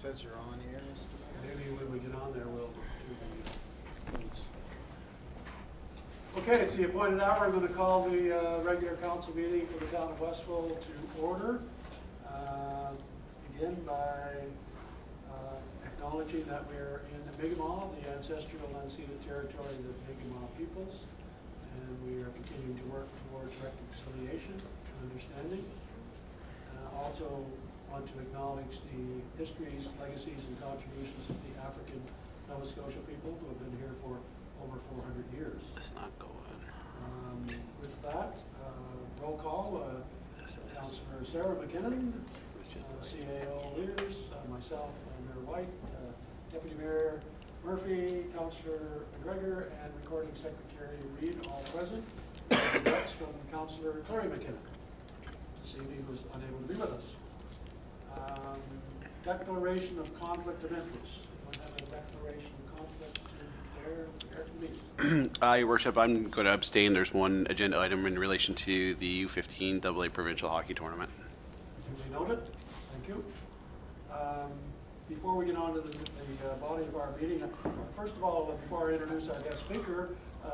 says you're on here, Mr. Mayor. Maybe when we get on there, we'll do the votes. Okay, it's the appointed hour. I'm going to call the regular council meeting for the town of Westville to order. Begin by acknowledging that we're in the Mi'kmaq, the ancestral unceded territory of the Mi'kmaq peoples, and we are continuing to work towards reconciliation and understanding. Also want to acknowledge the histories, legacies, and contributions of the African Nova Scotia people who have been here for over 400 years. It's not going. With that, roll call, Councillor Sarah McKinnon, CAO leaders, myself, Mayor White, Deputy Mayor Murphy, Councillor McGregor, and Recording Secretary Reid, all present. Next from Councillor Clary McKinnon. This evening was unable to be with us. Declaration of conflict of interest. Anyone have a declaration of conflict to declare to me? Your Worship, I'm going to abstain. There's one agenda item in relation to the U15 AA Provincial Hockey Tournament. Duly noted. Thank you. Before we get on to the body of our meeting, first of all, before I introduce our guest speaker,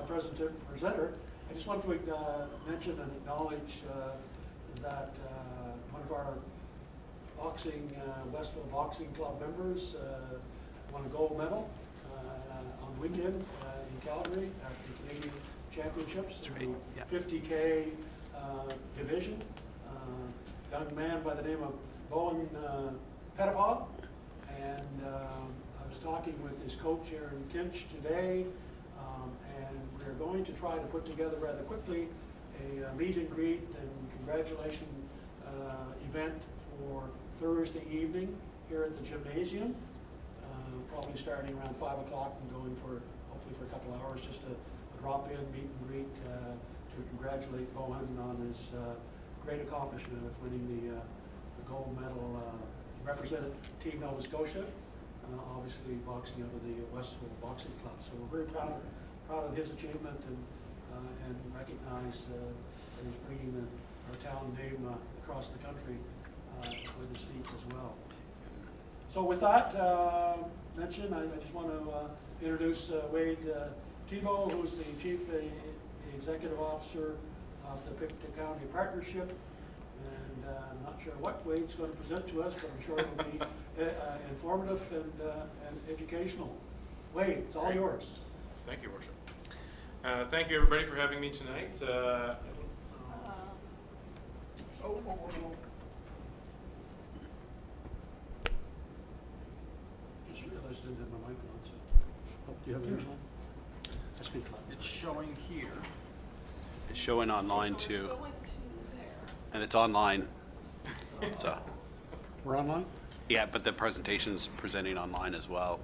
presenter, I just want to mention and acknowledge that one of our Westville Boxing Club members won a gold medal on weekend in Calgary at the Canadian Championships. That's right. Yeah. 50K division. Young man by the name of Bowen Pettipaw. And I was talking with his coach, Aaron Kinch, today, and we're going to try to put together rather quickly a meet and greet and congratulation event for Thursday evening here at the gymnasium, probably starting around 5 o'clock and going for hopefully for a couple hours, just a drop in meet and greet to congratulate Bowen on his great accomplishment of winning the gold medal. Represented Team Nova Scotia, obviously boxing out of the Westville Boxing Club. So we're very proud of his achievement and recognize that he's bringing our town name across the country with his feats as well. So with that mentioned, I just want to introduce Wade Thibeault, who's the the Executive Officer of the Pictou County Partnership. And I'm not sure what Wade's going to present to us, but I'm sure it'll be informative and educational. Wade, it's all yours. Thank you, Worship. Thank you, everybody, for having me tonight. Just realized I didn't have my mic on. So. Oh, do you have yours on? I speak loud. It's showing here. It's showing online too. And it's online. So, We're online? yeah, but the presentation's presenting online as well.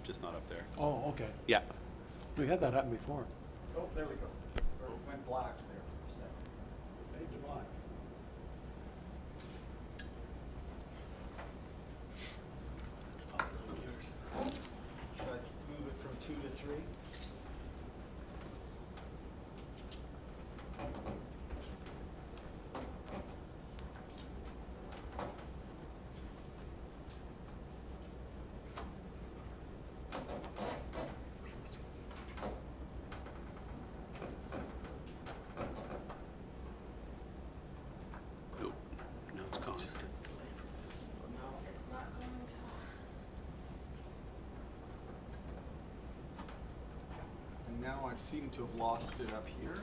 Just not up there. Oh, okay. Yeah. We had that happen before. Oh, there we go. Or it went black there for a second. Fade to black. Should I move it from 2 to 3? Nope. Now it's gone. And now I seem to have lost it up here.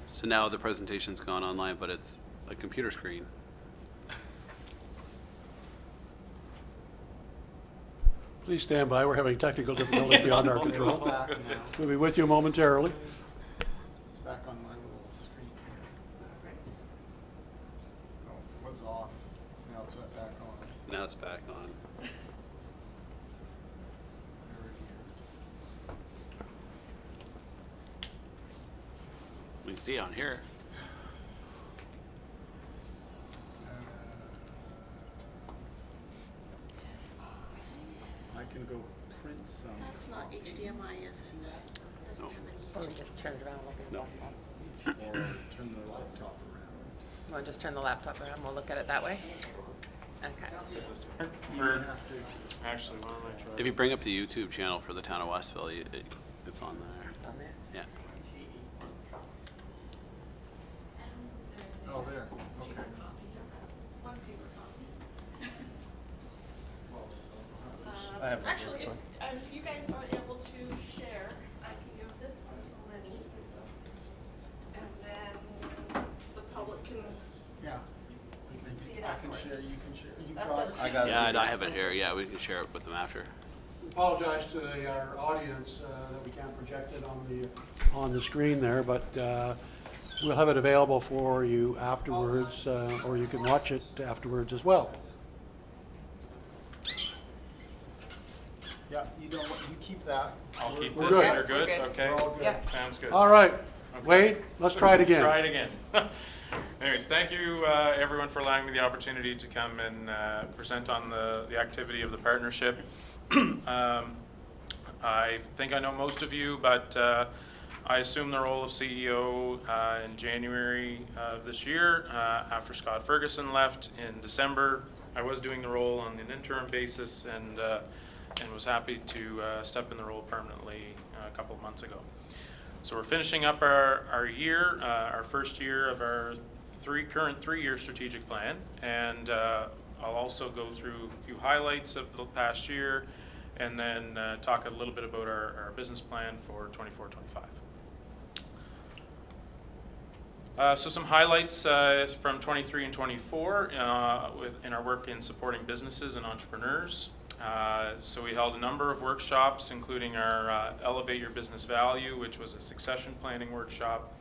So now the presentation's gone online, but it's a computer screen. Please stand by. We're having technical difficulties beyond our It's control. back now. We'll be with you momentarily. It's back on my little screen here. Oh, it was off. Now it's back on. Now it's back on. There it We can see it on here. I can go print some. That's not HDMI, is it? Doesn't No. have any. Or we just turn it around a little bit. No. Or turn the laptop around. You want to just turn the laptop around? We'll look at it that way. Okay. Does this work? Or, actually, why don't I try? If you bring up the YouTube channel for the town of Westville, it's on there. It's on there. Yeah. Oh, there, okay. One paper copy. I have no Actually, sorry. if you guys aren't able to share, I can give this one to Lenny. And then the public can, Yeah. See it I can afterwards. share, you can share. You That's got up it? to I you. got it. Yeah, and I have it here. Yeah, we can share it with them after. Apologize to our audience that we can't project it on the screen there, but we'll have it available for you afterwards, or you can watch it afterwards as well. Yeah, you don't, you keep that. I'll keep We're this. good. You're good? We're good. Okay. We're all good. Yeah. Sounds good. All right, Wade, let's try it again. Try it again. Anyways, thank you everyone for allowing me the opportunity to come and present on the activity of the partnership. I think I know most of you, but I assumed the role of CEO in January of this year after Scott Ferguson left in December. I was doing the role on an interim basis and was happy to step in the role permanently a couple of months ago. So we're finishing up our year, our first year of our current three-year strategic plan, and I'll also go through a few highlights of the past year, and then talk a little bit about our business plan for 24-25. So some highlights from 23 and 24 in our work in supporting businesses and entrepreneurs. So we held a number of workshops, including our Elevate Your Business Value, which was a succession planning workshop,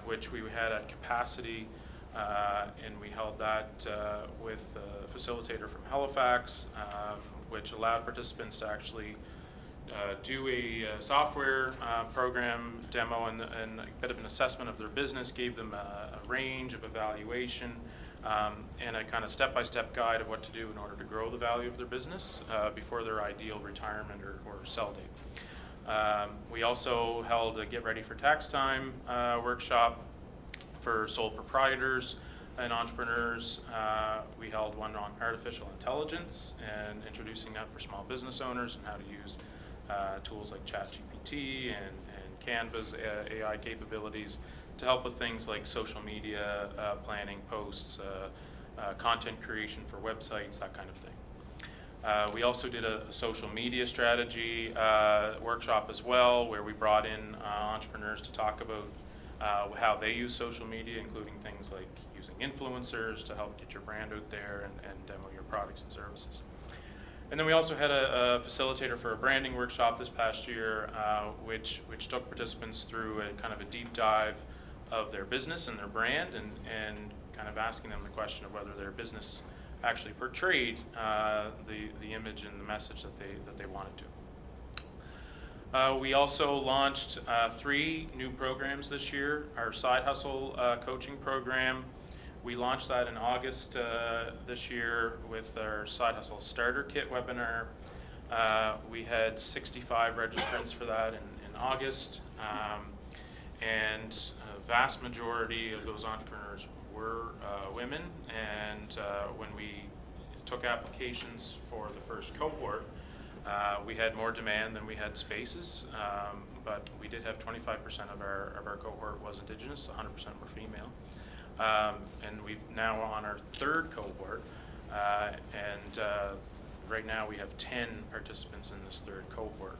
which we had at Capacity, and we held that with a facilitator from Halifax, which allowed participants to actually do a software program demo and a bit of an assessment of their business, gave them a range of evaluation, and a kind of step-by-step guide of what to do in order to grow the value of their business before their ideal retirement or sell date. We also held a Get Ready for Tax Time workshop for sole proprietors and entrepreneurs. We held one on artificial intelligence and introducing that for small business owners and how to use tools like ChatGPT and Canva's AI capabilities to help with things like social media planning, posts, content creation for websites, that kind of thing. We also did a social media strategy workshop as well, where we brought in entrepreneurs to talk about how they use social media, including things like using influencers to help get your brand out there and demo your products and services. And then we also had a facilitator for a branding workshop this past year, which took participants through a kind of a deep dive of their business and their brand, and kind of asking them the question of whether their business actually portrayed the image and the message that they wanted to. We also launched 3 new programs this year. Our Side Hustle coaching program, we launched that in August this year with our Side Hustle Starter Kit webinar. We had 65 registrants for that in August, and a vast majority of those entrepreneurs were women, and when we took applications for the first cohort, we had more demand than we had spaces, but we did have 25% of our cohort was Indigenous, 100% were female. And we've now on our 3rd cohort, and right now we have 10 participants in this 3rd cohort.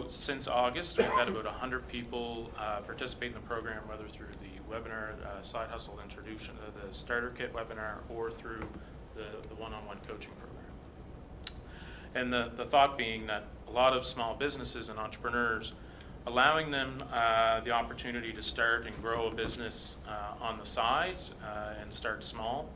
Since August, we've had about 100 people participate in the program, whether through the webinar, Side Hustle Introduction, the Starter Kit webinar, or through the one-on-one coaching program. And the thought being that a lot of small businesses and entrepreneurs, allowing them the opportunity to start and grow a business on the side and start small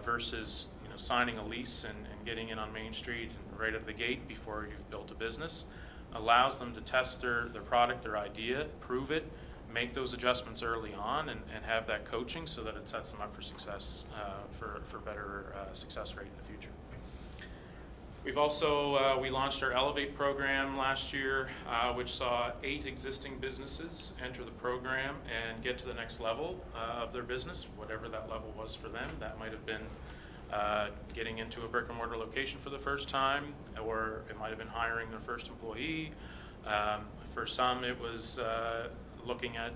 versus signing a lease and getting in on Main Street and right out of the gate before you've built a business, allows them to test their product, their idea, prove it, make those adjustments early on, and have that coaching so that it sets them up for success, for better success rate in the future. We've also, we launched our Elevate program last year, which saw 8 existing businesses enter the program and get to the next level of their business, whatever that level was for them. That might have been getting into a brick and mortar location for the first time, or it might have been hiring their first employee. For some, it was looking at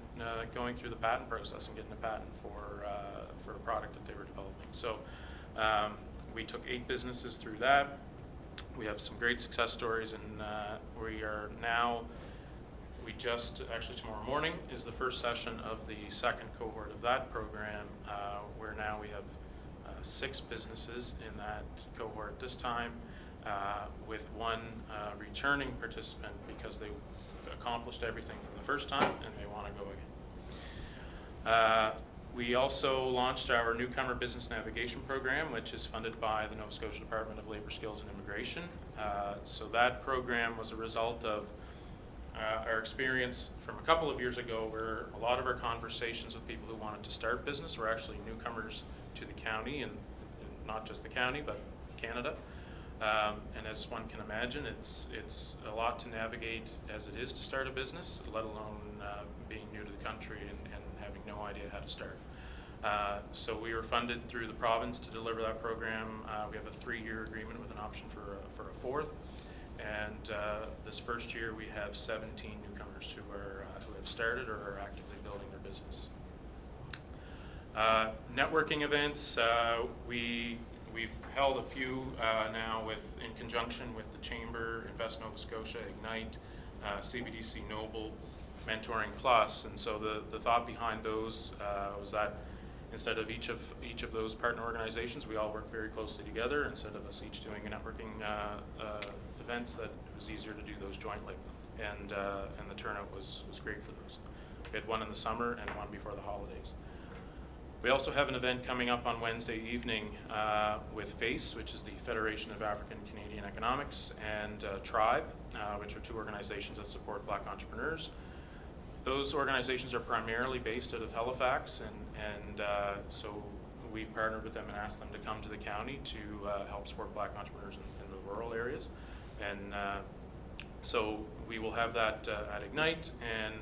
going through the patent process and getting a patent for a product that they were developing. So we took 8 businesses through that. We have some great success stories, and we are now, actually tomorrow morning is the first session of the second cohort of that program, where now we have 6 businesses in that cohort this time, with 1 returning participant because they accomplished everything from the first time and they want to go again. We also launched our Newcomer Business Navigation Program, which is funded by the Nova Scotia Department of Labour, Skills and Immigration. So that program was a result of our experience from a couple of years ago, where a lot of our conversations with people who wanted to start business were actually newcomers to the county, and not just the county, but Canada. And as one can imagine, it's a lot to navigate as it is to start a business, let alone being new to the country and having no idea how to start. So we were funded through the province to deliver that program. We have a 3-year agreement with an option for a 4th. And this first year we have 17 newcomers who have started or are actively building their business. Networking events, we've held a few now in conjunction with the Chamber, Invest Nova Scotia, Ignite, CBDC Noble, Mentoring Plus, and so the thought behind those was that instead of each of those partner organizations, we all work very closely together. Instead of us each doing a networking events, that it was easier to do those jointly, and the turnout was great for those. We had one in the summer and one before the holidays. We also have an event coming up on Wednesday evening with FACE, which is the Federation of African Canadian Economics, and Tribe, which are 2 organizations that support Black entrepreneurs. Those organizations are primarily based out of Halifax, and so we've partnered with them and asked them to come to the county to help support Black entrepreneurs in the rural areas. And so we will have that at Ignite, and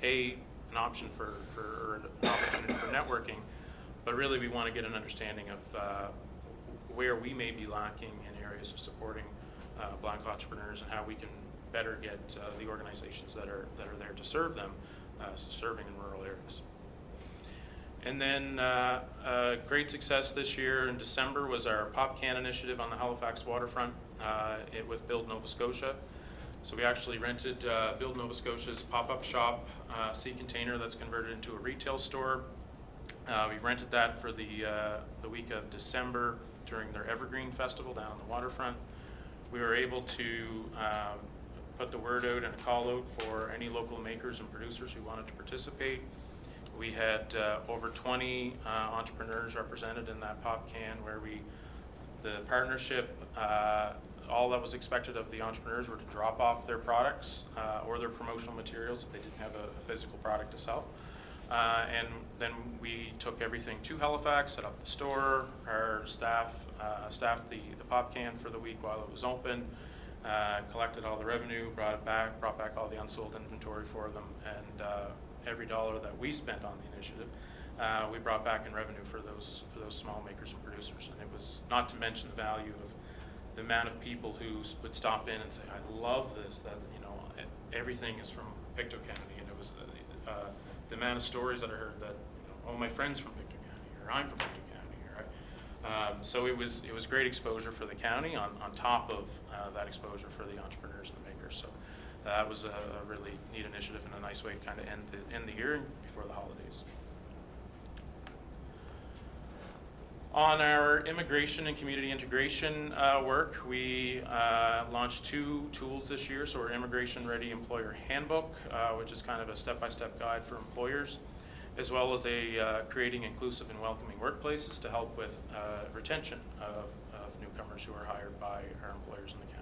an option for an opportunity for networking, but really we want to get an understanding of where we may be lacking in areas of supporting Black entrepreneurs, and how we can better get the organizations that are there to serve them, serving in rural areas. And then great success this year in December was our Pop Can initiative on the Halifax waterfront with Build Nova Scotia. So we actually rented Build Nova Scotia's pop-up shop, Sea Container, that's converted into a retail store. We rented that for the week of December during their Evergreen Festival down on the waterfront. We were able to put the word out and a call out for any local makers and producers who wanted to participate. We had over 20 entrepreneurs represented in that Pop Can, where the partnership, all that was expected of the entrepreneurs were to drop off their products or their promotional materials if they didn't have a physical product to sell. And then we took everything to Halifax, set up the store. Our staff staffed the Pop Can for the week while it was open, collected all the revenue, brought back all the unsold inventory for them, and every dollar that we spent on the initiative, we brought back in revenue for those small makers and producers. And it was, not to mention the value of the amount of people who would stop in and say, "I love this," that everything is from Pictou County, and it was the amount of stories that I heard that, "Oh, my friend's from Pictou County," or "I'm from Pictou County," or so it was great exposure for the county on top of that exposure for the entrepreneurs and the makers. So that was a really neat initiative and a nice way to kind of end the year before the holidays. On our immigration and community integration work, we launched 2 tools this year. So our Immigration Ready Employer Handbook, which is kind of a step-by-step guide for employers, as well as a creating inclusive and welcoming workplaces to help with retention of newcomers who are hired by our employers in the county.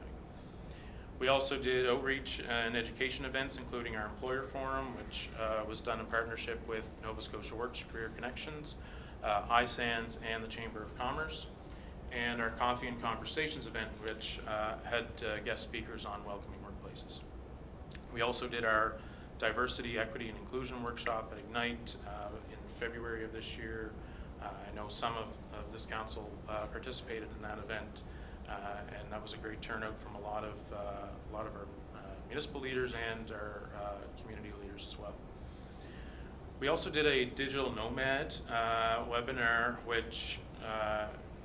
We also did outreach and education events, including our employer forum, which was done in partnership with Nova Scotia Works Career Connections, ISANS, and the Chamber of Commerce. and our Coffee and Conversations event, which had guest speakers on welcoming workplaces. We also did our Diversity, Equity, and Inclusion workshop at Ignite in February of this year. I know some of this council participated in that event, and that was a great turnout from a lot of our municipal leaders and our community leaders as well. We also did a digital nomad webinar, which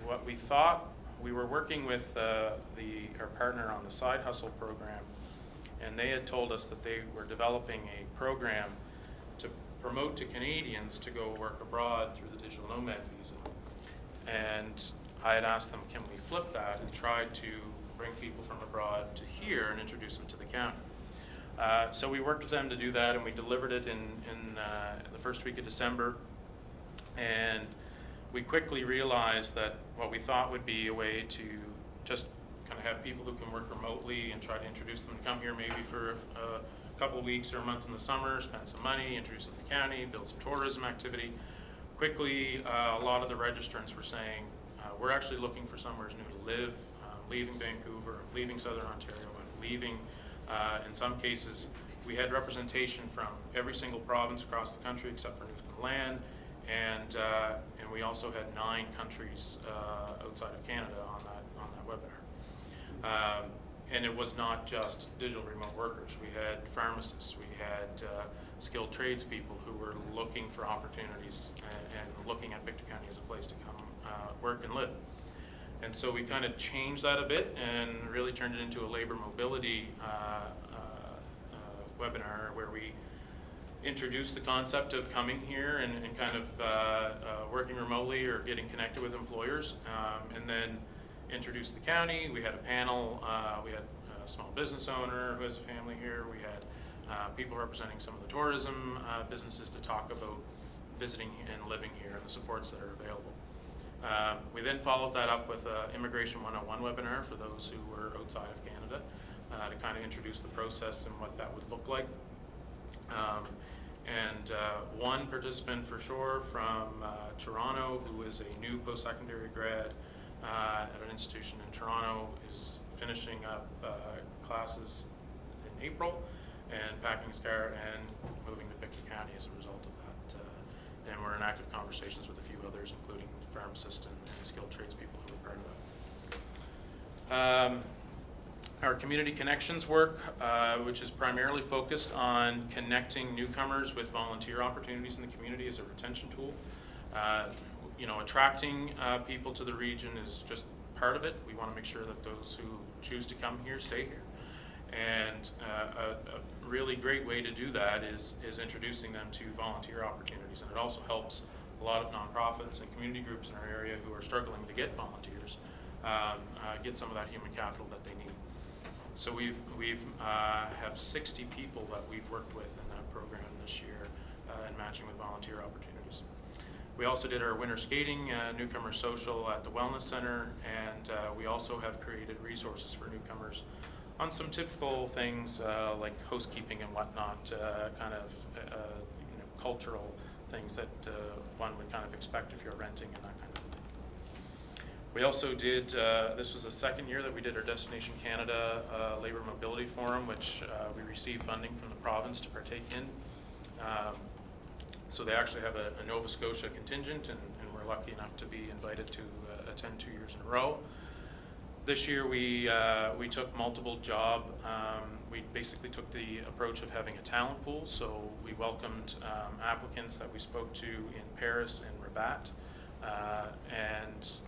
what we thought, we were working with our partner on the Side Hustle program, and they had told us that they were developing a program to promote to Canadians to go work abroad through the digital nomad visa. And I had asked them, can we flip that and try to bring people from abroad to here and introduce them to the county? So we worked with them to do that, and we delivered it in the first week of December. And we quickly realized that what we thought would be a way to just kind of have people who can work remotely and try to introduce them to come here maybe for a couple of weeks or a month in the summer, spend some money, introduce them to the county, build some tourism activity. Quickly, a lot of the registrants were saying, we're actually looking for somewhere new to live, leaving Vancouver, leaving Southern Ontario, and leaving, in some cases, we had representation from every single province across the country except for Newfoundland, and we also had 9 countries outside of Canada on that webinar. And it was not just digital remote workers. We had pharmacists, we had skilled tradespeople who were looking for opportunities and looking at Victor County as a place to come work and live. And so we kind of changed that a bit and really turned it into a labor mobility webinar where we introduced the concept of coming here and kind of working remotely or getting connected with employers, and then introduced the county. We had a panel, we had a small business owner who has a family here, we had people representing some of the tourism businesses to talk about visiting and living here and the supports that are available. We then followed that up with an Immigration 101 webinar for those who were outside of Canada to kind of introduce the process and what that would look like. One participant for sure from Toronto, who is a new post-secondary grad at an institution in Toronto, is finishing up classes in April and packing his car and moving to Victor County as a result of that. And we're in active conversations with a few others, including pharmacists and skilled tradespeople who are part of that. Our community connections work, which is primarily focused on connecting newcomers with volunteer opportunities in the community as a retention tool. Attracting people to the region is just part of it. We want to make sure that those who choose to come here stay here. And a really great way to do that is introducing them to volunteer opportunities. And it also helps a lot of nonprofits and community groups in our area who are struggling to get volunteers get some of that human capital that they need. So we've have 60 people that we've worked with in that program this year in matching with volunteer opportunities. We also did our winter skating newcomer social at the Wellness Center, and we also have created resources for newcomers on some typical things like housekeeping and whatnot, kind of cultural things that one would kind of expect if you're renting and that kind of thing. We also did, this was the second year that we did our Destination Canada Labour Mobility Forum, which we received funding from the province to partake in. So they actually have a Nova Scotia contingent, and we're lucky enough to be invited to attend 2 years in a row. This year we took multiple job, we basically took the approach of having a talent pool, so we welcomed applicants that we spoke to in Paris and Rabat, and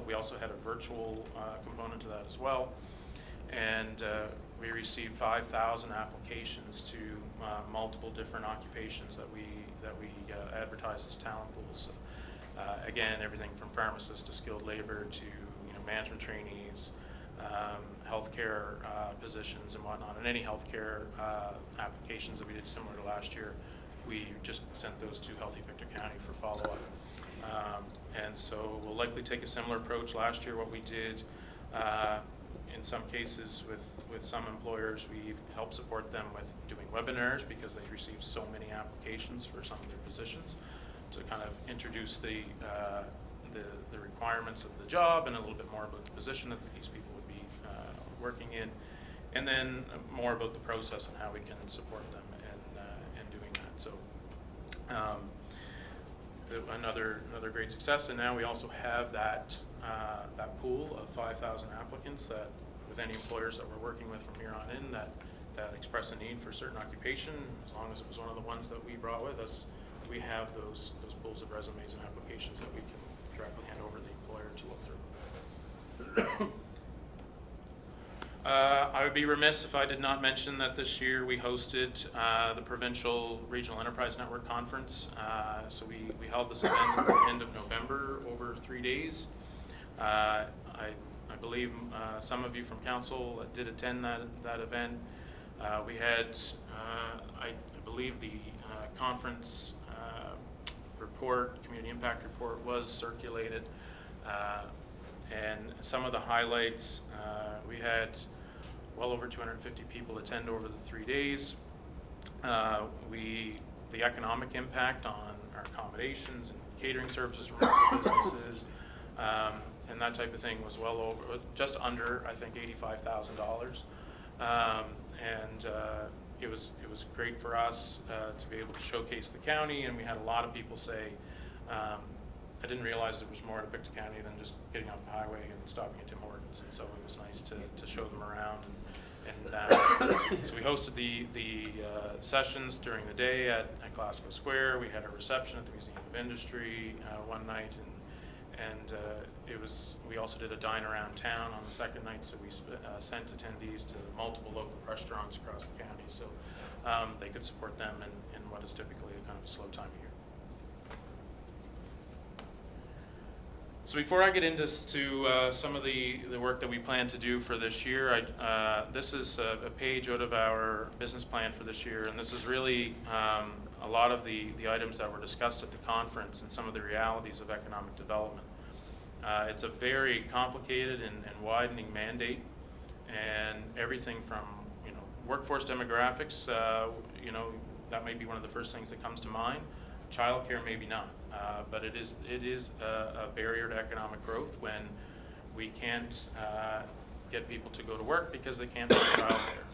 we also had a virtual component to that as well. And we received 5,000 applications to multiple different occupations that we advertise as talent pools. Again, everything from pharmacists to skilled labor to management trainees, healthcare positions and whatnot, and any healthcare applications that we did similar to last year, we just sent those to Healthy Victor County for follow-up. And so we'll likely take a similar approach. Last year what we did, in some cases with some employers, we helped support them with doing webinars because they received so many applications for some of their positions, to kind of introduce the the requirements of the job and a little bit more about the position that these people would be working in, and then more about the process and how we can support them in doing that. So another great success, and now we also have that pool of 5,000 applicants that, with any employers that we're working with from here on in, that express a need for a certain occupation, as long as it was one of the ones that we brought with us, we have those pools of resumes and applications that we can directly hand over to the employer to look through. I would be remiss if I did not mention that this year we hosted the Provincial Regional Enterprise Network Conference. So we held this event at the end of November over 3 days. I believe some of you from council did attend that event. We had, I believe the conference report, community impact report, was circulated. And some of the highlights, we had well over 250 people attend over the 3 days. The economic impact on our accommodations and catering services from local businesses and that type of thing was well over, just under, I think, $85,000. And it was great for us to be able to showcase the county, and we had a lot of people say, I didn't realize there was more to Pictou County than just getting off the highway and stopping at Tim Hortons, and so it was nice to show them around. And so we hosted the sessions during the day at Glasgow Square. We had a reception at the Museum of Industry one night, and we also did a dine around town on the second night, so we sent attendees to multiple local restaurants across the county, so they could support them in what is typically a kind of a slow time of year. So before I get into some of the work that we plan to do for this year, this is a page out of our business plan for this year, and this is really a lot of the items that were discussed at the conference and some of the realities of economic development. It's a very complicated and widening mandate, and everything from workforce demographics, that may be one of the first things that comes to mind. Childcare, maybe not, but it is a barrier to economic growth when we can't get people to go to work because they can't find childcare.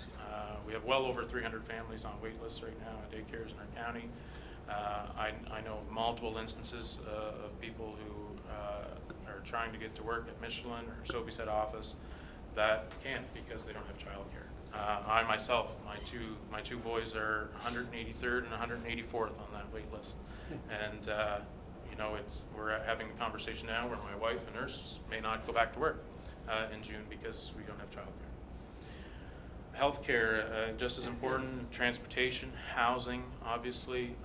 We have well over 300 families on wait lists right now at daycares in our county. I know of multiple instances of people who are trying to get to work at Michelin or Sobeys head office that can't because they don't have childcare. I myself, my two boys are 183rd and 184th on that wait list, and we're having a conversation now where my wife, a nurse, may not go back to work in June because we don't have childcare. Healthcare, just as important. Transportation, housing, obviously,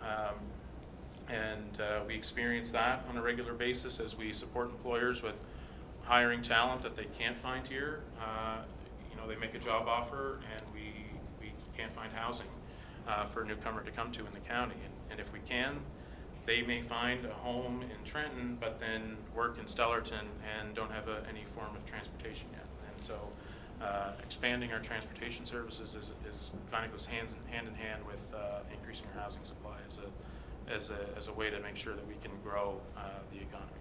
and we experience that on a regular basis as we support employers with hiring talent that they can't find here. They make a job offer and we can't find housing for a newcomer to come to in the county. And if we can, they may find a home in Trenton, but then work in Stellarton and don't have any form of transportation yet. And so expanding our transportation services is kind of goes hand in hand with increasing our housing supply as a way to make sure that we can grow the economy.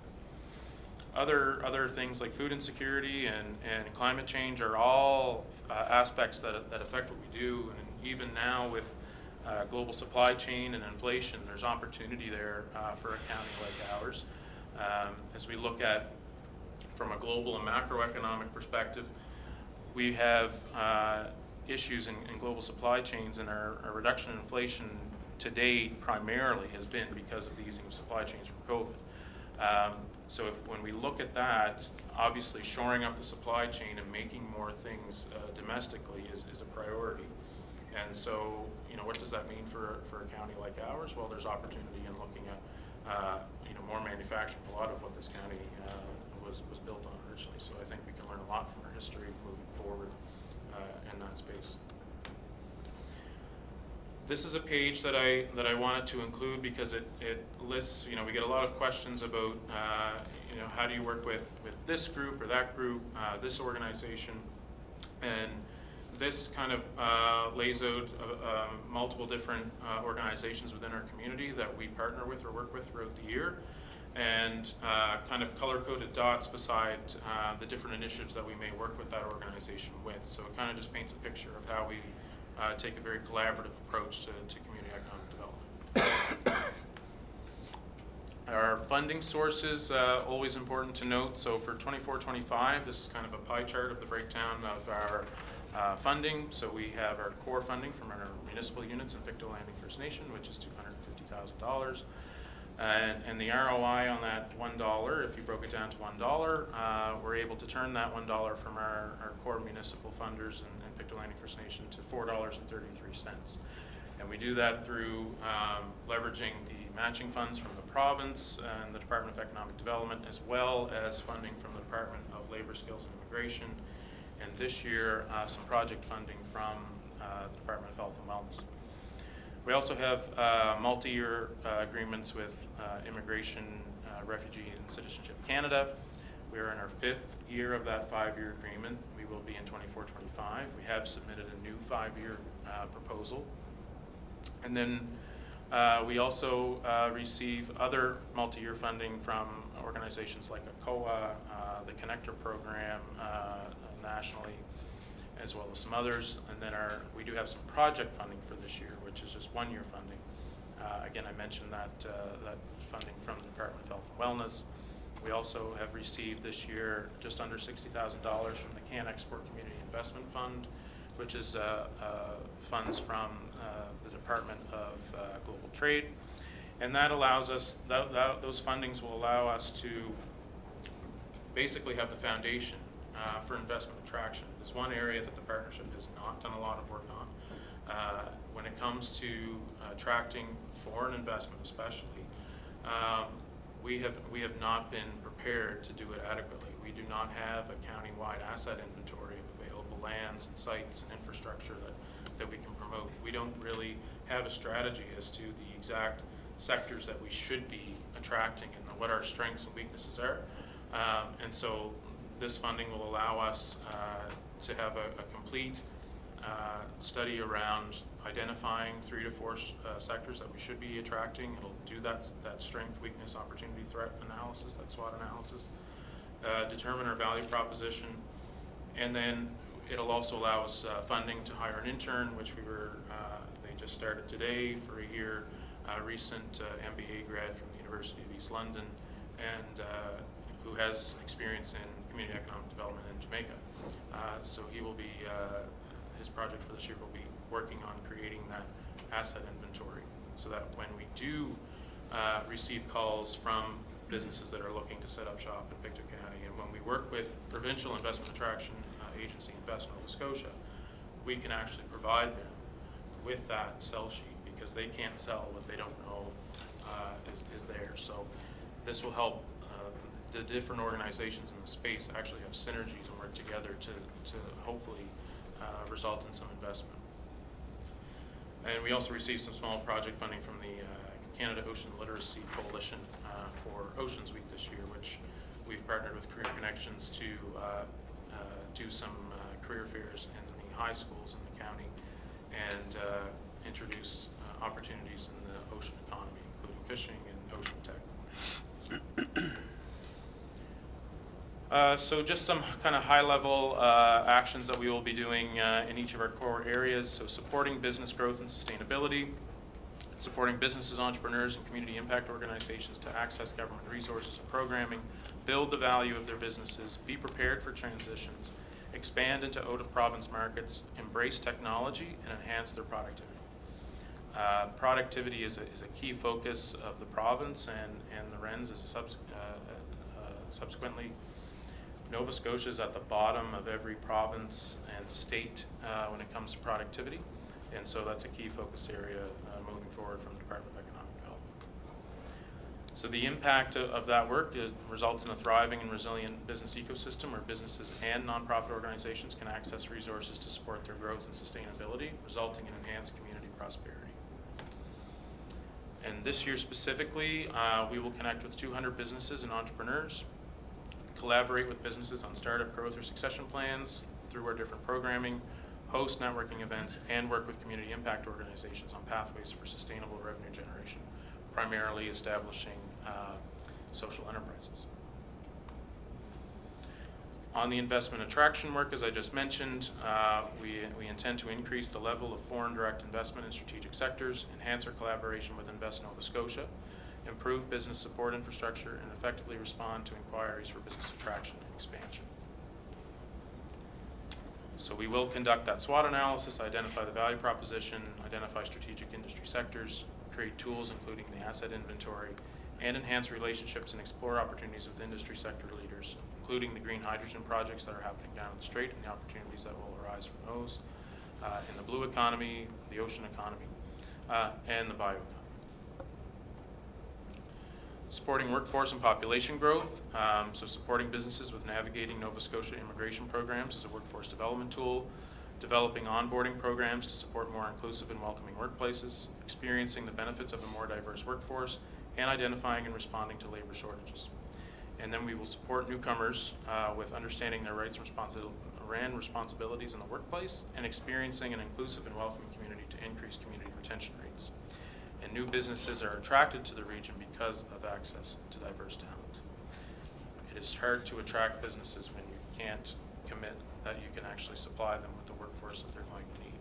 Other things like food insecurity and climate change are all aspects that affect what we do, and even now with global supply chain and inflation, there's opportunity there for a county like ours. As we look at from a global and macroeconomic perspective, we have issues in global supply chains, and our reduction in inflation to date primarily has been because of the easing of supply chains from COVID. So when we look at that, obviously shoring up the supply chain and making more things domestically is a priority. And so, what does that mean for a county like ours? Well, there's opportunity in looking at more manufacturing. A lot of what this county was built on originally. So I think we can learn a lot from our history moving forward in that space. This is a page that I wanted to include because it lists, we get a lot of questions about, how do you work with this group or that group, this organization, and this kind of lays out multiple different organizations within our community that we partner with or work with throughout the year. and kind of color-coded dots beside the different initiatives that we may work with that organization with. So it kind of just paints a picture of how we take a very collaborative approach to community economic development. Our funding sources, always important to note. So for 24-25, this is kind of a pie chart of the breakdown of our funding. So we have our core funding from our municipal units in Pictou Landing First Nation, which is $250,000. And the ROI on that $1, if you broke it down to $1, we're able to turn that $1 from our core municipal funders in Pictou Landing First Nation to $4.33. And we do that through leveraging the matching funds from the province and the Department of Economic Development, as well as funding from the Department of Labor, Skills and Immigration, and this year some project funding from the Department of Health and Wellness. We also have multi-year agreements with Immigration, Refugee and Citizenship Canada. We are in our 5th year of that 5-year agreement. We will be in 24-25. We have submitted a new 5-year proposal. And then we also receive other multi-year funding from organizations like ACOA, the Connector program nationally, as well as some others. And then we do have some project funding for this year, which is just 1-year funding. Again, I mentioned that funding from the Department of Health and Wellness. We also have received this year just under $60,000 from the Can Export Community Investment Fund, which is funds from the Department of Global Trade. And that allows us, those fundings will allow us to basically have the foundation for investment attraction. There's one area that the partnership has not done a lot of work on. When it comes to attracting foreign investment especially, we have not been prepared to do it adequately. We do not have a county-wide asset inventory of available lands and sites and infrastructure that we can promote. We don't really have a strategy as to the exact sectors that we should be attracting and what our strengths and weaknesses are. And so this funding will allow us to have a complete study around identifying 3 to 4 sectors that we should be attracting. It'll do that strength, weakness, opportunity, threat analysis, that SWOT analysis, determine our value proposition, and then it'll also allow us funding to hire an intern, which they just started today for a year, recent MBA grad from the University of East London, and who has experience in community economic development in Jamaica. So he will be, his project for this year will be working on creating that asset inventory so that when we do receive calls from businesses that are looking to set up shop in Pictou County, and when we work with Provincial Investment Attraction Agency Invest Nova Scotia, we can actually provide them with that sell sheet because they can't sell what they don't know is there. So this will help the different organizations in the space actually have synergies and work together to hopefully result in some investment. And we also received some small project funding from the Canada Ocean Literacy Coalition for Oceans Week this year, which we've partnered with Career Connections to do some career fairs in the high schools in the county and introduce opportunities in the ocean economy, including fishing and ocean tech. So just some kind of high-level actions that we will be doing in each of our core areas. So supporting business growth and sustainability, supporting businesses, entrepreneurs, and community impact organizations to access government resources and programming, build the value of their businesses, be prepared for transitions, expand into out-of-province markets, embrace technology, and enhance their productivity. Productivity is a key focus of the province and the RENS is subsequently. Nova Scotia is at the bottom of every province and state when it comes to productivity, and so that's a key focus area moving forward from the Department of Economic Development. So the impact of that work results in a thriving and resilient business ecosystem where businesses and nonprofit organizations can access resources to support their growth and sustainability, resulting in enhanced community prosperity. And this year specifically, we will connect with 200 businesses and entrepreneurs, collaborate with businesses on startup growth or succession plans through our different programming, host networking events, and work with community impact organizations on pathways for sustainable revenue generation, primarily establishing social enterprises. On the investment attraction work, as I just mentioned, we intend to increase the level of foreign direct investment in strategic sectors, enhance our collaboration with Invest Nova Scotia, improve business support infrastructure, and effectively respond to inquiries for business attraction and expansion. So we will conduct that SWOT analysis, identify the value proposition, identify strategic industry sectors, create tools including the asset inventory, and enhance relationships and explore opportunities with industry sector leaders, including the green hydrogen projects that are happening down the strait and the opportunities that will arise from those in the blue economy, the ocean economy, and the bioeconomy. Supporting workforce and population growth, so supporting businesses with navigating Nova Scotia immigration programs as a workforce development tool, developing onboarding programs to support more inclusive and welcoming workplaces, experiencing the benefits of a more diverse workforce, and identifying and responding to labor shortages. And then we will support newcomers with understanding their rights and responsibilities in the workplace and experiencing an inclusive and welcoming community to increase community retention rates. And new businesses are attracted to the region because of access to diverse talent. It is hard to attract businesses when you can't commit that you can actually supply them with the workforce that they're going to need.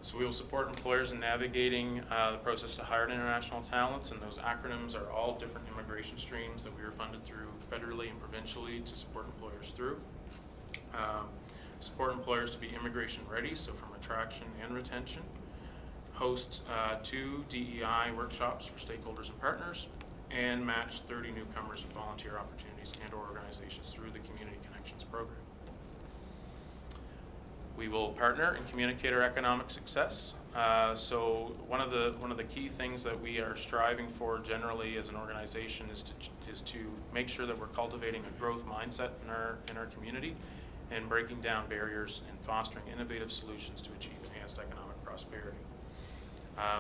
So we will support employers in navigating the process to hire international talents, and those acronyms are all different immigration streams that we are funded through federally and provincially to support employers through. Support employers to be immigration ready, so from attraction and retention. Host 2 DEI workshops for stakeholders and partners, and match 30 newcomers with volunteer opportunities and organizations through the Community Connections program. We will partner and communicate our economic success. So one of the key things that we are striving for generally as an organization is to make sure that we're cultivating a growth mindset in our community and breaking down barriers and fostering innovative solutions to achieve enhanced economic prosperity.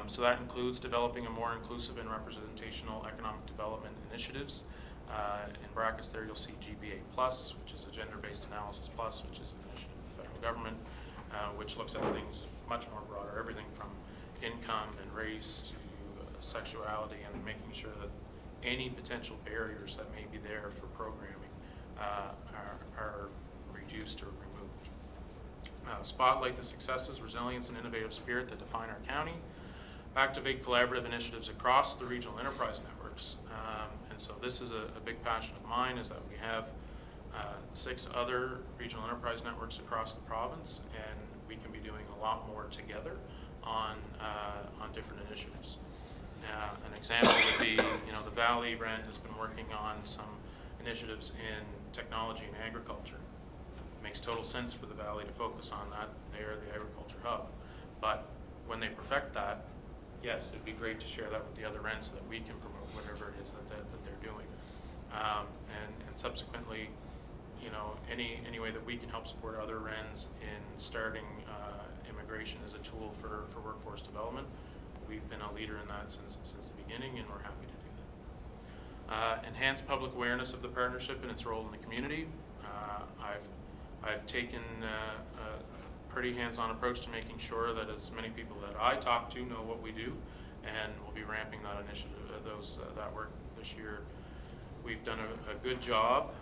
So that includes developing a more inclusive and representational economic development initiatives. In brackets there you'll see GBA Plus, which is a gender-based analysis plus, which is an initiative of the federal government, which looks at things much more broader, everything from income and race to sexuality, and making sure that any potential barriers that may be there for programming are reduced or removed. Spotlight the successes, resilience, and innovative spirit that define our county. Activate collaborative initiatives across the regional enterprise networks. And so this is a big passion of mine, is that we have 6 other regional enterprise networks across the province, and we can be doing a lot more together on different initiatives. An example would be, the Valley Rent has been working on some initiatives in technology and agriculture. It makes total sense for the Valley to focus on that. They are the agriculture hub. But when they perfect that, yes, it'd be great to share that with the other Rents so that we can promote whatever it is that they're doing. And subsequently, any way that we can help support other Rents in starting immigration as a tool for workforce development, we've been a leader in that since the beginning, and we're happy to do that. Enhance public awareness of the partnership and its role in the community. I've taken a pretty hands-on approach to making sure that as many people that I talk to know what we do, and we'll be ramping that initiative, that work this year. We've done a good job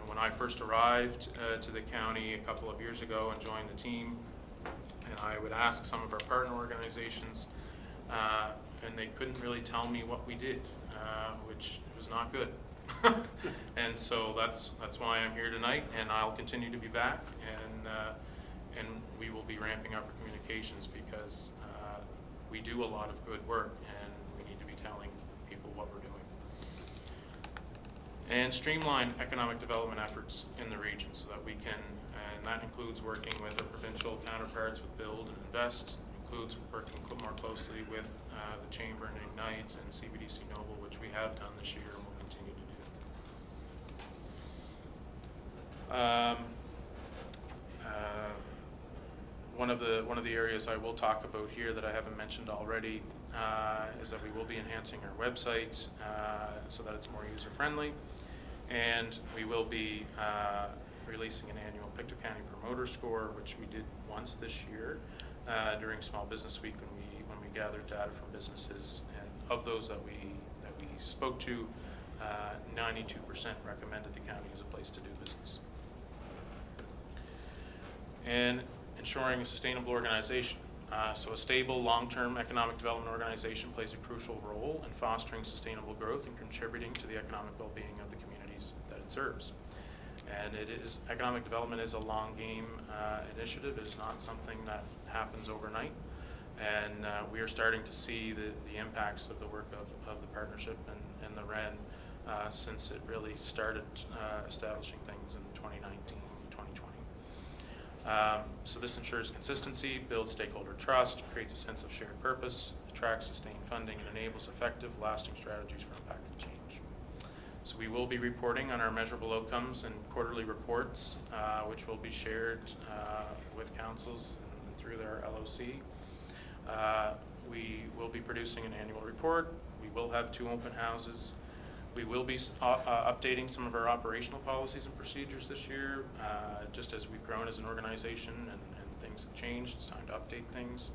when I first arrived to the county a couple of years ago and joined the team, and I would ask some of our partner organizations, and they couldn't really tell me what we did, which was not good. And so that's why I'm here tonight, and I'll continue to be back, and we will be ramping up our communications because we do a lot of good work, and we need to be telling people what we're doing. And streamline economic development efforts in the region so that we can, and that includes working with our provincial counterparts with Build and Invest, includes working more closely with the Chamber and Ignite and CBDC Noble, which we have done this year and will continue to do. One of the areas I will talk about here that I haven't mentioned already is that we will be enhancing our website so that it's more user-friendly, and we will be releasing an annual Pictou County Promoter Score, which we did once this year during Small Business Week when we gathered data from businesses and of those that we spoke to, 92% recommended the county as a place to do business. And ensuring a sustainable organization. So a stable, long-term economic development organization plays a crucial role in fostering sustainable growth and contributing to the economic well-being of the communities that it serves. And economic development is a long game initiative. It is not something that happens overnight. And we are starting to see the impacts of the work of the partnership and the REN since it really started establishing things in 2019, 2020. So this ensures consistency, builds stakeholder trust, creates a sense of shared purpose, attracts sustained funding, and enables effective, lasting strategies for impactful change. So we will be reporting on our measurable outcomes in quarterly reports, which will be shared with councils and through their LOC. We will be producing an annual report. We will have 2 open houses. We will be updating some of our operational policies and procedures this year, just as we've grown as an organization and things have changed. It's time to update things.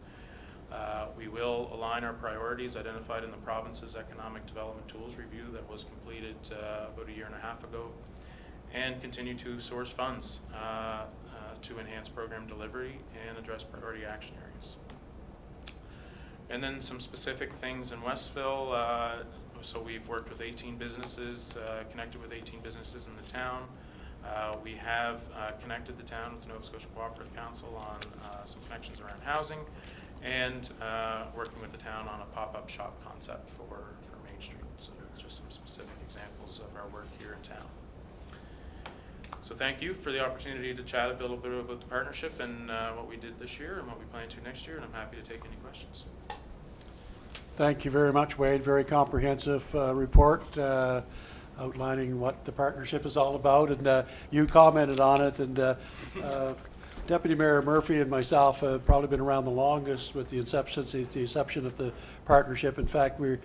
We will align our priorities identified in the province's Economic Development Tools Review that was completed about 1.5 years ago, and continue to source funds to enhance program delivery and address priority action areas. And then some specific things in Westville. So we've worked with 18 businesses, connected with 18 businesses in the town. We have connected the town with the Nova Scotia Cooperative Council on some connections around housing, and working with the town on a pop-up shop concept for Main Street. So just some specific examples of our work here in town. So thank you for the opportunity to chat a little bit about the partnership and what we did this year and what we plan to next year, and I'm happy to take any questions. Thank you very much, Wade. Very comprehensive report outlining what the partnership is all about, and you commented on it, and Deputy Mayor Murphy and myself have probably been around the longest with the inception of the partnership. In fact, we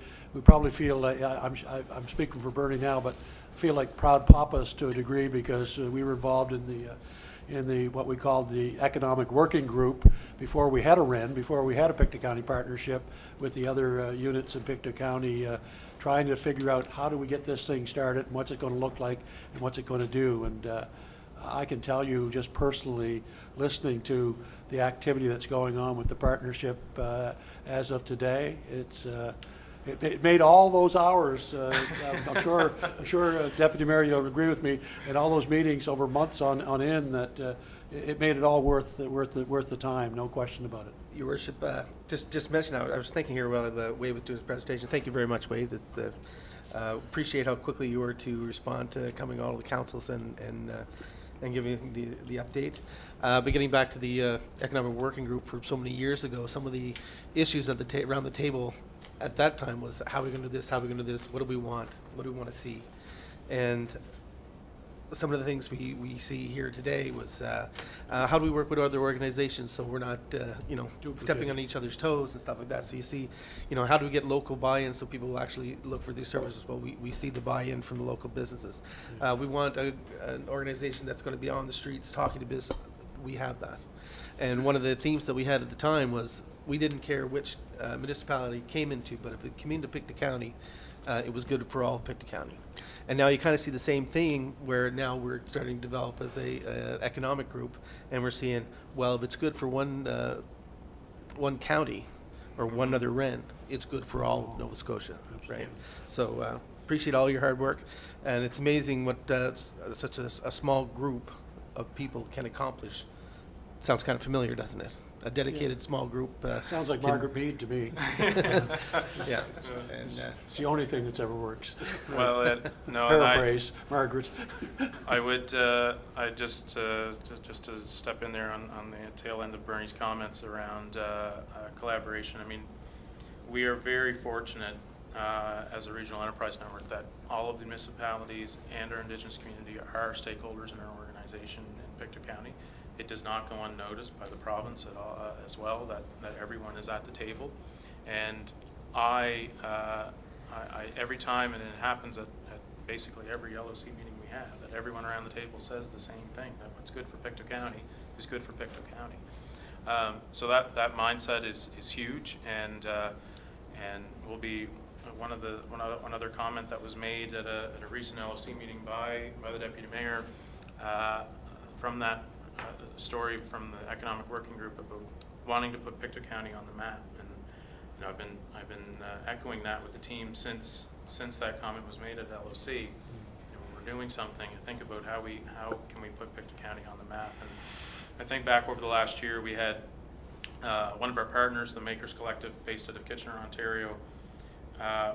probably feel like, I'm speaking for Bernie now, but feel like proud papas to a degree, because we were involved in the what we called the Economic Working Group before we had a REN, before we had a Pictou County partnership with the other units in Pictou County, trying to figure out how do we get this thing started and what's it going to look like and what's it going to do. And I can tell you just personally, listening to the activity that's going on with the partnership as of today, it made all those hours. I'm sure Deputy Mayor, you'll agree with me, and all those meetings over months on end, that it made it all worth the time. No question about it. Your Worship, just mention, I was thinking here while Wade was doing his presentation. Thank you very much, Wade. It's appreciate how quickly you were to respond to coming all of the councils and giving the update. But getting back to the Economic Working Group for so many years ago, some of the issues at around the table at that time was, how are we going to do this? How are we going to do this? What do we want? What do we want to see? And some of the things we see here today was how do we work with other organizations so we're not stepping on each other's toes and stuff like that. So you see, how do we get local buy-in so people will actually look for these services? Well, we see the buy-in from the local businesses. We want an organization that's going to be on the streets talking to business. We have that. And one of the themes that we had at the time was, we didn't care which municipality it came into, but if it came into Pictou County, it was good for all of Pictou County. And now you kind of see the same thing, where now we're starting to develop as a economic group, and we're seeing, well, if it's good for one county or one other REN, it's good for all of Nova Scotia, right? So appreciate all your hard work, and it's amazing what such a small group of people can accomplish. Sounds kind of familiar, doesn't it? A dedicated small group. Sounds like Margaret Mead to me. Yeah, and It's the only thing that's ever works. Well, no, Paraphrase, Margaret. I would, just to step in there on the tail end of Bernie's comments around collaboration. I mean, we are very fortunate as a regional enterprise network that all of the municipalities and our Indigenous community are stakeholders in our organization in Pictou County. It does not go unnoticed by the province at all, as well, that everyone is at the table. And I every time, and it happens at basically every LOC meeting we have, that everyone around the table says the same thing, that what's good for Pictou County is good for Pictou County. So that mindset is huge, and we'll be one other comment that was made at a recent LOC meeting by the deputy mayor, from that story from the economic working group about wanting to put Pictou County on the map. And you know, I've been echoing that with the team since that comment was made at LOC. You know, when we're doing something, think about how can we put Pictou County on the map. And I think back over the last year, we had one of our partners, the Makers Collective, based out of Kitchener, Ontario,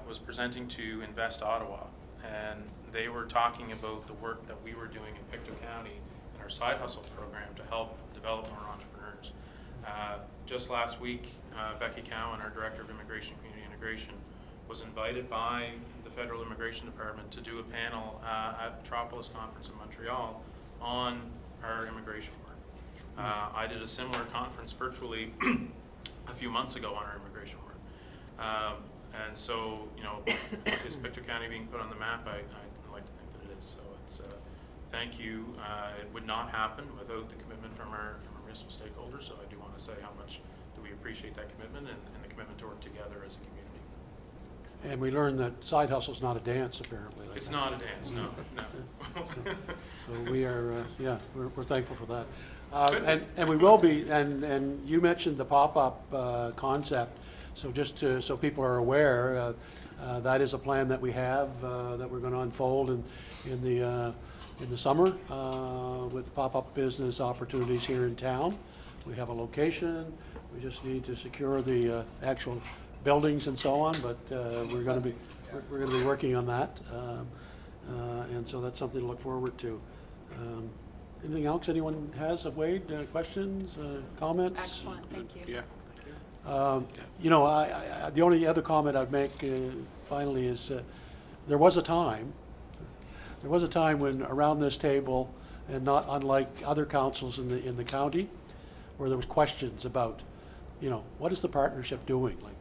was presenting to Invest Ottawa, and they were talking about the work that we were doing in Pictou County in our side hustle program to help develop more entrepreneurs. Just last week, Becky Cowan, our Director of Immigration Community Integration, was invited by the Federal Immigration Department to do a panel at Metropolis Conference in Montreal on our immigration work. I did a similar conference virtually a few months ago on our immigration work. And so, you know, is Pictou County being put on the map? I'd like to think that it is. So it's thank you. It would not happen without the commitment from our municipal stakeholders. So I do want to say how much do we appreciate that commitment and the commitment to work together as a community. And we learned that side hustle's not a dance, apparently. It's not a dance, no. So we are, yeah, we're thankful for that. And we will be, and you mentioned the pop-up concept, so just so people are aware, that is a plan that we have that we're going to unfold in the summer with pop-up business opportunities here in town. We have a location. We just need to secure the actual buildings and so on, but we're going to be working on that, and so that's something to look forward to. Anything else anyone has of Wade? Questions, comments? Excellent, thank you. Yeah. You know, the only other comment I'd make finally is there was a time when around this table, and not unlike other councils in the county, where there was questions about, you know, what is the partnership doing? Like,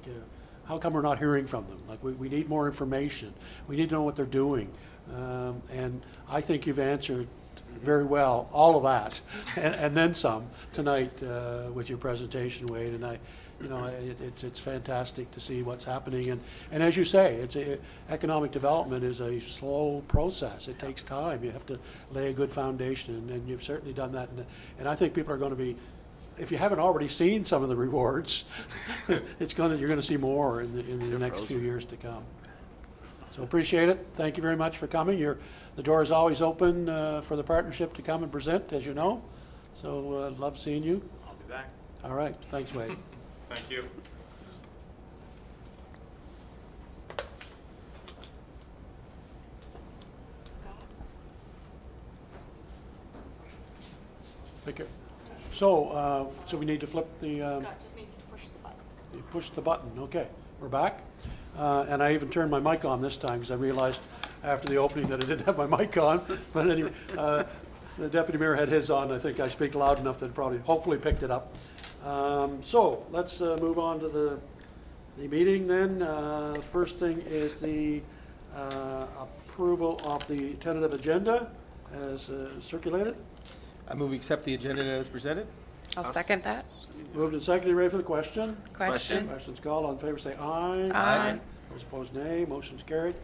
how come we're not hearing from them? Like, we need more information. We need to know what they're doing. And I think you've answered very well all of that, and then some tonight with your presentation, Wade. And you know, it's fantastic to see what's happening. And as you say, economic development is a slow process. It takes time. You have to lay a good foundation, and you've certainly done that. And I think people are going to be, if you haven't already seen some of the rewards, you're going to see more in the next few years to come. So appreciate it. Thank you very much for coming. The door is always open for the partnership to come and present, as you know. So love seeing you. I'll be back. All right. Thanks, Wade. Thank you. Scott? Take care. So we need to flip the. Scott just needs to push the button. You push the button. Okay, we're back. And I even turned my mic on this time because I realized after the opening that I didn't have my mic on. But anyway, the deputy mayor had his on. I think I speak loud enough that it probably, hopefully, picked it up. So let's move on to the meeting then. First thing is the approval of the tentative agenda as circulated. I move we accept the agenda as presented. I'll second that. Moved and seconded. Ready for the question? Question? Questions called. All in favor say aye. Aye. Those opposed, nay. Motion's carried.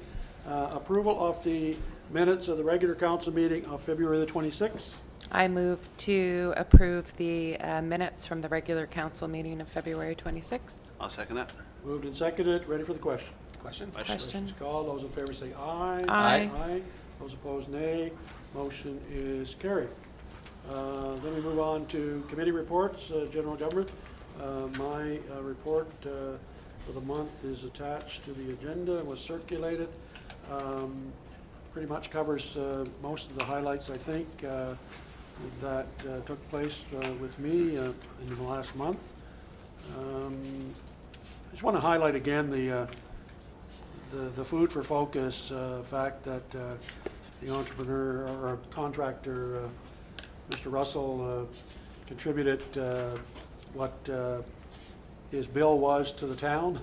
Approval of the minutes of the regular council meeting of February the 26th. I move to approve the minutes from the regular council meeting of February 26th. I'll second that. Moved and seconded. Ready for the question? Question? Question? Questions called. Those in favor say aye. Aye. Aye. Those opposed, nay. Motion is carried. Then we move on to committee reports, general government. My report for the month is attached to the agenda, was circulated. Pretty much covers most of the highlights, I think, that took place with me in the last month. I just want to highlight again the food for focus fact that the entrepreneur or contractor, Mr. Russell, contributed what his bill was to the town,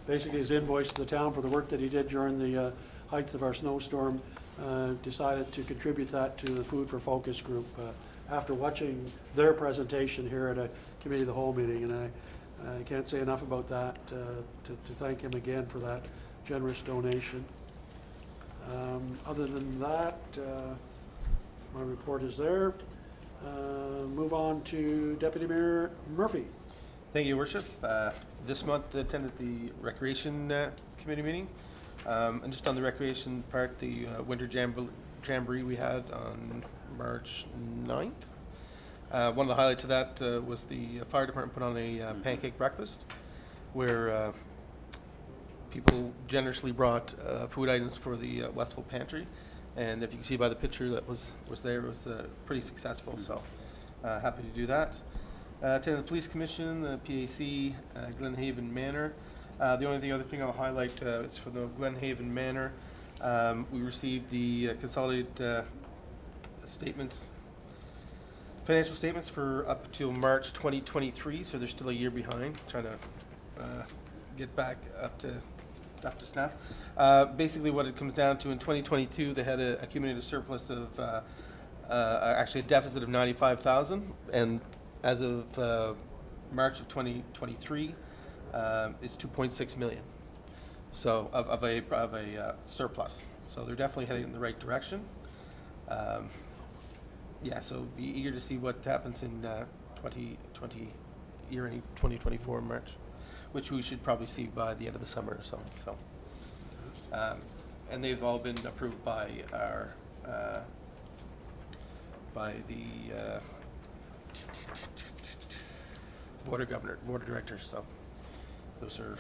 basically his invoice to the town for the work that he did during the height of our snowstorm. Decided to contribute that to the Food for Focus group after watching their presentation here at a committee of the whole meeting, and I can't say enough about that, to thank him again for that generous donation. Other than that, my report is there. Move on to Deputy Mayor Murphy. Thank you, Your Worship. This month I attended the Recreation Committee meeting. And just on the recreation part, the Winter Jamboree we had on March 9th. One of the highlights of that was the fire department put on a pancake breakfast where people generously brought food items for the Westville pantry. And if you can see by the picture that was there, it was pretty successful. So happy to do that. Attended the Police Commission, the PAC, Glenhaven Manor. The only other thing I'll highlight is for the Glenhaven Manor. We received the consolidated statements, financial statements for up till March 2023, so they're still a year behind, trying to get back up to snuff. Basically what it comes down to, in 2022, they had an accumulated surplus of, actually a deficit of 95,000, and as of March of 2023, it's 2.6 million. So of a surplus. So they're definitely heading in the right direction. Yeah, so be eager to see what happens in 2024 March, which we should probably see by the end of the summer or so. And they've all been approved by our the board of directors. So those are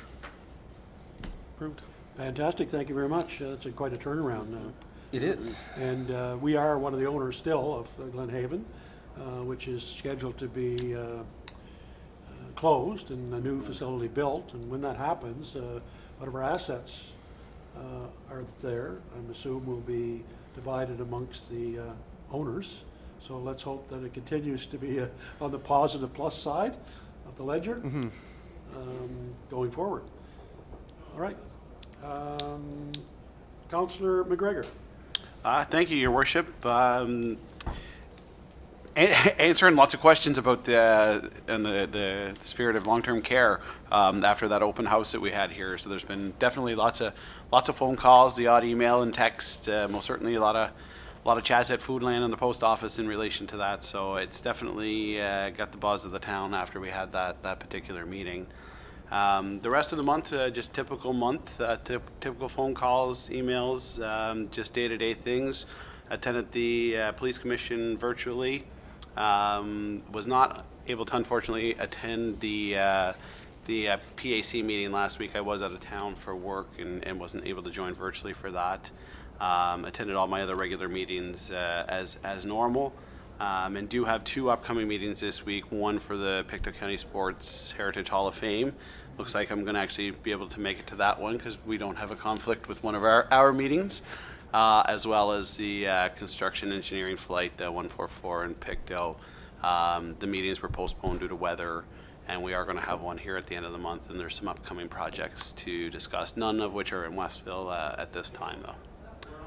approved. Fantastic, thank you very much. It's quite a turnaround. It is. And we are one of the owners still of Glenhaven, which is scheduled to be closed and a new facility built. And when that happens, whatever assets are there, I assume will be divided amongst the owners. So let's hope that it continues to be on the positive plus side of the ledger going forward. All right. Councillor McGregor. Thank you, Your Worship. Answering lots of questions about the spirit of long-term care after that open house that we had here. So there's been definitely lots of phone calls, the odd email and text, most certainly a lot of chats at Foodland and the post office in relation to that. So it's definitely got the buzz of the town after we had that particular meeting. The rest of the month, just typical month, typical phone calls, emails, just day-to-day things. Attended the Police Commission virtually. Was not able to, unfortunately, attend the PAC meeting last week. I was out of town for work and wasn't able to join virtually for that. Attended all my other regular meetings as normal. And do have two upcoming meetings this week, one for the Pictou County Sports Heritage Hall of Fame. Looks like I'm going to actually be able to make it to that one because we don't have a conflict with one of our meetings, as well as the construction engineering flight, the 144 in Pictou. The meetings were postponed due to weather, and we are going to have one here at the end of the month, and there's some upcoming projects to discuss, none of which are in Westville at this time, though.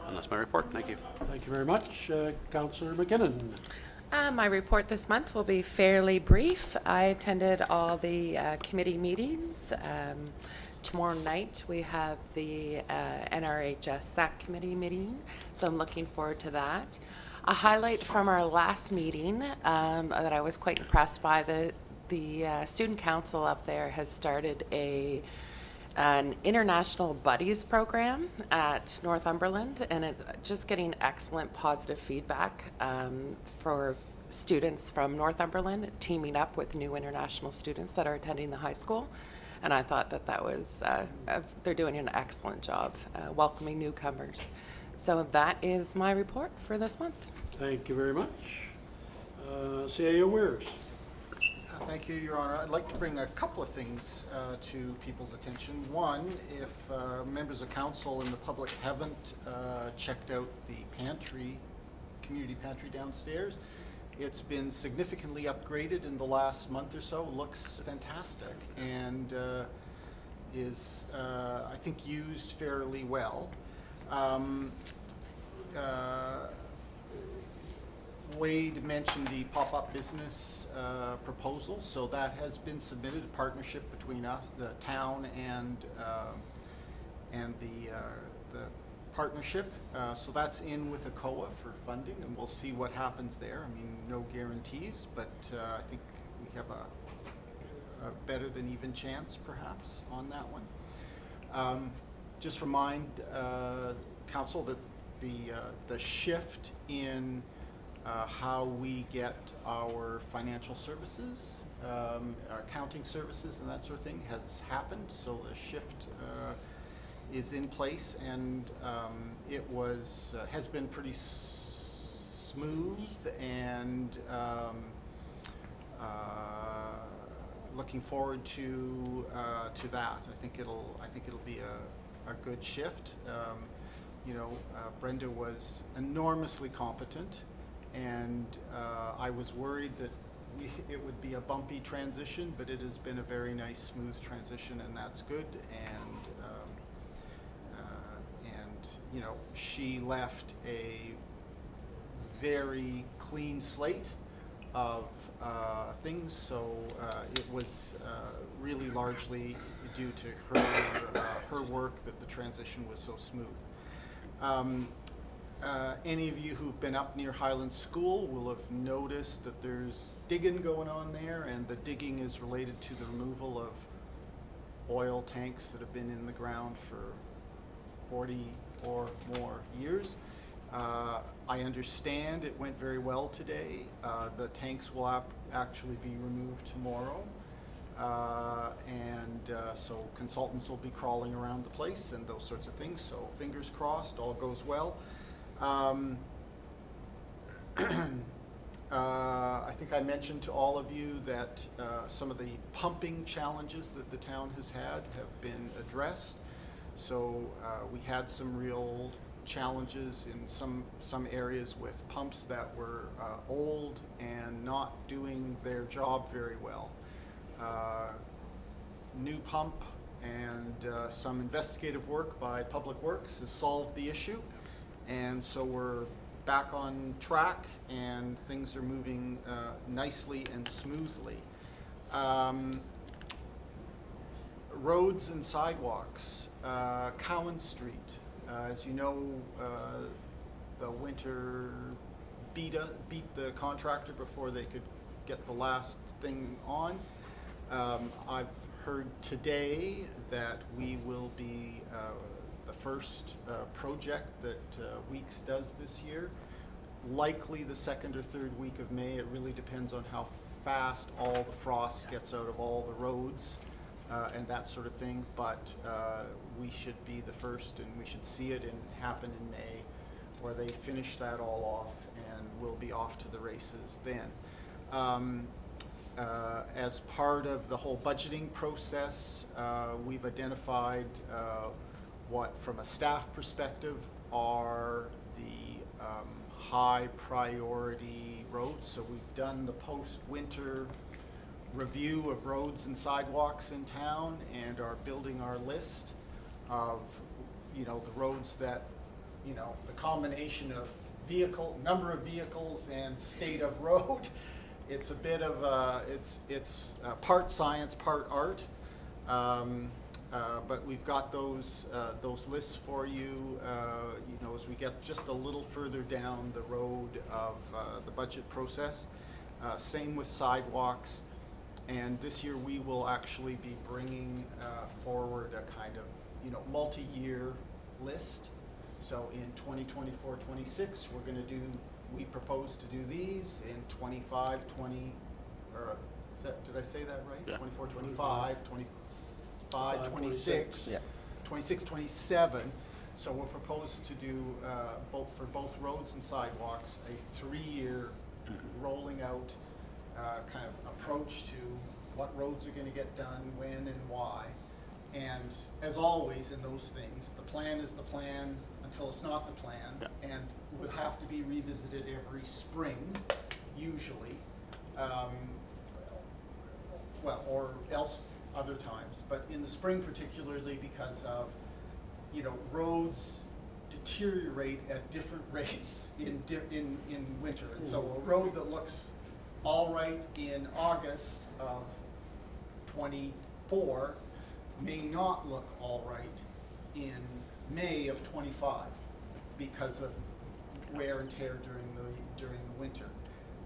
And that's my report. Thank you. Thank you very much. Councillor McKinnon. My report this month will be fairly brief. I attended all the committee meetings. Tomorrow night we have the NRHS SAC committee meeting, so I'm looking forward to that. A highlight from our last meeting that I was quite impressed by, the student council up there has started an International Buddies program at Northumberland, and it's just getting excellent positive feedback for students from Northumberland teaming up with new international students that are attending the high school. And I thought that was, they're doing an excellent job welcoming newcomers. So that is my report for this month. Thank you very much. CAO Weirs. Thank you, Your Honor. I'd like to bring a couple of things to people's attention. One, if members of council and the public haven't checked out the pantry, community pantry downstairs, it's been significantly upgraded in the last month or so. Looks fantastic and is, I think, used fairly well. Wade mentioned the pop-up business proposal, so that has been submitted, a partnership between us, the town, and and the partnership. So that's in with ACOA for funding, and we'll see what happens there. I mean, no guarantees, but I think we have a better than even chance perhaps on that one. Just remind council that the shift in how we get our financial services, our accounting services and that sort of thing has happened. So the shift is in place, and it has been pretty smooth, and looking forward to that. I think it'll be a good shift. Brenda was enormously competent, and I was worried that it would be a bumpy transition, but it has been a very nice, smooth transition, and that's good. And she left a very clean slate of things, so it was really largely due to her work that the transition was so smooth. Any of you who've been up near Highland School will have noticed that there's digging going on there, and the digging is related to the removal of oil tanks that have been in the ground for 40 or more years. I understand it went very well today. The tanks will actually be removed tomorrow. So consultants will be crawling around the place and those sorts of things. So fingers crossed, all goes well. I think I mentioned to all of you that some of the pumping challenges that the town has had have been addressed. So we had some real challenges in some areas with pumps that were old and not doing their job very well. New pump and some investigative work by Public Works has solved the issue, and so we're back on track and things are moving nicely and smoothly. Roads and sidewalks, Cowan Street. As you know, the winter beat the contractor before they could get the last thing on. I've heard today that we will be the first project that Weeks does this year. Likely the second or third week of May. It really depends on how fast all the frost gets out of all the roads and that sort of thing. But we should be the first, and we should see it happen in May, where they finish that all off, and we'll be off to the races then. As part of the whole budgeting process, we've identified what, from a staff perspective, are the high priority roads. So we've done the post-winter review of roads and sidewalks in town and are building our list of, the roads that, the combination of number of vehicles and state of road. It's a bit of it's part science, part art, but we've got those lists for you. As we get just a little further down the road of the budget process. Same with sidewalks, and this year we will actually be bringing forward a kind of multi-year list. So in 2024-26, we're going to do. We propose to do these in 25, 20, or did I say that right? Yeah. 24, 25, 25, 26, Yeah. 26, 27. So we're proposed to do for both roads and sidewalks a 3-year rolling out kind of approach to what roads are going to get done, when, and why. And as always in those things, the plan is the plan until it's not the plan, and would have to be revisited every spring, usually, or else other times. But in the spring particularly, because of, roads deteriorate at different rates in winter. And so a road that looks all right in August of 24 may not look all right in May of '25 because of wear and tear during the winter.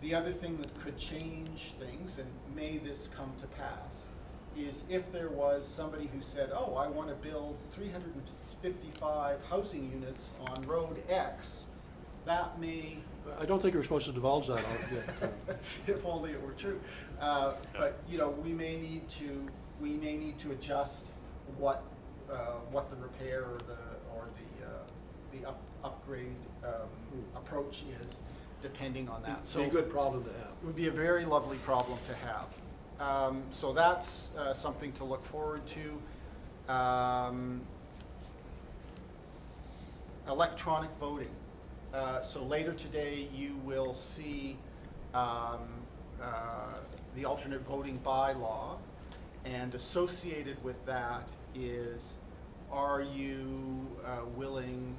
The other thing that could change things, and may this come to pass, is if there was somebody who said, oh, I want to build 355 housing units on Road X, that may, I don't think we're supposed to divulge that out yet. if only it were true. But, you know, we may need to adjust what the repair or the upgrade approach is, depending on that. Be a good problem to have. It would be a very lovely problem to have. So that's something to look forward to. Electronic voting. So later today, you will see the alternate voting bylaw, and associated with that is, are you willing,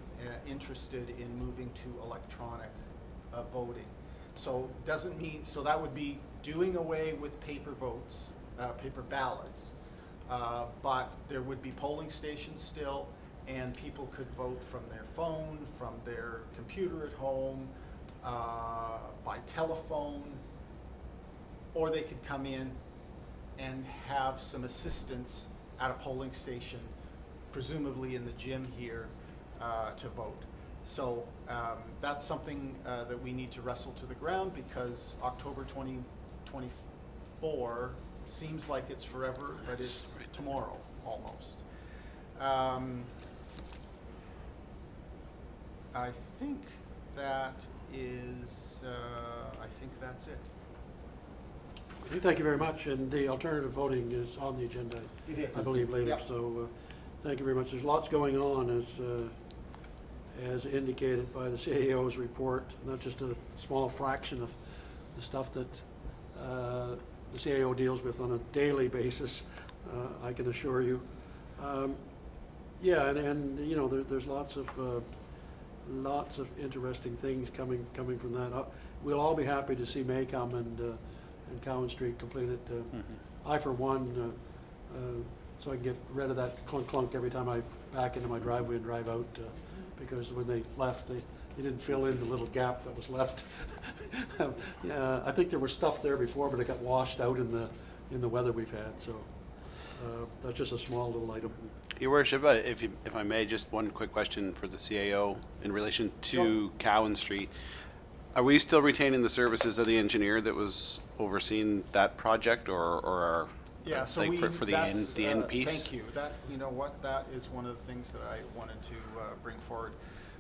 interested in moving to electronic voting? So doesn't mean, so that would be doing away with paper votes, paper ballots, but there would be polling stations still, and people could vote from their phone, from their computer at home, by telephone, or they could come in and have some assistance at a polling station, presumably in the gym here, to vote. So that's something that we need to wrestle to the ground, because October 2024 seems like it's forever, but it's tomorrow almost. I think that is, I think that's it. Thank you very much, and the alternative voting is on the agenda, It is. I believe, later. Yep. So thank you very much. There's lots going on, as indicated by the CAO's report, not just a small fraction of the stuff that the CAO deals with on a daily basis, I can assure you. Yeah, and you know, there's lots of interesting things coming from that. We'll all be happy to see Maycomb and Cowan Street completed. I, for one, so I can get rid of that clunk every time I back into my driveway and drive out, because when they left, they didn't fill in the little gap that was left. I think there was stuff there before, but it got washed out in the weather we've had. So that's just a small little item. Your Worship, if I may, just one quick question for the CAO in relation to Cowan Street. Are we still retaining the services of the engineer that was overseeing that project, or Yeah, so like we, for the end piece? Thank you. That, you know what, that is one of the things that I wanted to bring forward.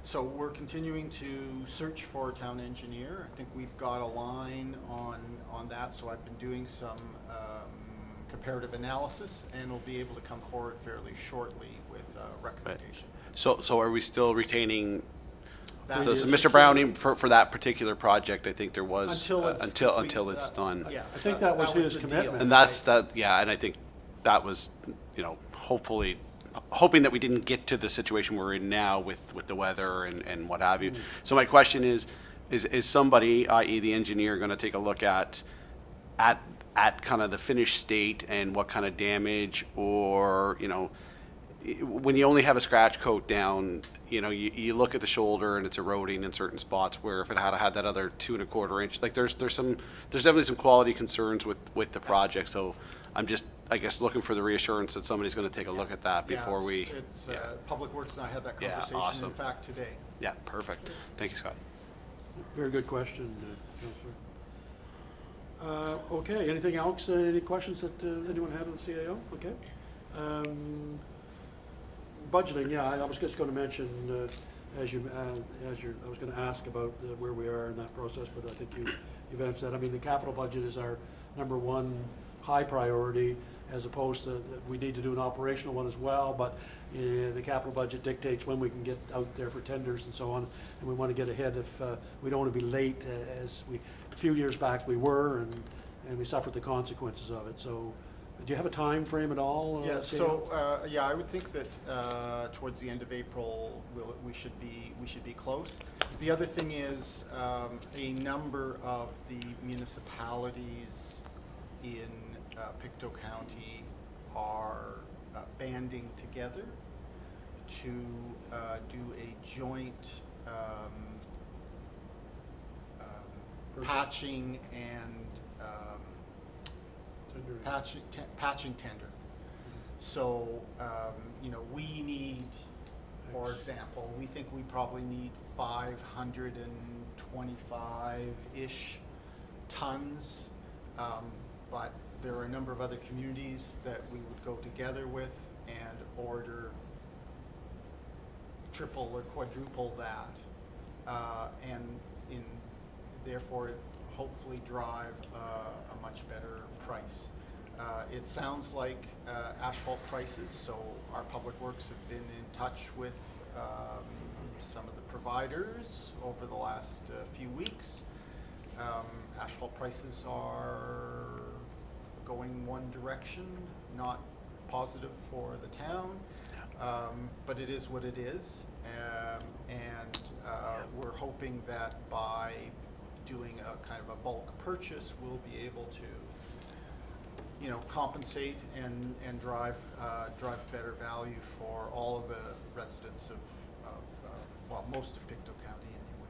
So we're continuing to search for a town engineer. I think we've got a line on that, so I've been doing some comparative analysis, and we'll be able to come forward fairly shortly with a recommendation. So are we still retaining? That So is- Mr. Browning, for that particular project, I think there was Until it's until complete, it's done. Yeah, I think that was his the deal. commitment. And that's that, yeah, and I think that was, you know, hoping that we didn't get to the situation we're in now with the weather and what have you. So my question is somebody, i.e. the engineer, gonna take a look at kind of the finished state and what kind of damage, or, you know, when you only have a scratch coat down, you know, you look at the shoulder and it's eroding in certain spots, where if it had that other 2 1/4 inch, like there's definitely some quality concerns with the project. So I'm just, I guess, looking for the reassurance that somebody's going to take a look at that Yeah, before we. It's, yeah. Public Works and I had that Yeah, conversation, awesome. in fact, today. Yeah, perfect. Thank you, Scott. Very good question, Councillor. Okay, anything else? Any questions that anyone had on the CAO? Okay. Budgeting, yeah, I was just going to mention, I was going to ask about where we are in that process, but I think you've answered that. I mean, the capital budget is our number one high priority, as opposed to, we need to do an operational one as well, but the capital budget dictates when we can get out there for tenders and so on, and we want to get ahead if we don't want to be late, as a few years back we were, and we suffered the consequences of it. So do you have a time frame at all? Yeah, CAO? so, yeah, I would think that towards the end of April, we should be close. The other thing is, a number of the municipalities in Pictou County are banding together to do a joint patching and patching tender. So, you know, we need, for example, we think we probably need 525-ish tons, but there are a number of other communities that we would go together with and order triple or quadruple that, and therefore hopefully drive a much better price. It sounds like asphalt prices, so our Public Works have been in touch with some of the providers over the last few weeks. Asphalt prices are going one direction, not positive for the town, but it is what it is. And we're hoping that by doing a kind of a bulk purchase, we'll be able to, you know, compensate and drive better value for all of the residents of well, most of Pictou County anyway.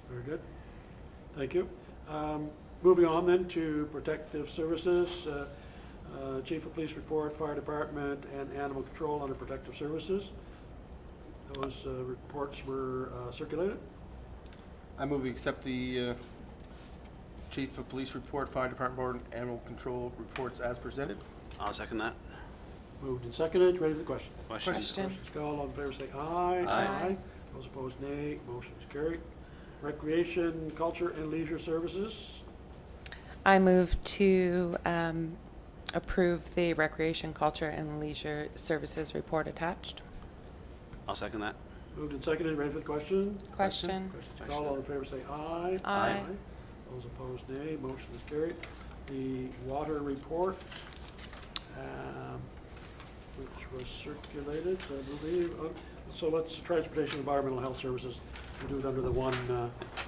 Very good. Thank you. Moving on then to Protective Services. Chief of Police report, Fire Department, and Animal Control under Protective Services. Those reports were circulated. I move we accept the Chief of Police report, Fire Department Board, and Animal Control reports as presented. I'll second that. Moved and seconded. Ready for the question? Question. Questions called. All in favor say aye. Aye. Those opposed, nay. Motion is carried. Recreation, Culture, and Leisure Services. I move to approve the Recreation, Culture, and Leisure Services report attached. I'll second that. Moved and seconded. Ready for the question? Question. Questions called. All in favor say aye. Aye. Those opposed, nay. Motion is carried. The Water report, which was circulated, I believe. So let's, Transportation, Environmental Health Services, we do it under the one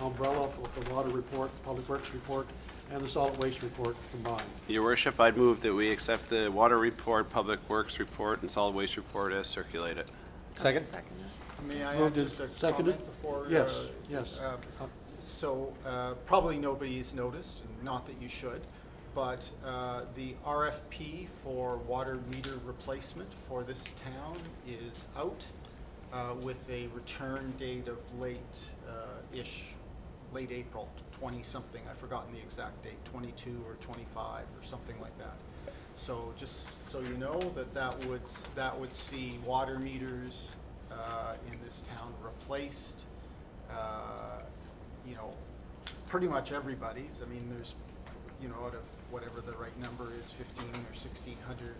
umbrella for the Water report, Public Works report, and the Solid Waste report combined. Your Worship, I'd move that we accept the Water report, Public Works report, and Solid Waste report as circulated. Second? May I Moved add and just a seconded? comment before? Yes, yes. So probably nobody's noticed, and not that you should, but the RFP for water meter replacement for this town is out with a return date of late April, 20-something. I've forgotten the exact date, 22 or 25 or something like that. So just so you know that would see water meters in this town replaced. You know, pretty much everybody's. I mean, there's, you know, out of whatever the right number is, 1,500 or 1,600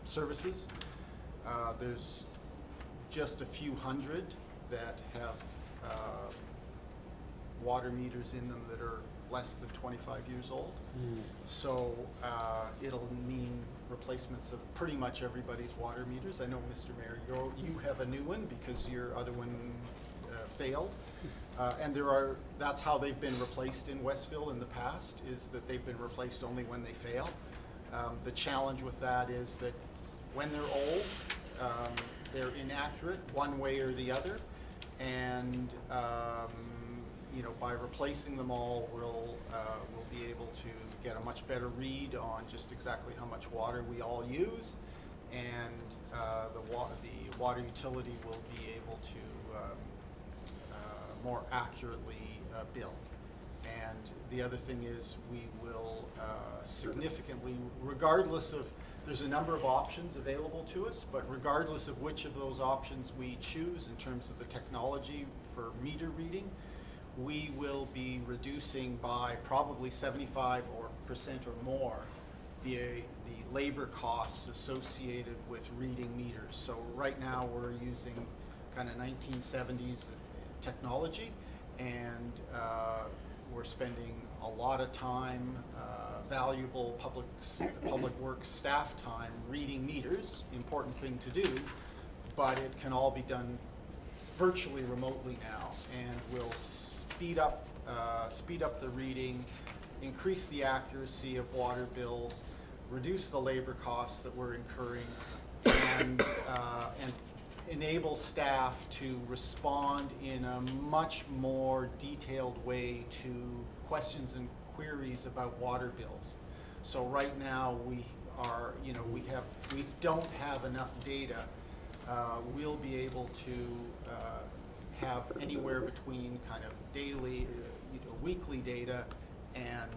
services. There's just a few hundred that have water meters in them that are less than 25 years old. So it'll mean replacements of pretty much everybody's water meters. I know, Mr. Mayor, you have a new one because your other one failed. And that's how they've been replaced in Westville in the past, is that they've been replaced only when they fail. The challenge with that is that when they're old, they're inaccurate one way or the other. And you know, by replacing them all, we'll be able to get a much better read on just exactly how much water we all use, and the water utility will be able to more accurately bill. And the other thing is we will significantly, regardless of, there's a number of options available to us, but regardless of which of those options we choose in terms of the technology for meter reading, we will be reducing by probably 75% or more the labor costs associated with reading meters. So right now we're using kind of 1970s technology, and we're spending a lot of time, valuable public works staff time reading meters, important thing to do, but it can all be done virtually remotely now, and we'll speed up the reading, increase the accuracy of water bills, reduce the labor costs that we're incurring, and enable staff to respond in a much more detailed way to questions and queries about water bills. So right now, we are, we don't have enough data. We'll be able to have anywhere between kind of daily, weekly data and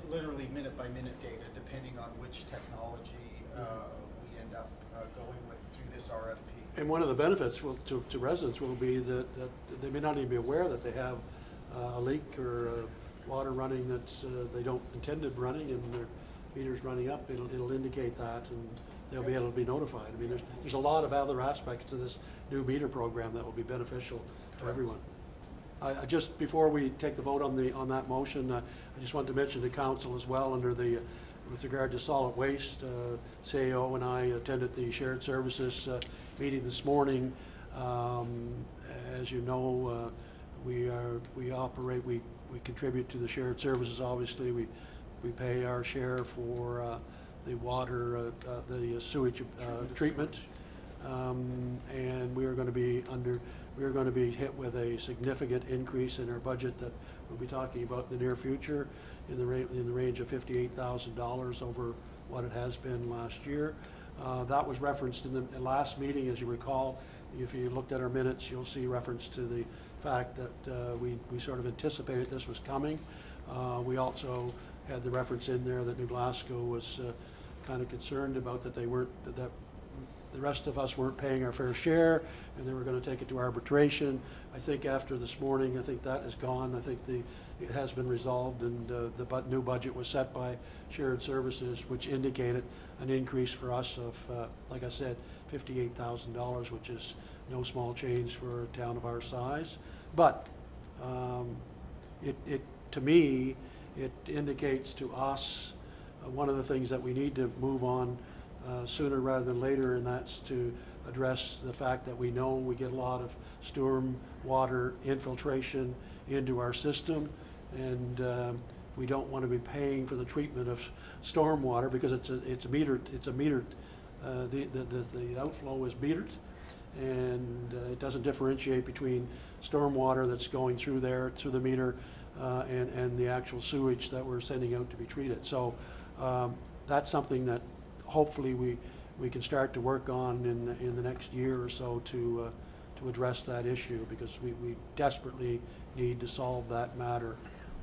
literally minute-by-minute data, depending on which technology we end up going with through this RFP. And one of the benefits to residents will be that they may not even be aware that they have a leak or water running that's they don't intend it running, and their meter's running up. It'll indicate that, and they'll be able to be notified. I mean, there's a lot of other aspects to this new meter program that will be beneficial to everyone. Just before we take the vote on that motion, I just wanted to mention to council as well, with regard to solid waste, CAO and I attended the shared services meeting this morning. As you know, we contribute to the shared services. Obviously, we pay our share for the water, the sewage treatment, and we are going to be hit with a significant increase in our budget that we'll be talking about in the near future, in the range of $58,000 over what it has been last year. That was referenced in the last meeting, as you recall. If you looked at our minutes, you'll see reference to the fact that we sort of anticipated this was coming. We also had the reference in there that New Glasgow was kind of concerned about that that the rest of us weren't paying our fair share, and they were going to take it to arbitration. I think after this morning, I think that is gone. I think it has been resolved, and the new budget was set by shared services, which indicated an increase for us of, like I said, $58,000, which is no small change for a town of our size. But to me, it indicates to us one of the things that we need to move on sooner rather than later, and that's to address the fact that we know we get a lot of storm water infiltration into our system, and we don't want to be paying for the treatment of storm water because it's metered. The outflow is metered, and it doesn't differentiate between storm water that's going through the meter and the actual sewage that we're sending out to be treated. So that's something that hopefully we can start to work on in the next year or so to address that issue, because we desperately need to solve that matter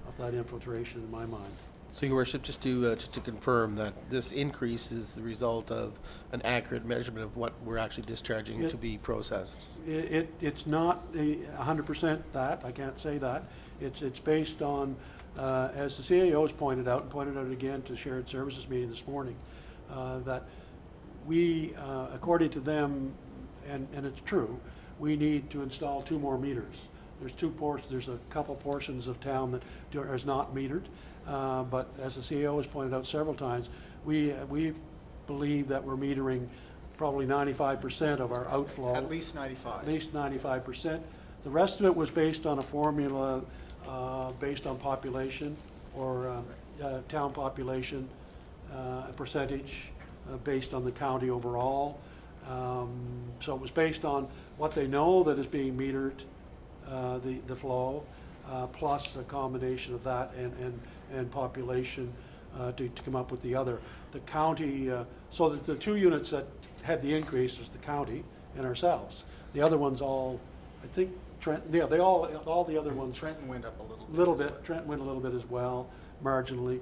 of that infiltration in my mind. So, Your Worship, just to confirm that this increase is the result of an accurate measurement of what we're actually discharging to be processed. It's not 100% that. I can't say that. It's based on, as the CAO has pointed out again to shared services meeting this morning, that we, according to them, and it's true, we need to install 2 more meters. There's a couple portions of town that is not metered, but as the CAO has pointed out several times, we believe that we're metering probably 95% of our outflow. At least 95. At least 95%. The rest of it was based on a formula based on population or town population, a percentage based on the county overall. So it was based on what they know that is being metered, the flow, plus a combination of that and population to come up with the other. The county, so that the 2 units that had the increase was the county and ourselves. The other ones all, I think, Trenton, yeah, all the other ones. Trenton went up a little bit. Little bit. Trenton went a little bit as well, marginally.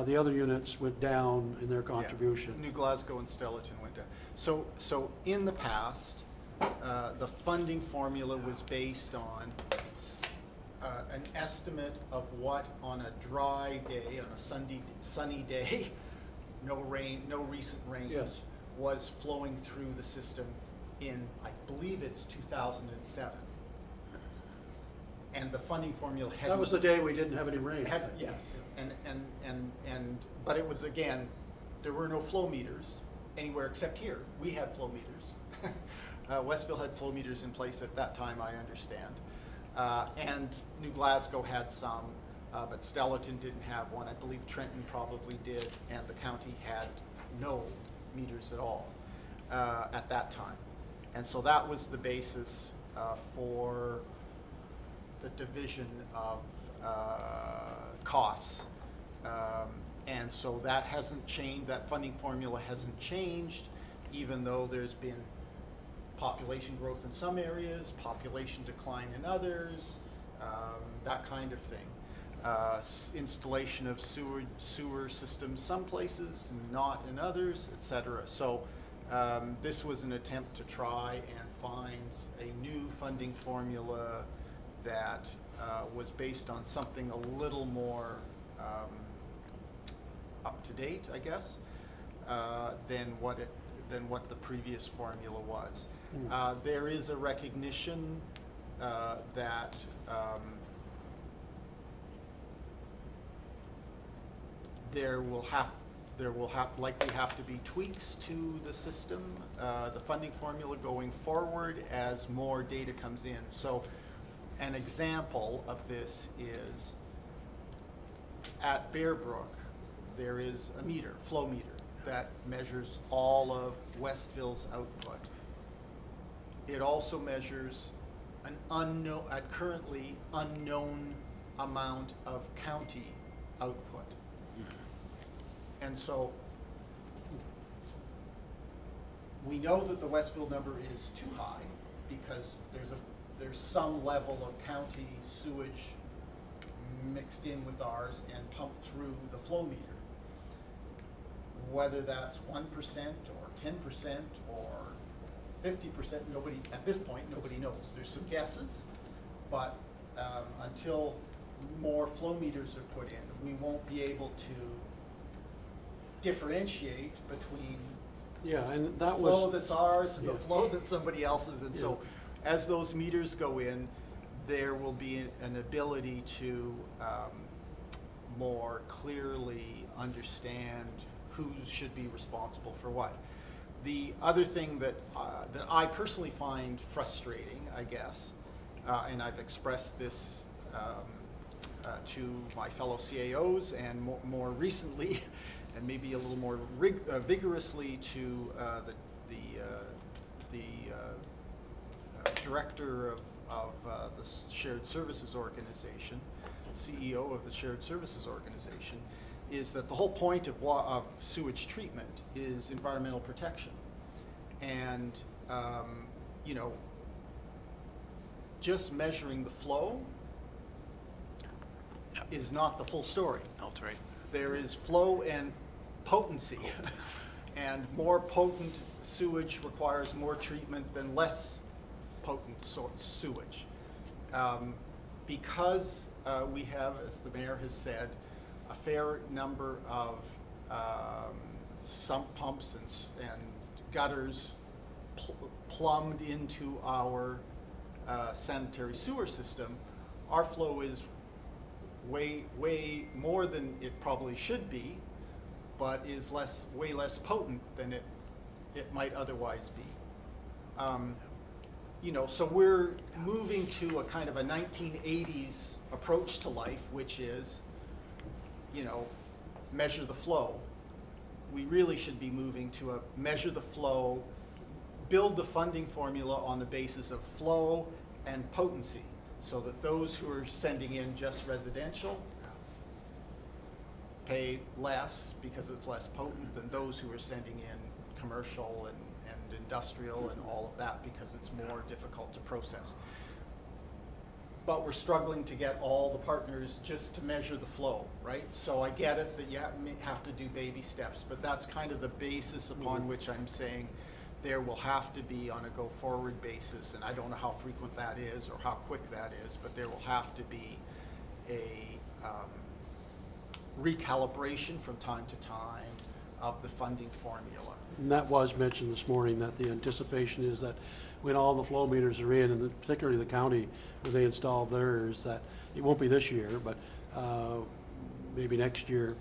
The other units went down in their contribution. Yeah. New Glasgow and Stellarton went down. So in the past, the funding formula was based on an estimate of what on a dry day, on a sunny day, no rain, no recent rains, yes, was flowing through the system in, I believe it's 2007. And the funding formula had. That was the day we didn't have any rain. Yes, but it was, again, there were no flow meters anywhere except here. We had flow meters. Westville had flow meters in place at that time, I understand. And New Glasgow had some, but Stellarton didn't have one. I believe Trenton probably did, and the county had no meters at all. at that time. And so that was the basis for the division of costs. And so that hasn't changed, that funding formula hasn't changed, even though there's been population growth in some areas, population decline in others, that kind of thing. Installation of sewer systems some places, not in others, etc. So this was an attempt to try and find a new funding formula that was based on something a little more up to date, I guess, than what the previous formula was. There is a recognition that there will likely have to be tweaks to the system, the funding formula going forward as more data comes in. So an example of this is at Bear Brook, there is a meter, flow meter, that measures all of Westville's output. It also measures an unknown, currently unknown amount of county output. And so we know that the Westville number is too high because there's some level of county sewage mixed in with ours and pumped through the flow meter. Whether that's 1% or 10% or 50%, nobody, at this point, nobody knows. There's some guesses, but until more flow meters are put in, we won't be able to differentiate between Yeah, and the that flow was, that's ours and the Yeah. flow that's somebody else's. And so as those meters go in, there will be an ability to more clearly understand who should be responsible for what. The other thing that I personally find frustrating, I guess, and I've expressed this to my fellow CAOs and more recently, and maybe a little more vigorously to the director of the Shared Services Organization, CEO of the Shared Services Organization, is that the whole point of sewage treatment is environmental protection. And, you know, just measuring the flow is not the full story. That's right. There is flow and potency. And more potent sewage requires more treatment than less potent sewage. Because we have, as the mayor has said, a fair number of sump pumps and gutters plumbed into our sanitary sewer system, our flow is way more than it probably should be, but is way less potent than it might otherwise be. You know, so we're moving to a kind of a 1980s approach to life, which is, you know, measure the flow. We really should be moving to a measure the flow, build the funding formula on the basis of flow and potency, so that those who are sending in just residential pay less because it's less potent than those who are sending in commercial and industrial and all of that because it's more difficult to process. But we're struggling to get all the partners just to measure the flow, right? So I get it that you have to do baby steps, but that's kind of the basis upon which I'm saying there will have to be, on a go-forward basis, and I don't know how frequent that is or how quick that is, but there will have to be a recalibration from time to time of the funding formula. and that was mentioned this morning, that the anticipation is that when all the flow meters are in, and particularly the county where they install theirs, that it won't be this year, but maybe next year,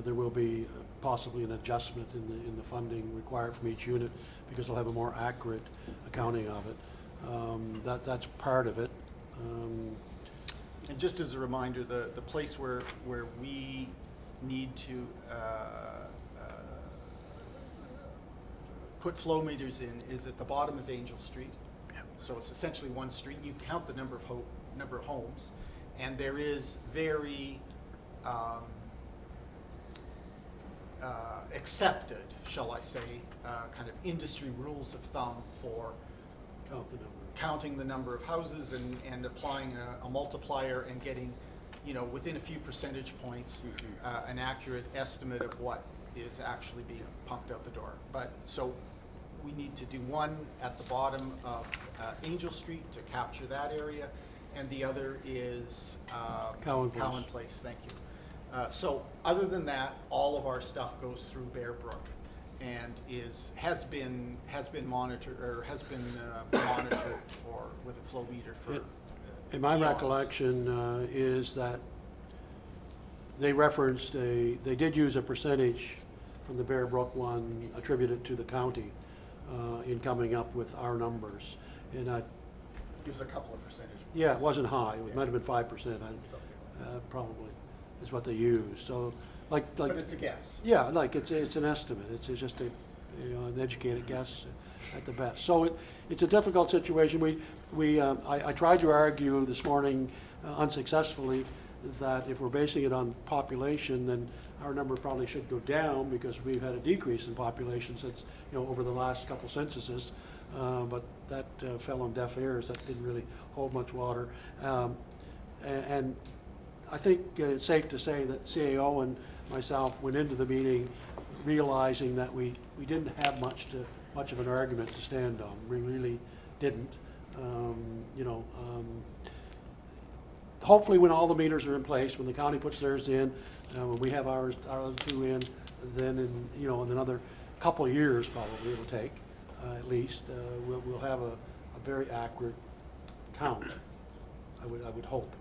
there will be possibly an adjustment in the funding required from each unit because they'll have a more accurate accounting of it. That's part of it. And just as a reminder, the place where we need to put flow meters in is at the bottom of Angel Street. So it's essentially one street. You count the number of homes, and there is very accepted, shall I say, kind of industry rules of thumb for Count the number. counting the number of houses and applying a multiplier and getting, you know, within a few percentage points, an accurate estimate of what is actually being pumped out the door. But, so we need to do one at the bottom of Angel Street to capture that area, and the other is Cowan Place. Cowan Place, thank you. So, other than that, all of our stuff goes through Bear Brook and has been monitored, or has been monitored or with a flow meter for In my eons. recollection is that they referenced they did use a percentage from the Bear Brook one attributed to the county in coming up with our numbers. And It was a couple of percentage points. yeah, it wasn't high. It might have been 5%, Something like probably, is what they used. So, like, that. But it's a guess. yeah, like it's an estimate. It's just an educated guess at the best. So it's a difficult situation. I tried to argue this morning unsuccessfully that if we're basing it on population, then our number probably should go down because we've had a decrease in population since, over the last couple censuses. But that fell on deaf ears. That didn't really hold much water. And I think it's safe to say that CAO and myself went into the meeting realizing that we didn't have much of an argument to stand on. We really didn't. Hopefully when all the meters are in place, when the county puts theirs in, when we have our other two in, then in another couple of years probably it'll take, at least, we'll have a very accurate count, I would hope.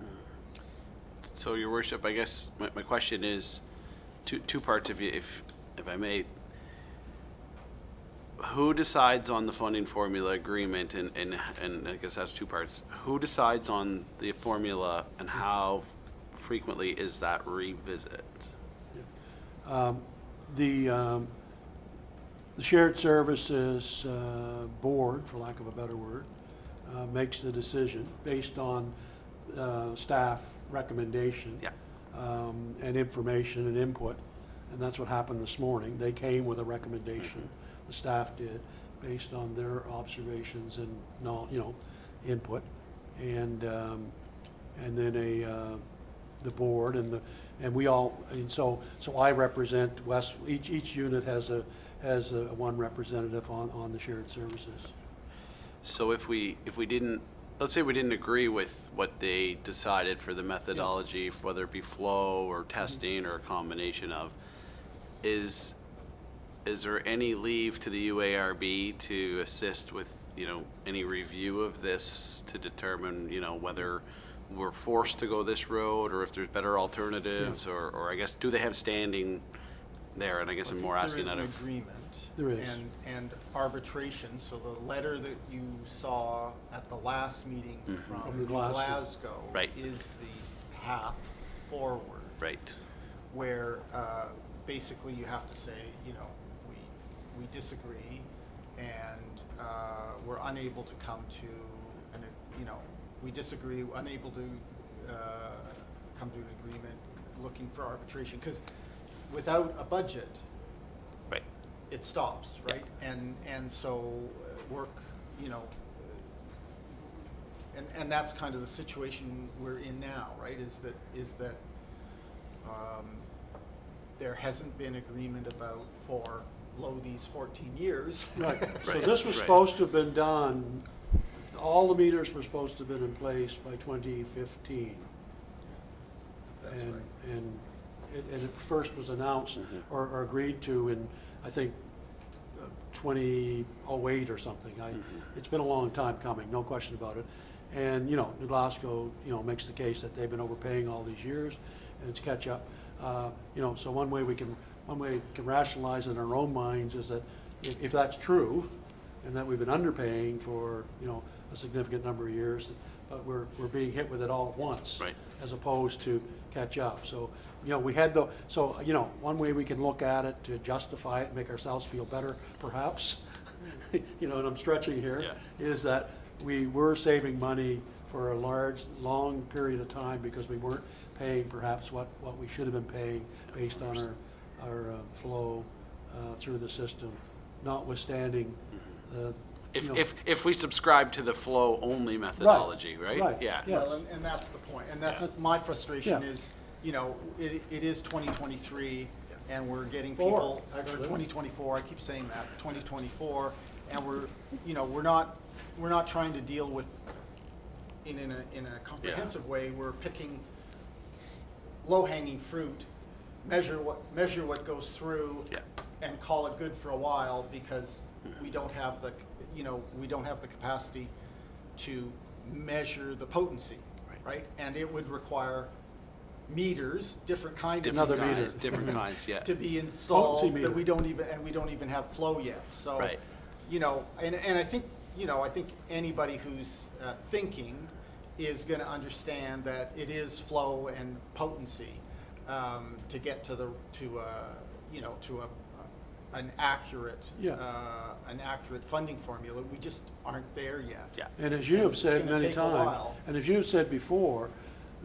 So, Your Worship, I guess my question is two parts, if I may. Who decides on the funding formula agreement, and I guess that's two parts. Who decides on the formula, and how frequently is that revisit? The Shared Services Board, for lack of a better word, makes the decision based on staff recommendation. Yeah. And information and input, and that's what happened this morning. They came with a recommendation, the staff did, based on their observations and input, and then the board and we all, and so I represent West. Each unit has a one representative on the shared services. So if we didn't, let's say we didn't agree with what they decided for the methodology, whether it be flow or testing or a combination of, is there any leave to the UARB to assist with, any review of this to determine, whether we're forced to go this road or if there's better alternatives, or I guess, do they have standing there? And I guess I'm more asking that There of. is an agreement. There is. And arbitration, so the letter that you saw at the last meeting From from Glasgow. Glasgow Right. is the path forward. Right. Where basically you have to say, we disagree, and we're unable to come to we disagree, unable to come to an agreement, looking for arbitration, because without a budget, Right. it stops, Yeah. right? And so work, and that's kind of the situation we're in now, right? Is that there hasn't been agreement about for these 14 years. Right, so Right, this was right. supposed to have been done, all the meters were supposed to have been in place by 2015. That's And- right. And it first was announced or agreed to in, I think, 2008 or something. It's been a long time coming, no question about it. And, New Glasgow, makes the case that they've been overpaying all these years, and it's catch up. So one way we can rationalize in our own minds is that if that's true, and that we've been underpaying for, a significant number of years, but we're being hit with it all at once. Right. As opposed to catch up. So, one way we can look at it to justify it, make ourselves feel better perhaps, you know, and I'm stretching here, Yeah. is that we were saving money for a long period of time because we weren't paying perhaps what we should have been paying based on our flow through the system, notwithstanding you know, If we subscribe to the flow-only methodology, right? right. Yeah. Yeah. Well, and that's the point, and that's my frustration Yeah. is, you know, it is 2023, and we're getting Four, people, or actually. 2024, I keep saying that, 2024, and we're, you know, we're not trying to deal with, in a comprehensive way, we're picking low-hanging fruit, measure what goes through, Yeah. and call it good for a while, because we don't have the, you know, we don't have the capacity to measure the potency, right? And it would require meters, different kind of Another meters, meter. Different kinds, yeah. to be installed Potency that meter. we don't even have flow yet. So, Right. you know, and I think, you know, I think anybody who's thinking is going to understand that it is flow and potency to get to an accurate Yeah. an accurate funding formula. We just aren't there yet. Yeah. And as you have It's said gonna many take a times, while. and as you have said before,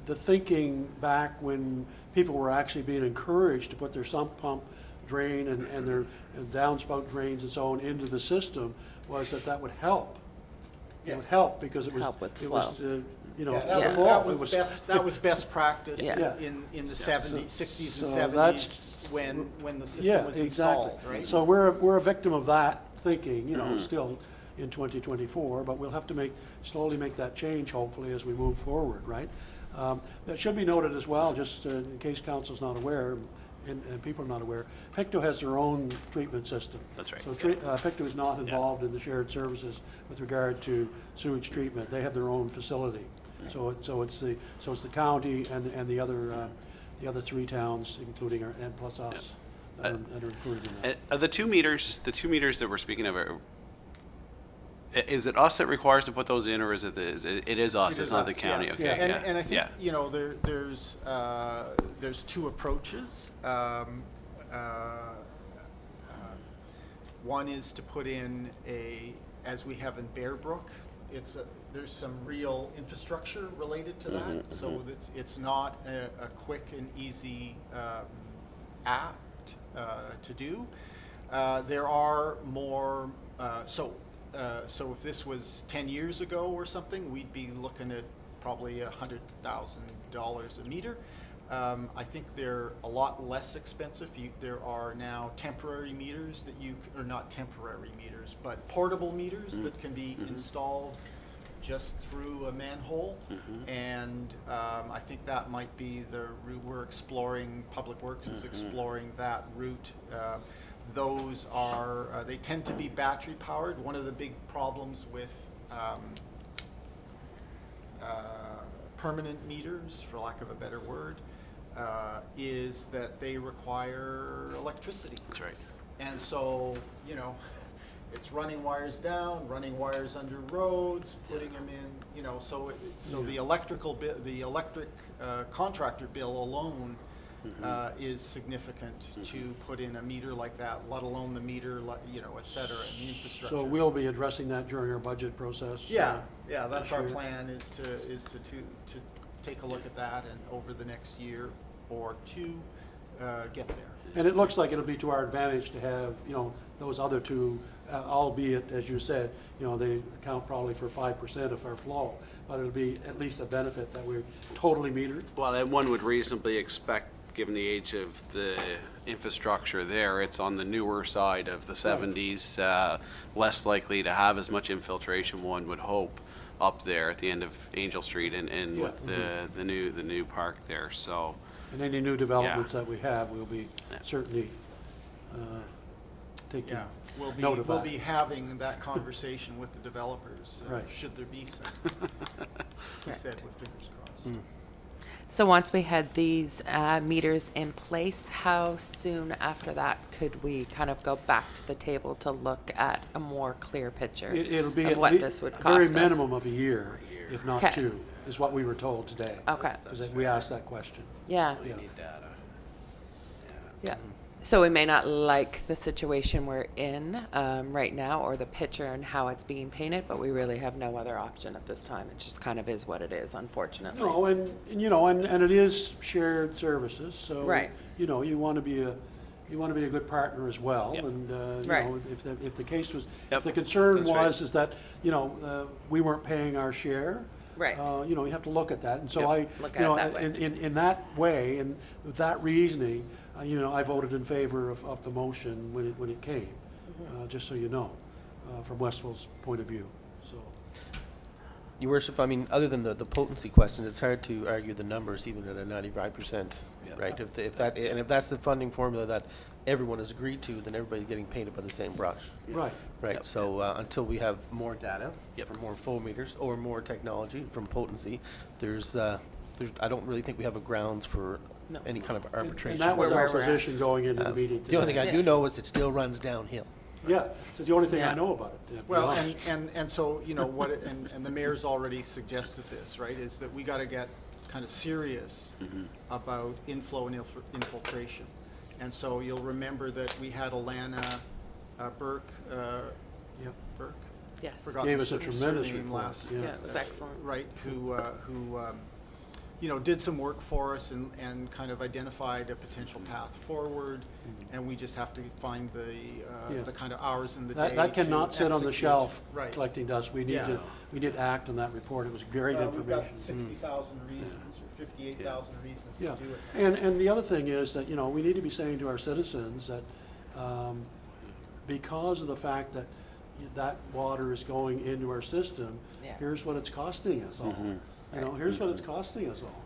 the thinking back when people were actually being encouraged to put their sump pump drain and their downspout drains and so on into the system was that would help. It would Yes. help because it was, Help with it was, flow. you know, Yeah, Yeah. that was best practice Yeah. in the 70s, 60s and So 70s that's- when the yeah, system was installed, exactly. right? So we're a victim of that thinking, you know, Mm-hmm. still in 2024, but we'll have to slowly make that change hopefully as we move forward, right? That should be noted as well, just in case council's not aware, and people are not aware, Pictou has their own treatment system. That's right, So Pictou is not involved in the shared services with regard to sewage treatment. They have their own facility. So it's the county and the other three towns, including and plus us, that are included in that. The 2 meters that we're speaking of, is it us that requires to put those in, or is it it is us, It it's is not the us, county? yeah. Okay, And, yeah. and I think, yeah. you know, there's two approaches. One is to put in as we have in Bear Brook, there's some real infrastructure related to that. So it's not a quick and easy act to do. There are more, so if this was 10 years ago or something, we'd be looking at probably $100,000 a meter. I think they're a lot less expensive. There are now temporary meters or not temporary meters, but portable meters that can be installed just through a manhole. And I think that might be the route we're exploring. Public Works is exploring that route. Those they tend to be battery powered. One of the big problems with permanent meters, for lack of a better word, is that they require electricity. That's right. And so, you know, it's running wires down, running wires under roads, putting them in, you know, so the electric contractor bill alone is significant to put in a meter like that, let alone the meter, you know, et cetera, and the infrastructure. So we'll be addressing that during our budget process. Yeah, that's our sure. plan is to take a look at that and over the next year or two, get there. And it looks like it'll be to our advantage to have, you know, those other two, albeit, as you said, you know, they account probably for 5% of our flow, but it'll be at least a benefit that we're totally metered. Well, and one would reasonably expect, given the age of the infrastructure there, it's on the newer side of the 70s, less likely to have as much infiltration, one would hope, up there at the end of Angel Street and Yeah. with the new park there, so. And any new developments that we have, we'll be Yeah. certainly taking Yeah, note of we'll that. be having that conversation with the developers, Right. should there be some. He said with fingers crossed. So once we had these meters in place, how soon after that could we kind of go back to the table to look at a more clear picture It'll be of at what least this would a cost very us? minimum of a year, if not 'Kay. 2, is what we were told today. Okay, Because we asked that question. yeah, We Yeah. need data. yeah. So we may not like the situation we're in right now, or the picture and how it's being painted, but we really have no other option at this time. It just kind of is what it is, unfortunately. No, and you know, and it is shared services, so. Right. You know, you want to be a good partner as well, Yep. and, you Right. know, if the case was, Yep, if the concern that's right. was, is that, you know, we weren't paying our share. Right. You know, you have to look at that, and so Yep. I, Look you at it know, that way. in that way, and with that reasoning, you know, I voted in favor of the motion when it came, Mm-hmm. just so you know, from Westville's point of view, so. Your worship, I mean, other than the potency question, it's hard to argue the numbers even at a 95%, Yeah. right? If that's the funding formula that everyone has agreed to, then everybody's getting painted by the same brush. Right. Right, Yep. so until we have more data, Yep. for more flow meters, or more technology from potency, I don't really think we have a grounds for No. any kind of And arbitration. that was Where our we're at. position going into the meeting The only thing today. I do know is it still runs downhill. Yeah, it's the only thing I Yeah. know about it, to be Well, honest. and so, you know, and the mayor's already suggested this, right, is that we gotta get kind of serious about inflow and infiltration. And so you'll remember that we had Alana Burke, Yep. Burke? Yes. Forgotten Gave the us a sur- tremendous surname report, last- yeah. Yeah, it was excellent. Right, who, you know, did some work for us and kind of identified a potential path forward, and we just have to find Yeah. the kind of hours in the day That to cannot sit on the execute. shelf Right. collecting dust. We need Yeah. we need to act on that report. It was great Well, we've got information. 60,000 reasons, or 58,000 reasons to Yeah, do it. and the other thing is that, you know, we need to be saying to our citizens that, because of the fact that that water is going into our system, Yeah. here's what it's costing us all. You know, here's what it's costing us all.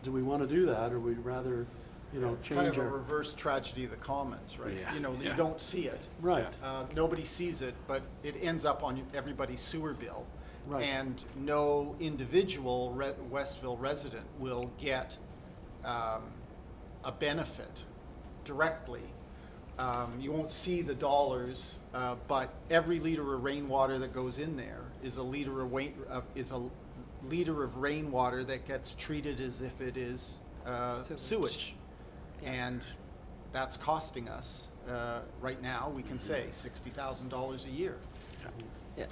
Do we want to do that, or would we rather, you know, It's kind change of a our? reverse tragedy of the commons, right? Yeah, You know, you yeah. don't see it. Right, Nobody sees it, but it ends up on everybody's sewer bill. Right. And no individual Westville resident will get a benefit directly. You won't see the dollars, but every liter of rainwater that goes in there is a liter of rainwater that gets treated as if it is sewage. And that's costing us, right now, we can say $60,000 a year. Yeah.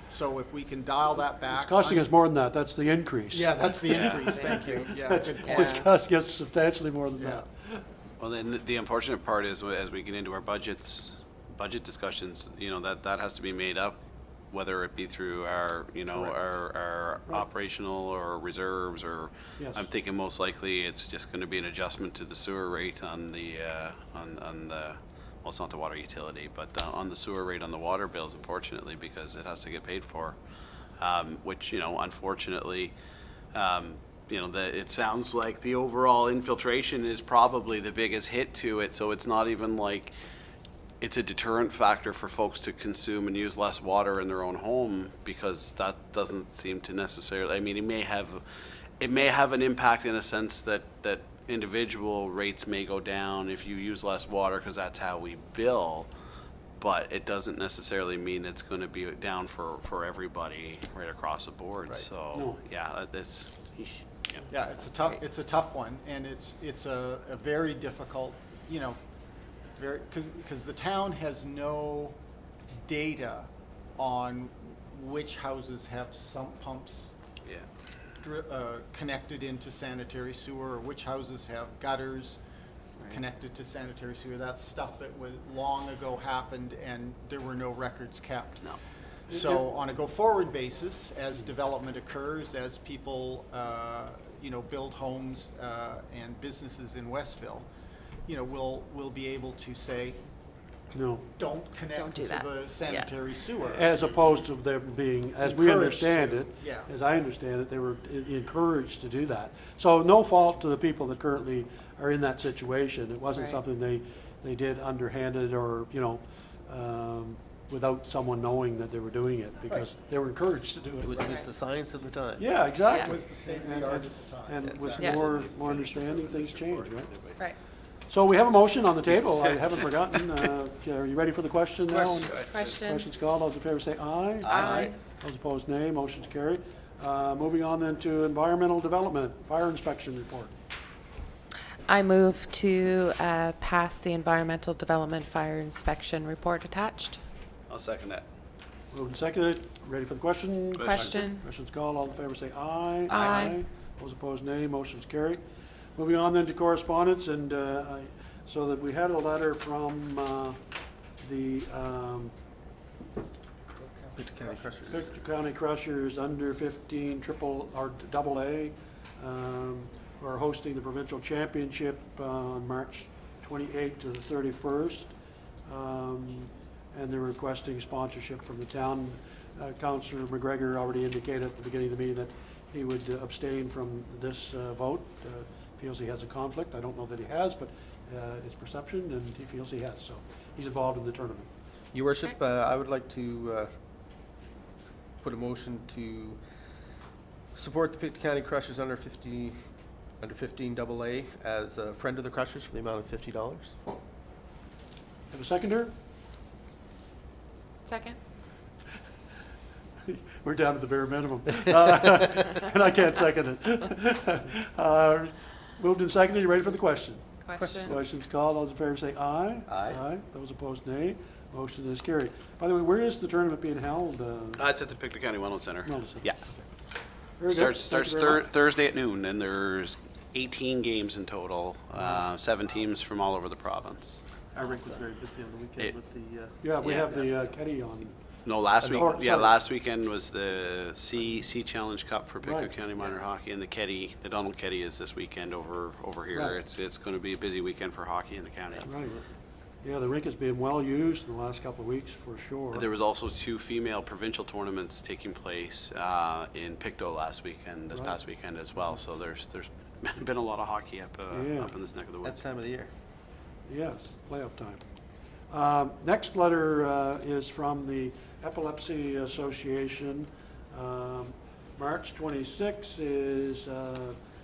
So if we can dial that back. it's costing us more than that. That's the increase. Yeah, that's the increase, thank you. Yeah, good It's point. costing us substantially more than Yeah. that. Well, then the unfortunate part is as we get into our budget discussions, you know, that has to be made up, whether it be through our, you know, our Right. operational or reserves, or Yes. I'm thinking most likely it's just gonna be an adjustment to the sewer rate on the, on the, well, it's not the water utility, but on the sewer rate on the water bills, unfortunately, because it has to get paid for. Which, you know, unfortunately, you know, it sounds like the overall infiltration is probably the biggest hit to it, so it's not even like it's a deterrent factor for folks to consume and use less water in their own home, because that doesn't seem to necessarily, I mean, it may have an impact in a sense that individual rates may go down if you use less water, because that's how we bill, but it doesn't necessarily mean it's going to be down for everybody right across the board. Right. So No. yeah, that's Yeah, it's a tough one, and it's a very difficult, you know, because the town has no data on which houses have sump pumps yeah. connected into sanitary sewer, or which houses have gutters connected to sanitary sewer. That's stuff that was long ago happened, and there were no records kept. No. So on a go-forward basis, as development occurs, as people, you know, build homes and businesses in Westville, you know, we'll be able to say, No. don't Don't connect do to that. the sanitary sewer. As opposed to them being, as we Encouraged understand to, it, yeah. as I understand it, they were encouraged to do that. So no fault to the people that currently are in that situation. It wasn't Right. something they did underhanded or, you know, without someone knowing that they were doing it, because they were encouraged to do It was, it. it was the science of the time. Yeah, exactly. It was the state of And- the art and- at the time. And with Yeah. more understanding, things change, right? Right. So we have a motion on the table. I haven't forgotten. Are you ready for the question now? Question? Questions called. All those in favor say aye. Aye. Those opposed, nay. Motion's carried. Moving on then to environmental development, fire inspection report. I move to pass the environmental development fire inspection report attached. I'll second that. Moved and seconded. Ready for the question? Question. Questions called. All in favor say aye. Aye. Those opposed, nay. Motion's carried. Moving on then to correspondence, and so that we had a letter from the Victor County Crushers. Victor County Crushers under 15 triple or double A, who are hosting the provincial championship on March 28th to the 31st. And they're requesting sponsorship from the town. Councillor McGregor already indicated at the beginning of the meeting that he would abstain from this vote. Feels he has a conflict. I don't know that he has, but it's perception, and he feels he has. So he's involved in the tournament. Your Worship, I would like to put a motion to support the Pictou County Crushers under 15 AA as a friend of the Crushers for the amount of $50. Have a seconder? Second. We're down to the bare minimum. And I can't second it. Moved and seconded. You ready for the question? Question. Questions called. All those in favor say aye. Aye. Those opposed, nay. Motion is carried. By the way, where is the tournament being held? It's at the Pictou County Wellness Center. Wellness Center. Yeah. Very good. Starts Thank you very much. Thursday at noon, and there's 18 games in total, 7 teams from all over the province. Our rink was very busy on the weekend It- with the. Yeah, we Yeah. have the Ketty on. No, last week, Or- yeah, sorry. last weekend was the C Challenge Cup for Pictou Right. County Minor Hockey, and the Ketty, the Donald Ketty is this weekend over here. Right. It's going to be a busy weekend for hockey in the county. Right. Yeah, the rink has been well used in the last couple of weeks, for sure. There was also 2 female provincial tournaments taking place in Pictou last weekend, this Right. past weekend as well. So there's been a lot of hockey up in this neck of the That woods. time of the year. Yes, playoff time. Next letter is from the Epilepsy Association. March 26 is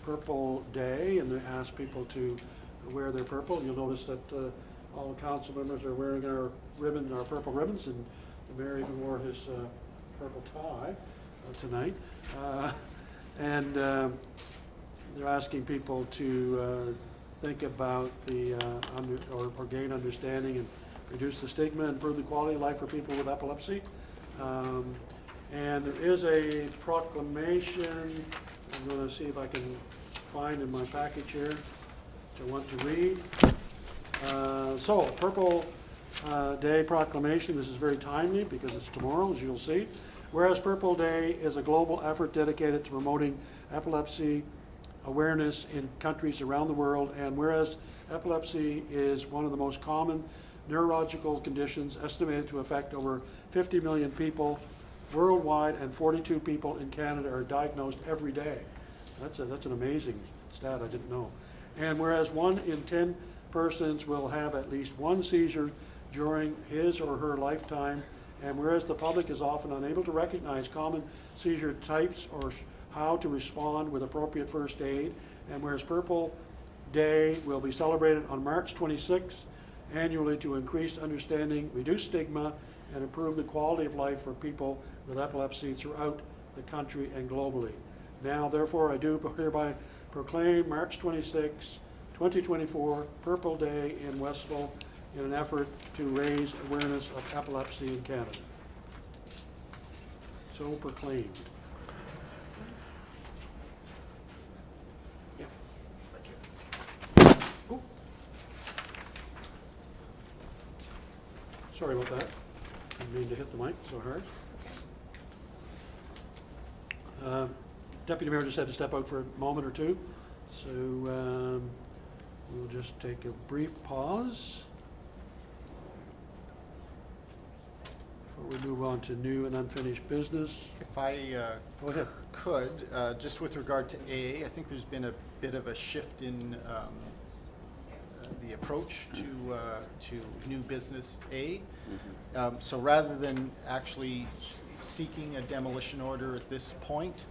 Purple Day, and they ask people to wear their purple. You'll notice that all the council members are wearing our ribbon, our purple ribbons, and the mayor even wore his purple tie tonight. And they're asking people to think about the or gain understanding and reduce the stigma, improve the quality of life for people with epilepsy. And there is a proclamation I'm going to see if I can find in my package here, which I want to read. So, Purple Day proclamation. This is very timely because it's tomorrow, as you'll see. Whereas Purple Day is a global effort dedicated to promoting epilepsy awareness in countries around the world, and whereas epilepsy is one of the most common neurological conditions estimated to affect over 50 million people worldwide, and 42 people in Canada are diagnosed every day. That's an amazing stat I didn't know. And whereas 1 in 10 persons will have at least one seizure during his or her lifetime, and whereas the public is often unable to recognize common seizure types or how to respond with appropriate first aid, and whereas Purple Day will be celebrated on March 26th annually to increase understanding, reduce stigma, and improve the quality of life for people with epilepsy throughout the country and globally. Now, therefore, I do hereby proclaim March 26, 2024, Purple Day in Westville in an effort to raise awareness of epilepsy in Canada. So proclaimed. Yeah. Thank you. Ooh. Sorry about that. Didn't mean to hit the mic so hard. Deputy Mayor just had to step out for a moment or two, so we'll just take a brief pause before we move on to new and unfinished business. If I Go ahead. could, just with regard to A, I think there's been a bit of a shift in the approach to new business A. So rather than actually seeking a demolition order at this point,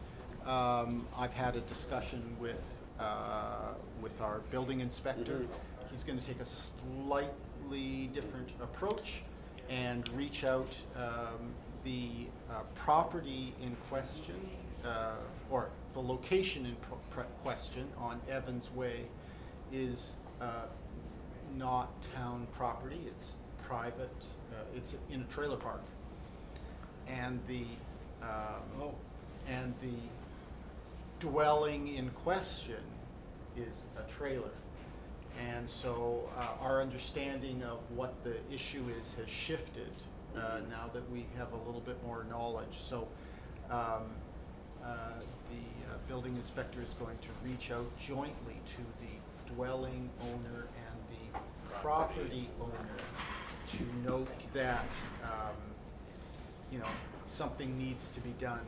I've had a discussion with our building inspector. He's going to take a slightly different approach and reach out. The property in question, or the location in question on Evans Way, is not town property, it's private, it's in a trailer park. And the dwelling in question is a trailer. And so our understanding of what the issue is has shifted now that we have a little bit more knowledge. So the building inspector is going to reach out jointly to the dwelling owner and the property owner to note that, something needs to be done.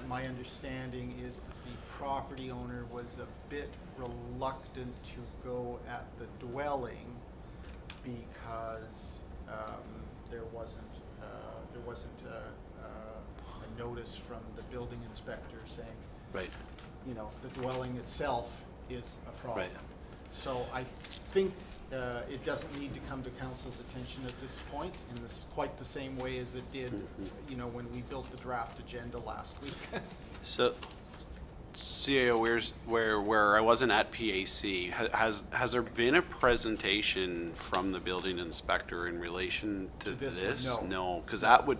My understanding is that the property owner was a bit reluctant to go at the dwelling because there wasn't a notice from the building inspector saying, Right. the dwelling itself is a problem. Right. So I think it doesn't need to come to council's attention at this point in this quite the same way as it did, when we built the draft agenda last week. So, CAO, where I wasn't at PAC, has there been a presentation from the building inspector in relation to To this this? one? No, because that would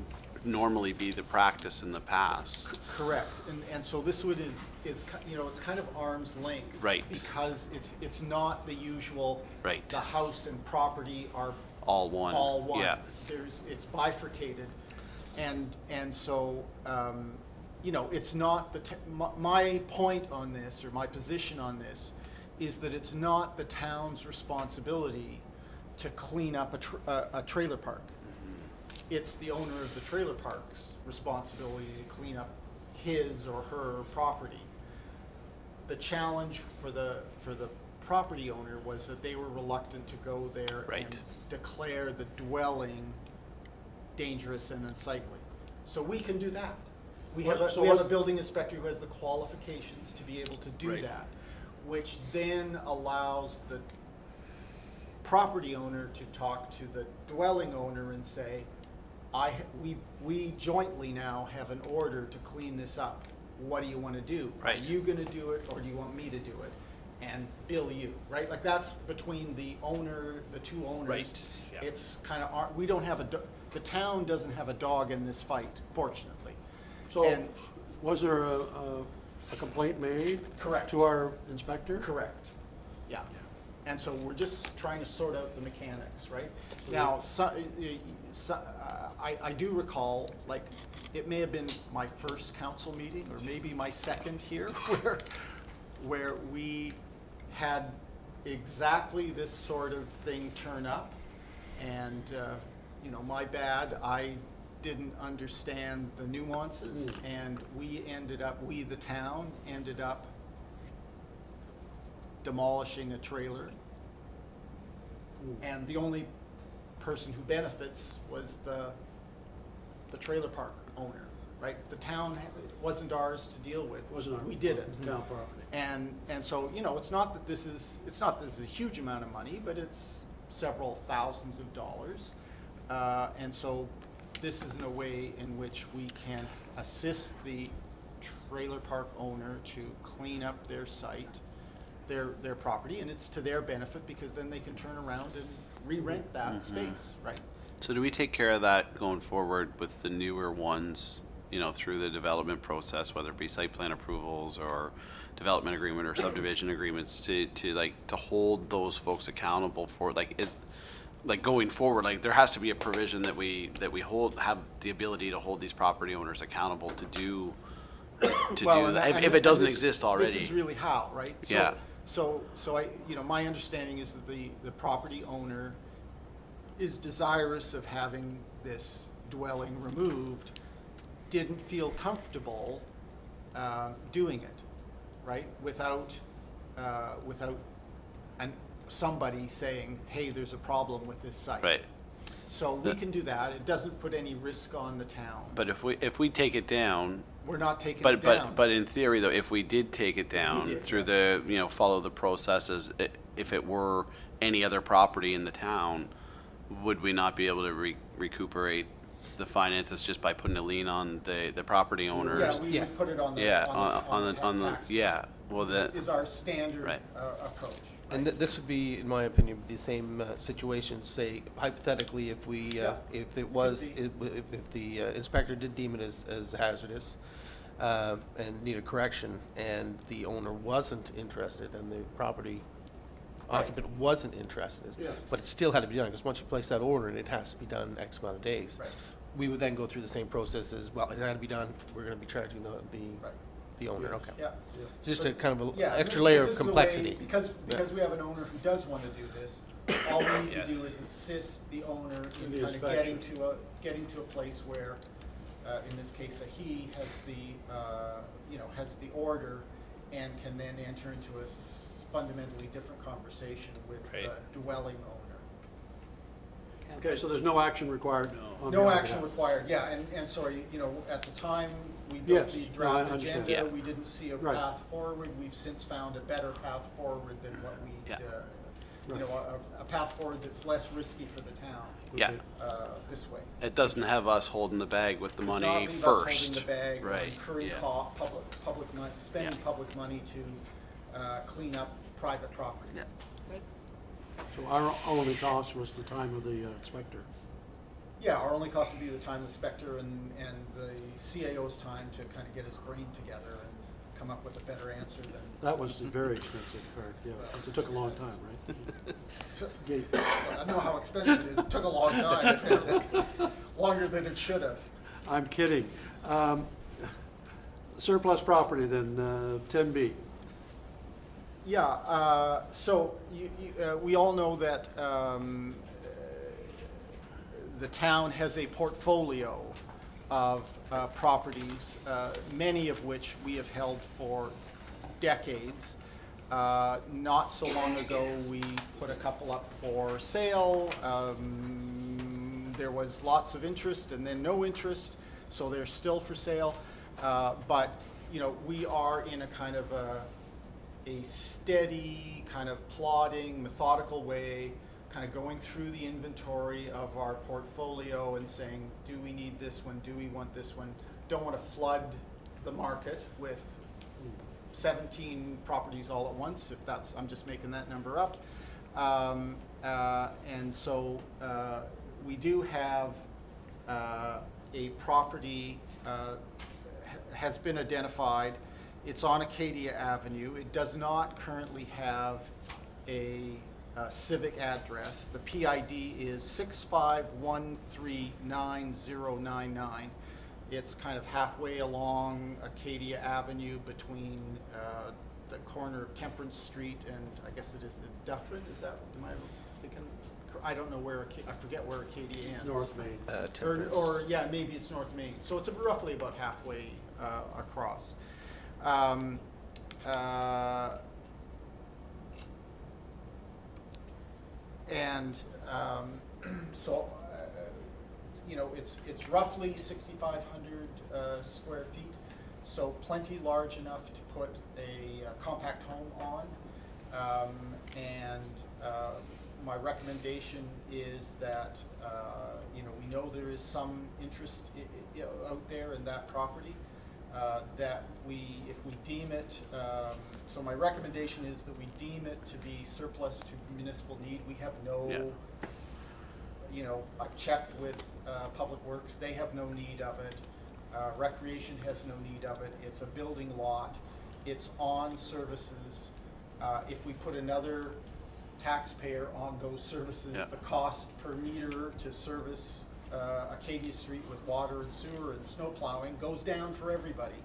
normally be the practice in the past. Correct, and so this one is it's kind of arm's length. Right. Because it's not the usual. Right. The house and property are All one. all one. Yeah. It's bifurcated, and so, it's not my point on this, or my position on this, is that it's not the town's responsibility to clean up a trailer park. It's the owner of the trailer park's responsibility to clean up his or her property. The challenge for the property owner was that they were reluctant to go there Right. and declare the dwelling dangerous and unsightly. So we can do that. We have a building inspector who has the qualifications to be able to do Right. that, which then allows the property owner to talk to the dwelling owner and say, we jointly now have an order to clean this up. What do you want to do? Right. Are you going to do it, or do you want me to do it? And bill you, right? Like, that's between the owner, the two owners. Right, yeah. It's kind of, we don't have the town doesn't have a dog in this fight, fortunately. So, And- was there a complaint made? Correct. To our inspector? Correct, yeah. And so we're just trying to sort out the mechanics, right? Now, I do recall, like, it may have been my first council meeting, or maybe my second here, where we had exactly this sort of thing turn up. And, my bad, I didn't understand the nuances, and we, the town, ended up demolishing a trailer. And the only person who benefits was the trailer park owner, right? The town, it wasn't ours to deal with. Wasn't our- We did it. Town property. And so, it's not that this is a huge amount of money, but it's several thousands of dollars. And so this is in a way in which we can assist the trailer park owner to clean up their site, their property, and it's to their benefit, because then they can turn around and re-rent that space, right? So do we take care of that going forward with the newer ones, through the development process, whether it be site plan approvals or development agreement or subdivision agreements, to hold those folks accountable for, going forward, there has to be a provision that we have the ability to hold these property owners accountable to do Well, and that, if it doesn't this- exist already. This is really how, right? Yeah. So my understanding is that the property owner is desirous of having this dwelling removed, didn't feel comfortable doing it, right? Without somebody saying, hey, there's a problem with this site. Right. So we can do that. It doesn't put any risk on the town. But if we take it down, We're not taking it down. but in theory though, if we did take it down did, through yes. the, follow the processes, if it were any other property in the town, would we not be able to recuperate the finances just by putting a lien on the property owners? Yeah, we would put it on the, Yeah, on the on the, taxes. yeah, well, that, Is our standard Right. approach. And this would be, in my opinion, the same situation, say hypothetically, if we, if it was, if the inspector did deem it as hazardous and needed correction, and the owner wasn't interested, and the property occupant wasn't interested, Yeah. but it still had to be done, because once you place that order, and it has to be done X amount of days. Right. We would then go through the same process as, well, it had to be done, we're gonna be charging the owner, okay. Yeah. Just a kind of Yeah, an and extra this- layer this of is the way- complexity. Because we have an owner who does want to do this, all we need to do is assist the owner in the kind of inspection. getting to a place where, in this case, he has has the order and can then enter into a fundamentally different conversation with Right. the dwelling owner. Okay, so there's no action required? on No your action behalf? required, yeah, and sorry, at the time we Yes, built the no, I draft understand. agenda, Yeah. we didn't see a Right. path forward. We've since found a better path forward than what we, Yeah. a path forward that's less risky for the town, Yeah, Okay. this way. it doesn't have us holding the bag with the Does not money leave us first. holding the bag or Right, incurring yeah. public money, spending Yeah. public money to clean up private property. Yeah. So our only cost was the time of the inspector. Yeah, our only cost would be the time of the inspector and the CAO's time to kind of get his brain together and come up with a better answer than. That was the very expensive part, yeah. It took a long time, right? Gate. I don't know how expensive it is. It took a long time, apparently. Longer than it should have. I'm kidding. Surplus property then, 10B. Yeah, so we all know that the town has a portfolio of properties, many of which we have held for decades. Not so long ago, we put a couple up for sale. There was lots of interest and then no interest, so they're still for sale. But, we are in a kind of a steady, kind of plodding, methodical way, kind of going through the inventory of our portfolio and saying, do we need this one? Do we want this one? Don't want to flood the market with 17 properties all at once, if that's, I'm just making that number up. And so we do have a property has been identified. It's on Acadia Avenue. It does not currently have a civic address. The PID is 65139099. It's kind of halfway along Acadia Avenue between the corner of Temperance Street and I guess it's Dufferin. Is that, am I thinking? I don't know where, I forget where Acadia ends. North Main. Or yeah, maybe it's North Main. So it's roughly about halfway across. So, it's roughly 6,500 square feet, so plenty large enough to put a compact home on. My recommendation is that, we know there is some interest out there in that property, that if we deem it, so my recommendation is that we deem it to be surplus to municipal need. We have no, I've checked with Public Works, they have no need of it. Recreation has no need of it. It's a building lot. It's on services. If we put another taxpayer on those services, Yeah. the cost per meter to service Acadia Street with water and sewer and snow plowing goes down for everybody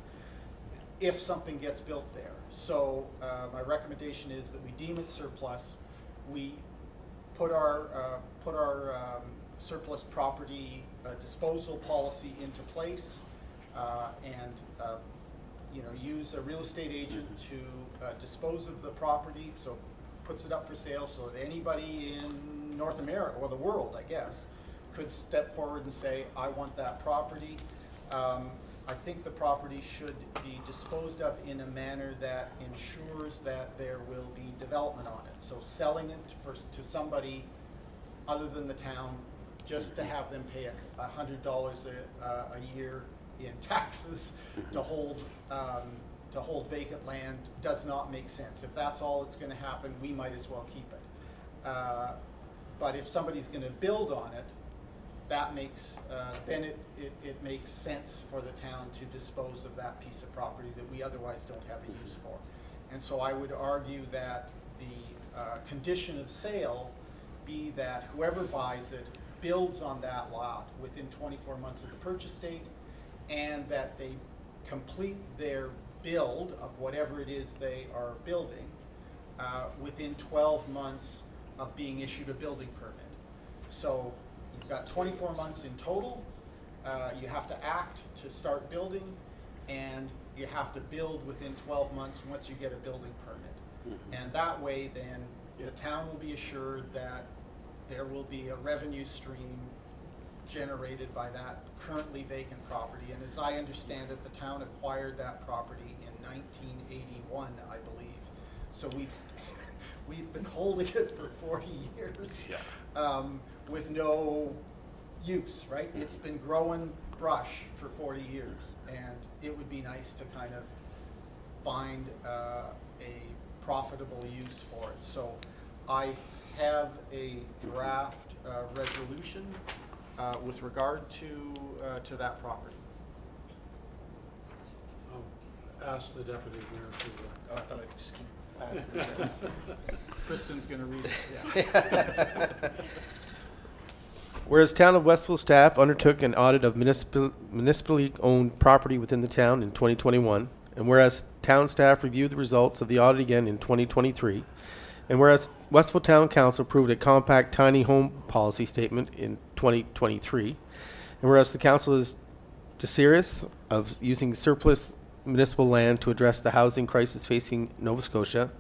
if something gets built there. So my recommendation is that we deem it surplus. We put our surplus property disposal policy into place and use a real estate agent to dispose of the property, so puts it up for sale so that anybody in North America, or the world, I guess, could step forward and say, I want that property. I think the property should be disposed of in a manner that ensures that there will be development on it. So selling it to somebody other than the town, just to have them pay $100 a year in taxes to hold to hold vacant land does not make sense. If that's all that's gonna happen, we might as well keep it. But if somebody's gonna build on it, that makes, then it makes sense for the town to dispose of that piece of property that we otherwise don't have a use for. And so I would argue that the condition of sale be that whoever buys it builds on that lot within 24 months of the purchase date, and that they complete their build of whatever it is they are building within 12 months of being issued a building permit. So you've got 24 months in total. You have to act to start building, and you have to build within 12 months once you get a building permit. And that way then the town will be assured that there will be a revenue stream generated by that currently vacant property. And as I understand it, the town acquired that property in 1981, I believe. So we've been holding it for 40 years with no use, right? It's been growing brush for 40 years, and it would be nice to kind of find a profitable use for it. So I have a draft resolution with regard to that property. Ask the deputy mayor to. Oh, I thought I could just keep passing. Kristen's gonna read it, yeah. Whereas Town of Westville staff undertook an audit of municipally owned property within the town in 2021, and whereas town staff reviewed the results of the audit again in 2023, and whereas Westville Town Council approved a compact tiny home policy statement in 2023, and whereas the council is desirous of using surplus municipal land to address the housing crisis facing Nova Scotia,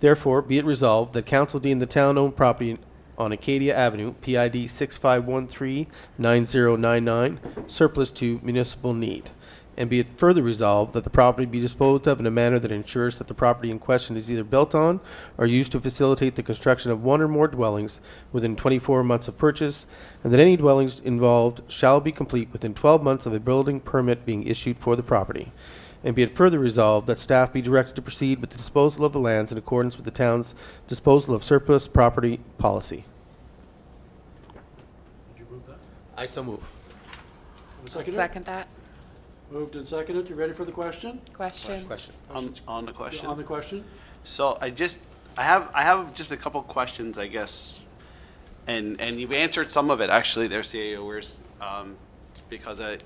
therefore be it resolved that council deem the town-owned property on Acadia Avenue, PID 6513-9099, surplus to municipal need. And be it further resolved that the property be disposed of in a manner that ensures that the property in question is either built on or used to facilitate the construction of one or more dwellings within 24 months of purchase, and that any dwellings involved shall be complete within 12 months of a building permit being issued for the property. And be it further resolved that staff be directed to proceed with the disposal of the lands in accordance with the town's disposal of surplus property policy. Did you move that? I so move. Second that Moved and seconded. You ready for the question? question. Question. On the question. On the question? So I have just a couple questions, I guess, and you've answered some of it actually there, CAO, because I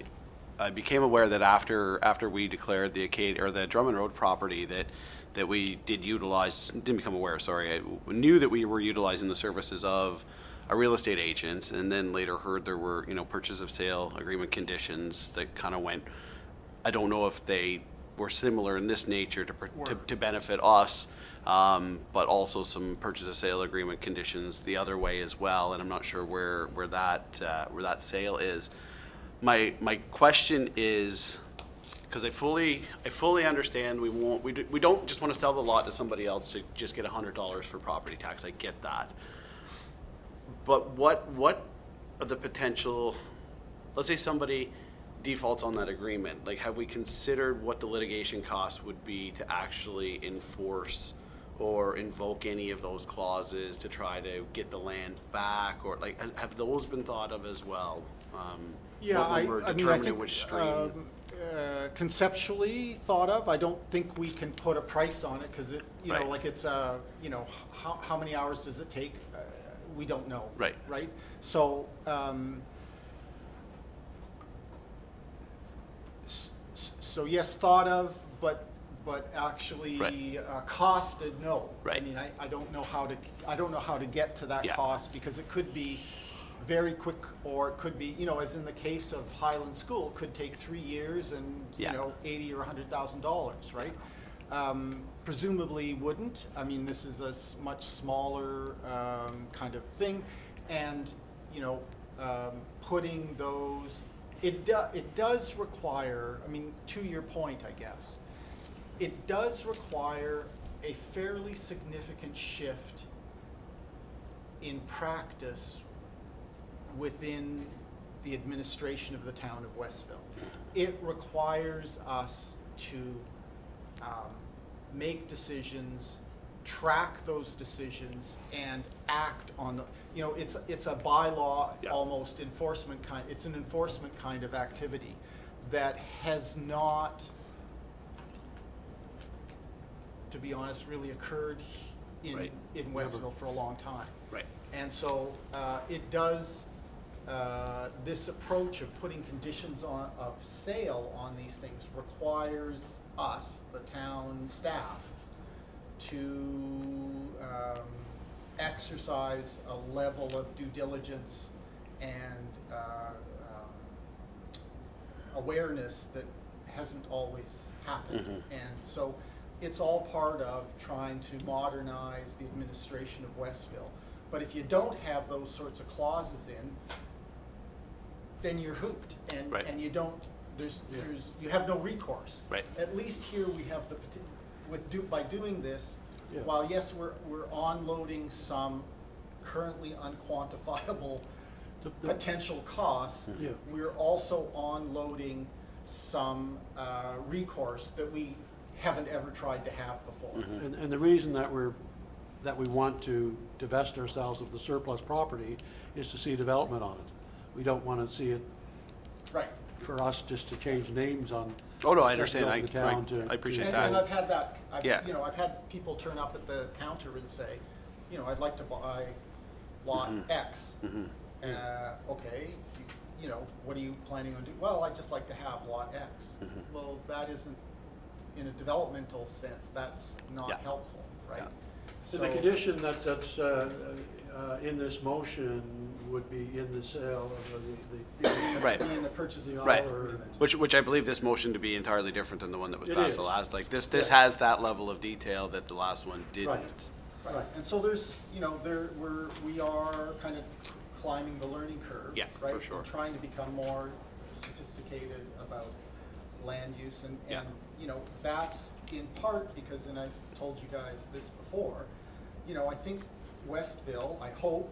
became aware that after we declared the Acadia or the Drummond Road property that we did utilize, didn't become aware, sorry, I knew that we were utilizing the services of a real estate agent, and then later heard there were, purchase of sale agreement conditions that kind of went, I don't know if they were similar in this nature to benefit us, but also some purchase of sale agreement conditions the other way as well, and I'm not sure where that sale is. My question is, because I fully understand we don't just want to sell the lot to somebody else to just get $100 for property tax. I get that, but what are the potential? Let's say somebody defaults on that agreement. Like, have we considered what the litigation costs would be to actually enforce or invoke any of those clauses to try to get the land back, or like have those been thought of as well? Yeah, when we're I mean, I determining think which stream. Conceptually thought of. I don't think we can put a price on it because Right. like it's how many hours does it take? We don't know. Right. Right. So so yes, thought of, but actually Right. costed, no. Right. I mean, I don't know how to get to that Yeah. cost, because it could be very quick, or it could be, as in the case of Highland School, it could take 3 years and, Yeah. $80,000 or $100,000, right? Presumably wouldn't. I mean, this is a much smaller kind of thing, and, putting those, it does require, I mean, to your point, I guess, it does require a fairly significant shift in practice within the administration of the town of Westville. It requires us to make decisions, track those decisions, and act on the, you know, it's a bylaw, Yeah. almost enforcement kind, it's an enforcement kind of activity that has not, to be honest, really occurred Right. in Westville for a long time. Right. And so it does, this approach of putting conditions of sale on these things requires us, the town staff, to exercise a level of due diligence and awareness that hasn't always happened. And so it's all part of trying to modernize the administration of Westville. But if you don't have those sorts of clauses in, then you're hooped, and, Right. and you don't, you have no recourse. Right. At least here we have the, by doing this, Yeah. while yes, we're onloading some currently unquantifiable The- potential costs, Yeah. we're also onloading some recourse that we haven't ever tried to have before. And the reason that we want to divest ourselves of the surplus property is to see development on it. We don't want to see it, Right. for us just to change names on. Oh, no, I understand. of the town to- I appreciate And, that. and I've had that, Yeah. you know, I've had people turn up at the counter and say, you know, I'd like to buy lot X. Okay, you know, what are you planning on doing? Well, I'd just like to have lot X. Well, that isn't, in a developmental sense, that's Yeah. not helpful, right? Yeah. So the condition that's in this motion would be in the sale of the. Right. In the purchase and Right. sale agreement. Which I believe this motion to be entirely different than the one that was It passed the is. last, like, this Yeah. has that level of detail that the last one didn't. Right, and so there's, you know, we are kind of climbing the learning curve, Yeah, right? for sure. And trying to become more sophisticated about land use, and, Yeah. you know, that's in part because, and I've told you guys this before, you know, I think Westville, I hope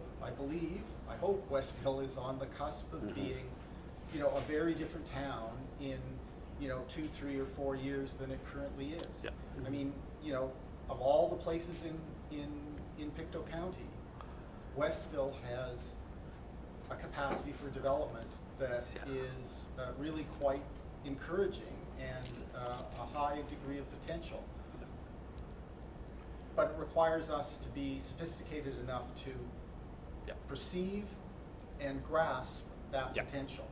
Westville is on the cusp Mm-hmm. of being, you know, a very different town in, you know, 2, 3, or 4 years than it currently is. Yeah. I mean, you know, of all the places in Pictou County, Westville has a capacity for development that Yeah. is really quite encouraging and a high degree of potential. But it requires us to be sophisticated enough to Yeah. perceive and grasp that Yeah. potential.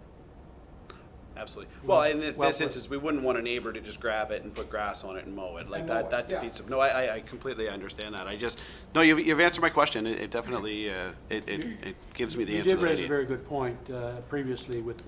Absolutely. Well, in Well this put. instance, we wouldn't want a neighbor to just grab it and put grass on it and mow it. Like And that, mow it, that yeah. defeats, no, I completely understand that. I just, no, you've answered my question. It definitely, it gives me the You answer did that I raise a need. very good point previously with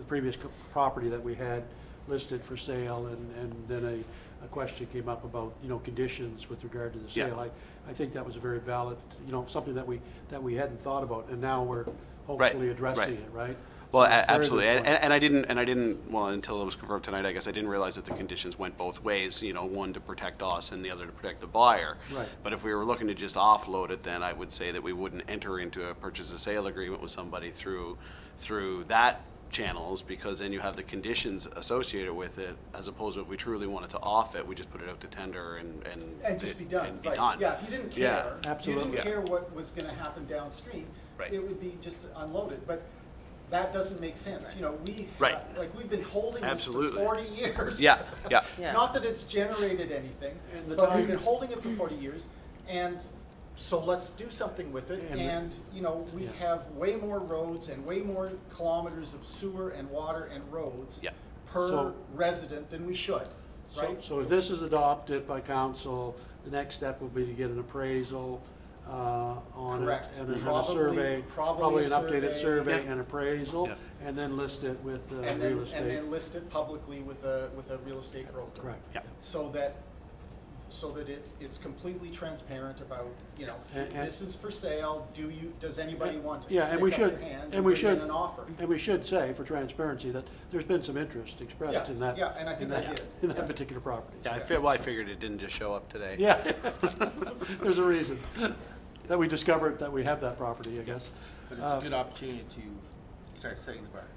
previous property that we had listed for sale, and then a question came up about, you know, conditions with regard to the Yeah. sale. I think that was a very valid, you know, something that we hadn't thought about, and now we're hopefully addressing right. it, right? Well, So, very good absolutely, point. and I didn't, well, until it was confirmed tonight, I guess I didn't realize that the conditions went both ways, you know, one to protect us and the other to protect the buyer. Right. But if we were looking to just offload it, then I would say that we wouldn't enter into a purchase and sale agreement with somebody through that channels, because then you have the conditions associated with it, as opposed to if we truly wanted to off it, we just put it out to tender And just be done, and be right? done. Yeah, if you didn't Yeah. care, if you Absolutely. didn't care what was gonna happen downstream, Right. it would be just unloaded, but that doesn't make sense, you know, Right. like, we've been holding this for Absolutely. 40 years. Yeah, yeah. Yeah. Not that it's generated anything, And the but we've time- been holding it for 40 years, and so let's do something with it, And the- and, you know, we Yeah. have way more roads and way more kilometers of sewer and water and roads Yeah. per So- resident than we should, right? So if this is adopted by council, the next step will be to get an appraisal on it. Correct. And then a Probably- survey, probably probably a an updated survey. survey Yeah. and appraisal, Yeah. and then list it with And real then, and estate. then list it publicly with a real estate broker. Correct. Yeah. So that it's completely transparent about, you know, And- this is for sale, does anybody want to Yeah, and we stick up should, their hand and and we bring in should, an offer? and we should say, for transparency, that there's been some interest expressed Yes, in that. yeah, and I think in I that- did. In that Yeah. particular property. Yeah, I figured it didn't just show up today. Yeah, there's a reason that we discovered that we have that property, I guess. But it's a good opportunity to start setting the bar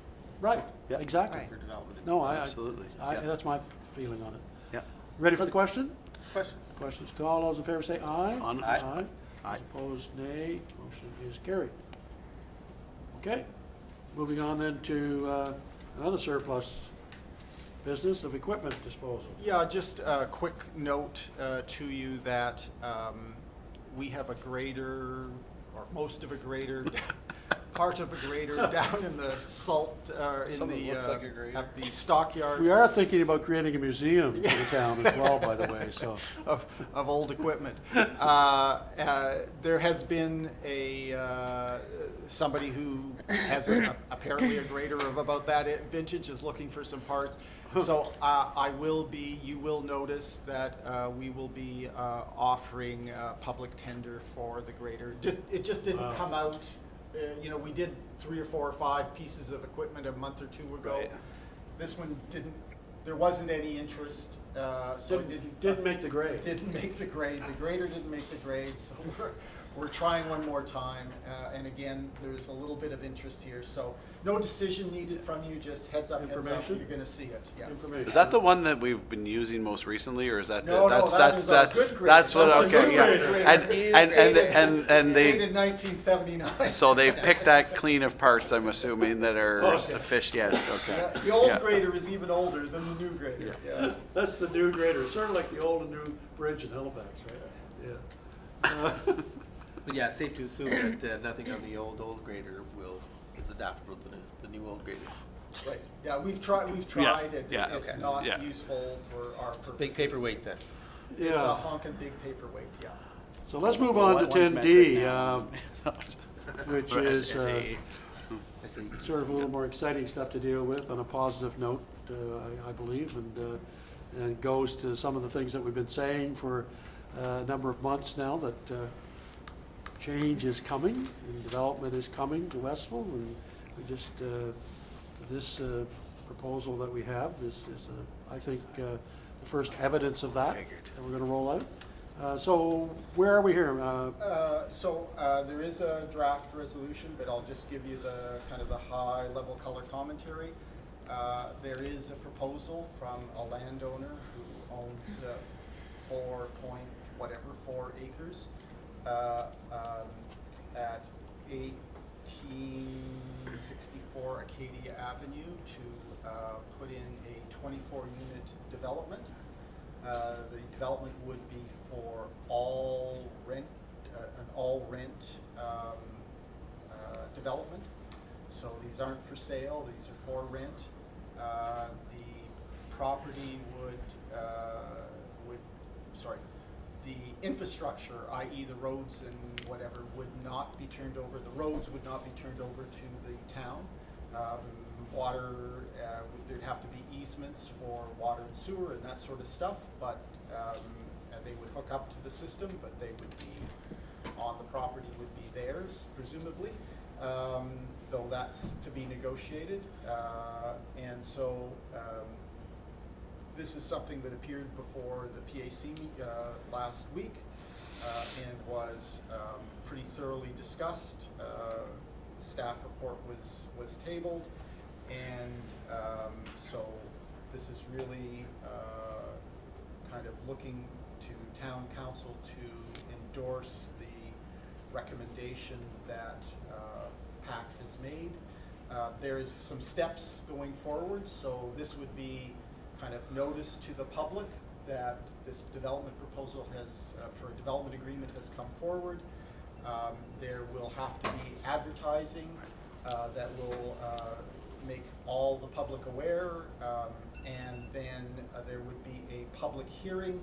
Right, yeah, exactly. Right. for development. No, Absolutely, yeah. that's my feeling on it. Yeah. Ready for the question? Question. Questions called. All those in favor say aye. On- Aye. Aye. Aye. Opposed, nay. Motion is carried. Okay. Moving on then to another surplus business of equipment disposal. Yeah, just a quick note to you that we have a grader, or most of a grader, part of a grader down in the salt, Some of it looks like a grader. at the stockyard. We are thinking about creating a museum in the town as well, by the way, so. of old equipment. There has been somebody who has apparently a grader of about that vintage is looking for some parts. So you will notice that we will be offering public tender for the grader. It just didn't come out. We did 3 or 4 or 5 pieces of equipment a month or 2 ago. Right. This one didn't. There wasn't any interest, so it Didn't make the grade. didn't make the grade. The grader didn't make the grade, so we're trying one more time. And again, there's a little bit of interest here, so no decision needed from you, just heads up, Information? you're gonna see it, yeah. Information. Is that the one that we've been using most recently, or is that No, that's that is a good grader. that's what That's the okay new yeah grader. and they Dated 1979. so they've picked that clean of parts, I'm assuming, that are sufficient. Yes, okay. Yeah, the old Yeah. grader is even older than the new grader, yeah. That's the new grader, sort of like the old and new bridge in Halifax, right? Yeah. But yeah, safe to assume that nothing on the old grader is adaptable to the new old grader. Right, yeah, we've tried it, yeah, it's okay, not yeah. useful for our purposes. Big paperweight then. It's a Yeah. honking big paperweight, yeah. So let's move on to One's 10D, metric now. which Or is SAE. I see. sort of a little more exciting stuff to deal with on a positive note, I believe, and goes to some of the things that we've been saying for a number of months now, that change is coming and development is coming to Westville, and we just, this proposal that we have is I think, the first evidence of that we're gonna roll out. So where are we here? There is a draft resolution, but I'll just give you the kind of the high-level color commentary. There is a proposal from a landowner who owns 4 acres at 1864 Acadia Avenue to put in a 24-unit development. The development would be for all rent, an all-rent development. So these aren't for sale, these are for rent. The property the infrastructure, i.e. the roads and whatever, would not be turned over, the roads would not be turned over to the town. Water, there'd have to be easements for water and sewer and that sort of stuff, but they would hook up to the system, but they would be on the property, would be theirs, presumably, though that's to be negotiated. And so this is something that appeared before the PAC last week and was pretty thoroughly discussed. Staff report was tabled, and so this is really kind of looking to town council to endorse the recommendation that PAC has made. There's some steps going forward, so this would be kind of notice to the public that this development proposal has, for a development agreement, has come forward. There will have to be advertising that will make all the public aware, and then there would be a public hearing,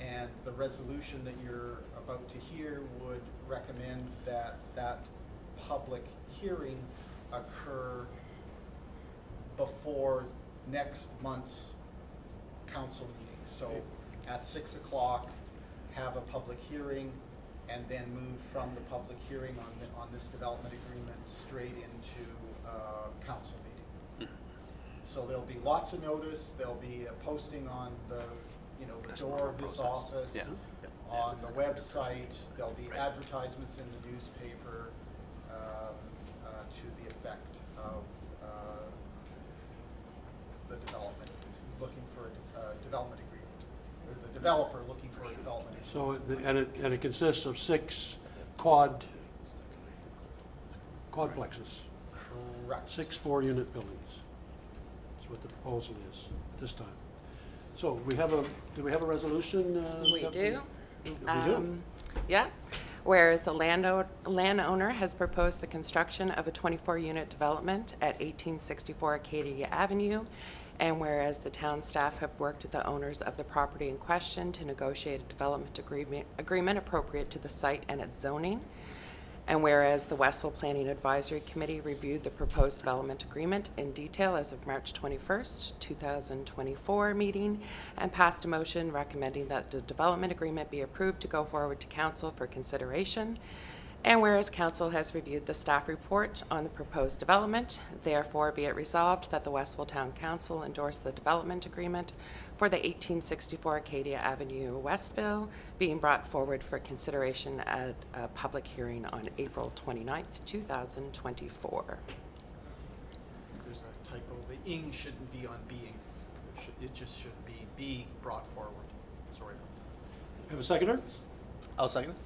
and the resolution that you're about to hear would recommend that that public hearing occur before next month's council meeting. So at 6 o'clock, have a public hearing, and then move from the public hearing on this development agreement straight into council meeting. So there'll be lots of notice, there'll be a posting on the door of this office, Yeah. on the website, there'll be advertisements in the newspaper to the effect of the development, looking for a development agreement. developer looking for a development. So, and it consists of 6 quadplexes, Correct. 6 4-unit buildings. That's what the proposal is at this time. So do we have a resolution? We that do. We do? Yeah. Whereas the landowner has proposed the construction of a 24-unit development at 1864 Acadia Avenue, and whereas the town staff have worked with the owners of the property in question to negotiate a development agreement appropriate to the site and its zoning, and whereas the Westville Planning Advisory Committee reviewed the proposed development agreement in detail as of March 21st, 2024 meeting, and passed a motion recommending that the development agreement be approved to go forward to council for consideration. And whereas council has reviewed the staff report on the proposed development, therefore be it resolved that the Westville Town Council endorse the development agreement for the 1864 Acadia Avenue, Westville, being brought forward for consideration at a public hearing on April 29th, 2024. There's a typo. The ing shouldn't be on being. It just should be brought forward. Sorry. Have a seconder? I'll second it.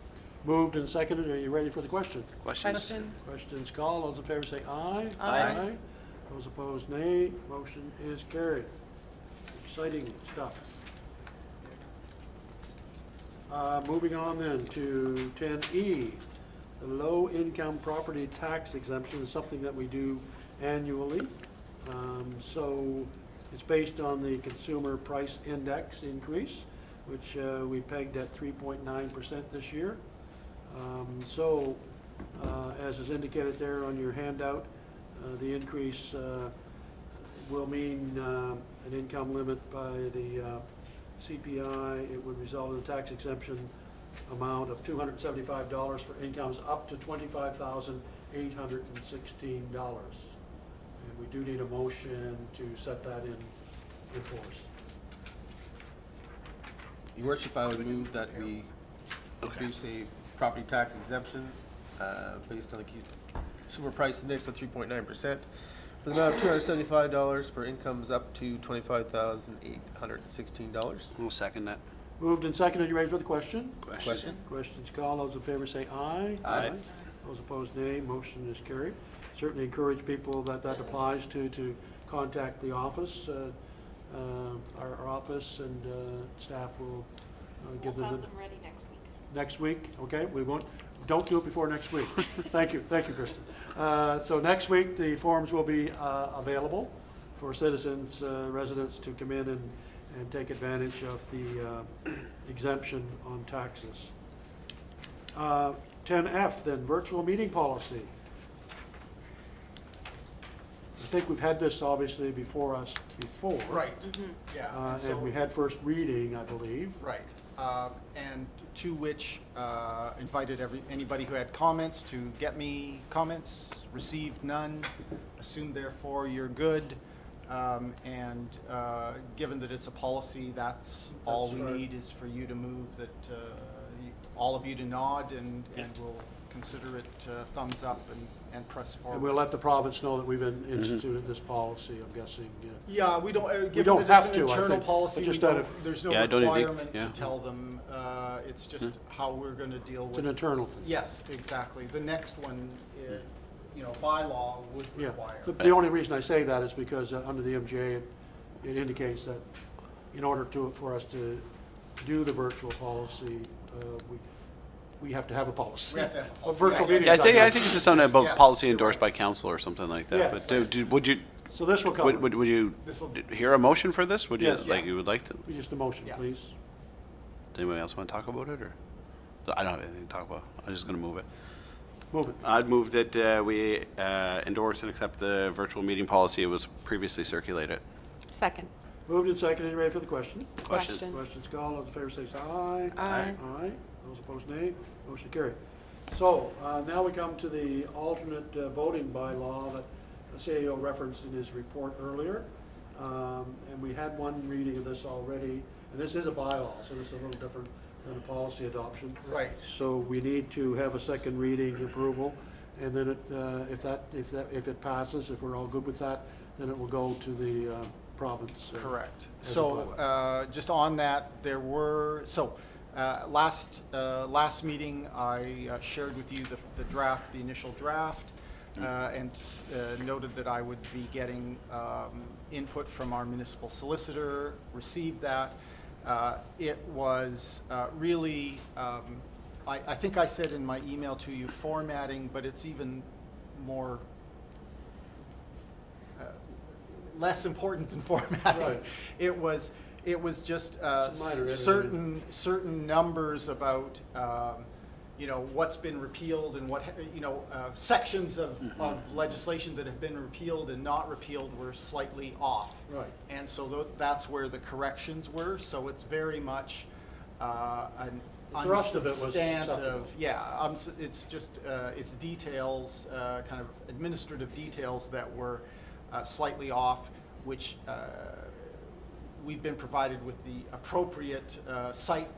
Moved and seconded. Are you ready for the question? Questions? Question? Questions called. Those in favor say aye. Aye. Those opposed, nay. Motion is carried. Exciting stuff. Moving on then to 10E. The low-income property tax exemption is something that we do annually. So it's based on the consumer price index increase, which we pegged at 3.9% this year. As is indicated there on your handout, the increase will mean an income limit by the CPI. It would result in a tax exemption amount of $275 for incomes up to $25,816. And we do need a motion to set that in force. Your worship, I would move that we introduce a property tax exemption based on the consumer price index of 3.9% for the amount of $275 for incomes up to $25,816. We'll second that. Moved and seconded. You ready for the question? Question? Questions called. Those in favor say aye. Aye. Those opposed, nay. Motion is carried. Certainly encourage people that applies to contact the office. Our office and staff will give We'll them have them ready next week. next week. Okay, we won't. Don't do it before next week. Thank you, Kristen. So next week the forms will be available for citizens, residents to come in and take advantage of the exemption on taxes. 10F then, virtual meeting policy. I think we've had this obviously before us before. Right. Yeah. And we had first reading, I believe. Right. And to which invited anybody who had comments to get me comments, received none, assumed therefore you're good. And given that it's a policy, that's all we right. need is for you to move that, all of you to nod and we'll consider it thumbs up and press forward. And we'll let the province know that we've instituted this policy, I'm guessing. Yeah, we don't, given don't that it's have an to, I internal think, policy, but we just out don't, of- there's no Yeah, I don't think- requirement to yeah. tell them. It's just how we're gonna deal It's with. an internal thing. Yes, exactly. The next one, bylaw would Yeah. require. The only reason I say that is because under the MGA, it indicates that in order for us to do the virtual policy, we have to have a policy. We have to have a A policy. virtual Yeah, meeting. Yeah, I is think not- this is something about Yes, policy you're endorsed right. by council or something like that. Yes. But would you So this will cover. would you This'll- hear a motion for this? Would you Yes. like you would like to? Just a motion, Yeah. please. Does anybody else want to talk about it, or I don't have anything to talk about. I'm just going to move it. Move it. I'd move that we endorse and accept the virtual meeting policy. It was previously circulated. Second. Moved and seconded. Ready for the question? Question. Questions called. Those in favor say aye. Aye. Aye. Those opposed, nay. Motion carried. So now we come to the alternate voting bylaw that the CAO referenced in his report earlier. And we had one reading of this already. And this is a bylaw, so this is a little different than a policy adoption. Right. So we need to have a second reading approval. And then if it passes, if we're all good with that, then it will go to the province. Correct. as So, above. just on that, there were, last meeting, I shared with you the draft, the initial draft, and noted that I would be getting input from our municipal solicitor, received that. It was really, I think I said in my email to you, formatting, but it's even more less important than formatting. Right. It was just It's a minor certain numbers about what's been repealed and what sections of legislation that have been repealed and not repealed were slightly off. Right. And so that's where the corrections were. So it's very much an The thrust of it was acceptable. unsubstantive. Yeah, it's just it's details, kind of administrative details that were slightly off, which we've been provided with the appropriate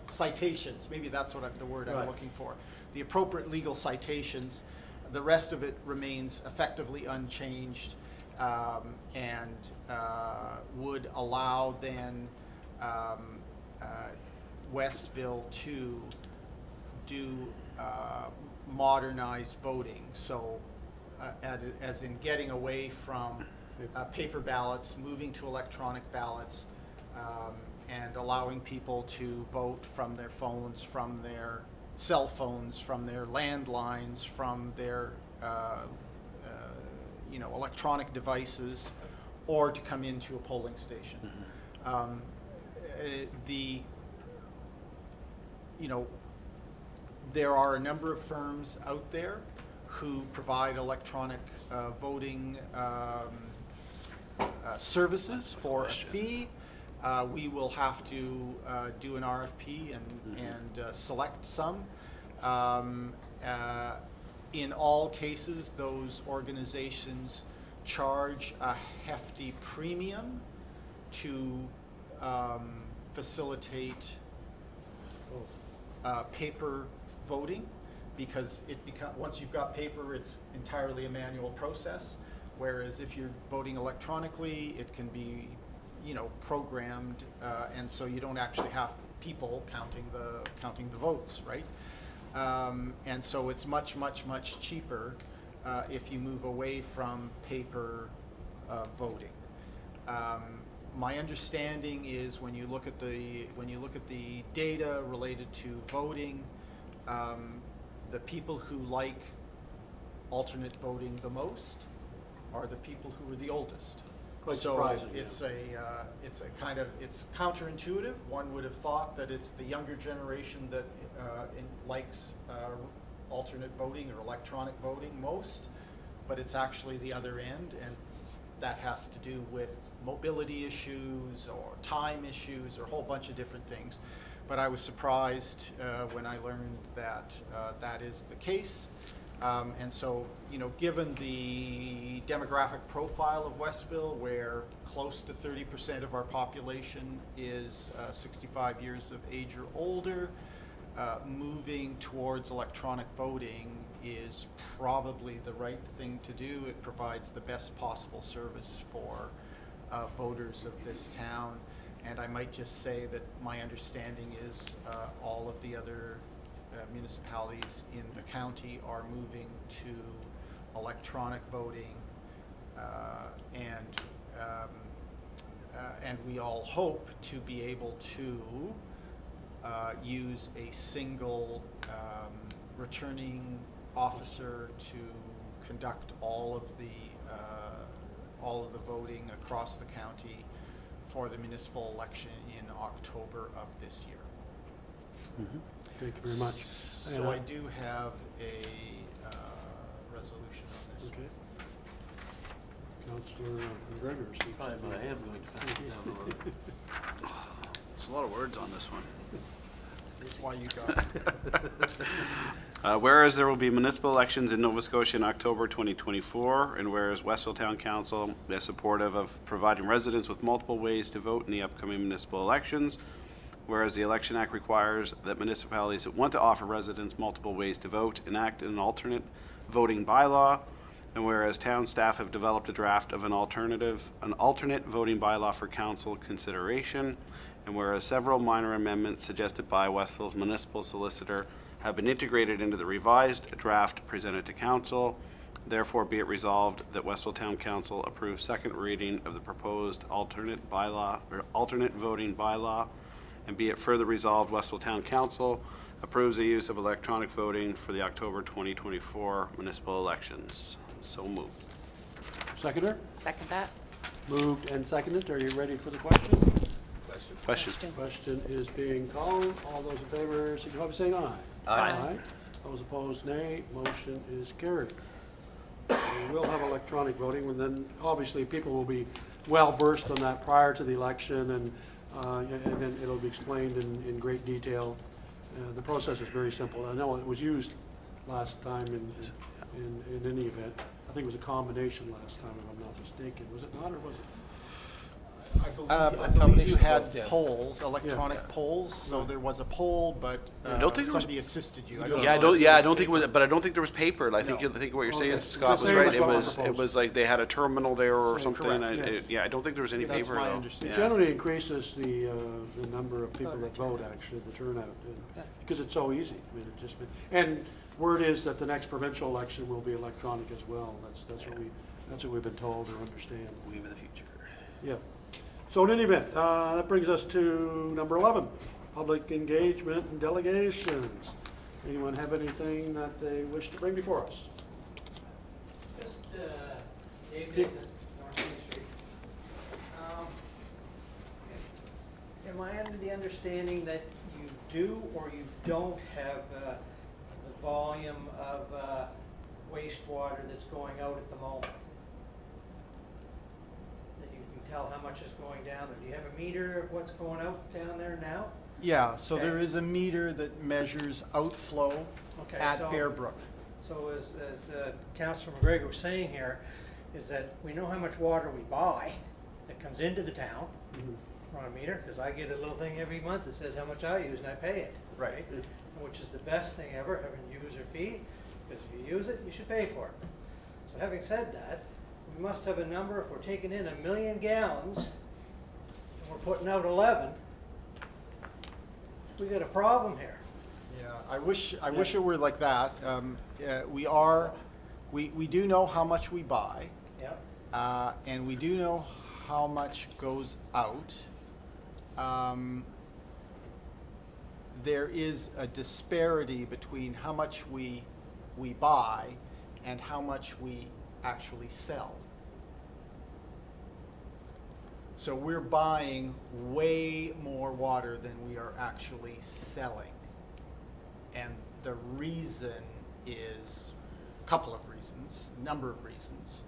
citations. Maybe that's what the word I'm Right. looking for. The appropriate legal citations. The rest of it remains effectively unchanged, and would allow then Westville to do modernized voting. So, as in getting away from paper ballots, moving to electronic ballots, and allowing people to vote from their phones, from their cell phones, from their landlines, from their electronic devices, or to come into a polling station. There are a number of firms out there who provide electronic voting services for a fee. We will have to do an RFP and select some. In all cases, those organizations charge a hefty premium to facilitate paper voting, because once you've got paper, it's entirely a manual process. Whereas if you're voting electronically, it can be, programmed, and so you don't actually have people counting the votes, right? And so it's much, much, much cheaper if you move away from paper voting. My understanding is when you look at the data related to voting, the people who like alternate voting the most are the people who are the oldest. Quite so surprising, it's it's counterintuitive. One would have thought that it's the younger generation that likes alternate voting or electronic voting most, but it's actually the other end, and that has to do with mobility issues or time issues or a whole bunch of different things. But I was surprised when I learned that that is the case. And so, given the demographic profile of Westville, where close to 30% of our population is 65 years of age or older, moving towards electronic voting is probably the right thing to do. It provides the best possible service for voters of this town. And I might just say that my understanding is all of the other municipalities in the county are moving to electronic voting, and we all hope to be able to use a single returning officer to conduct all of the voting across the county for the municipal election in October of this year. Mhm. Thank you very much. So And, I do have a resolution on this. Okay. Councillor McGregor. I am going to pass it down the list. There's a lot of words on this one. That's why you got it. Whereas there will be municipal elections in Nova Scotia in October 2024, and whereas Westville Town Council is supportive of providing residents with multiple ways to vote in the upcoming municipal elections, whereas the Election Act requires that municipalities that want to offer residents multiple ways to vote enact an alternate voting bylaw, And whereas town staff have developed a draft of an alternate voting bylaw for council consideration, and whereas several minor amendments suggested by Westville's municipal solicitor have been integrated into the revised draft presented to council, therefore be it resolved that Westville Town Council approves second reading of the proposed alternate voting bylaw, and be it further resolved, Westville Town Council approves the use of electronic voting for the October 2024 municipal elections. So moved. Seconder? Second that. Moved and seconded. Are you ready for the question? Question? Question is being called. All those in favor signify by saying aye. Aye. Those opposed, nay. Motion is carried. We will have electronic voting, and then obviously people will be well versed on that prior to the election, and then it'll be explained in great detail. The process is very simple. I know it was used last time in any event. I think it was a combination last time, if I'm not mistaken. Was it not, or was it? I believe combination you of had both, yeah. polls, electronic polls, so there was a poll, but I don't think there was- somebody assisted you. Yeah, I don't think it was, but I don't think there was paper. I think No. what you're saying, Okay. Scott, was Same right. as It what was, was it was like they had a terminal there or Same, something. correct, yes. Yeah, I don't think there was any That's paper my though. understanding. It generally increases the number of people that vote, actually, the turnout, because it's so easy. I mean, and word is that the next provincial election will be electronic as well. That's what we've been told or understand. Wave of the future. Yeah. So in any event, that brings us to number 11, public engagement and delegations. Anyone have anything that they wish to bring before us? Just, David, North Main Street. Am I under the understanding that you do or you don't have the volume of wastewater that's going out at the moment? That you can tell how much is going down there? Do you have a meter of what's going out down there now? Yeah, so Okay. there is a meter that measures outflow Okay, at so- Bear Brook. So as Councilor McGregor was saying here, is that we know how much water we buy that comes into the town on a meter, because I get a little thing every month that says how much I use and I pay it. Right. Which is the best thing ever, having a user fee, because if you use it, you should pay for it. So having said that, we must have a number, if we're taking in 1 million gallons, and we're putting out 11, we got a problem here. Yeah, I wish it were like that. We do know how much we buy, Yep. and we do know how much goes out. There is a disparity between how much we buy and how much we actually sell. So we're buying way more water than we are actually selling. And the reason is a couple of reasons, a number of reasons.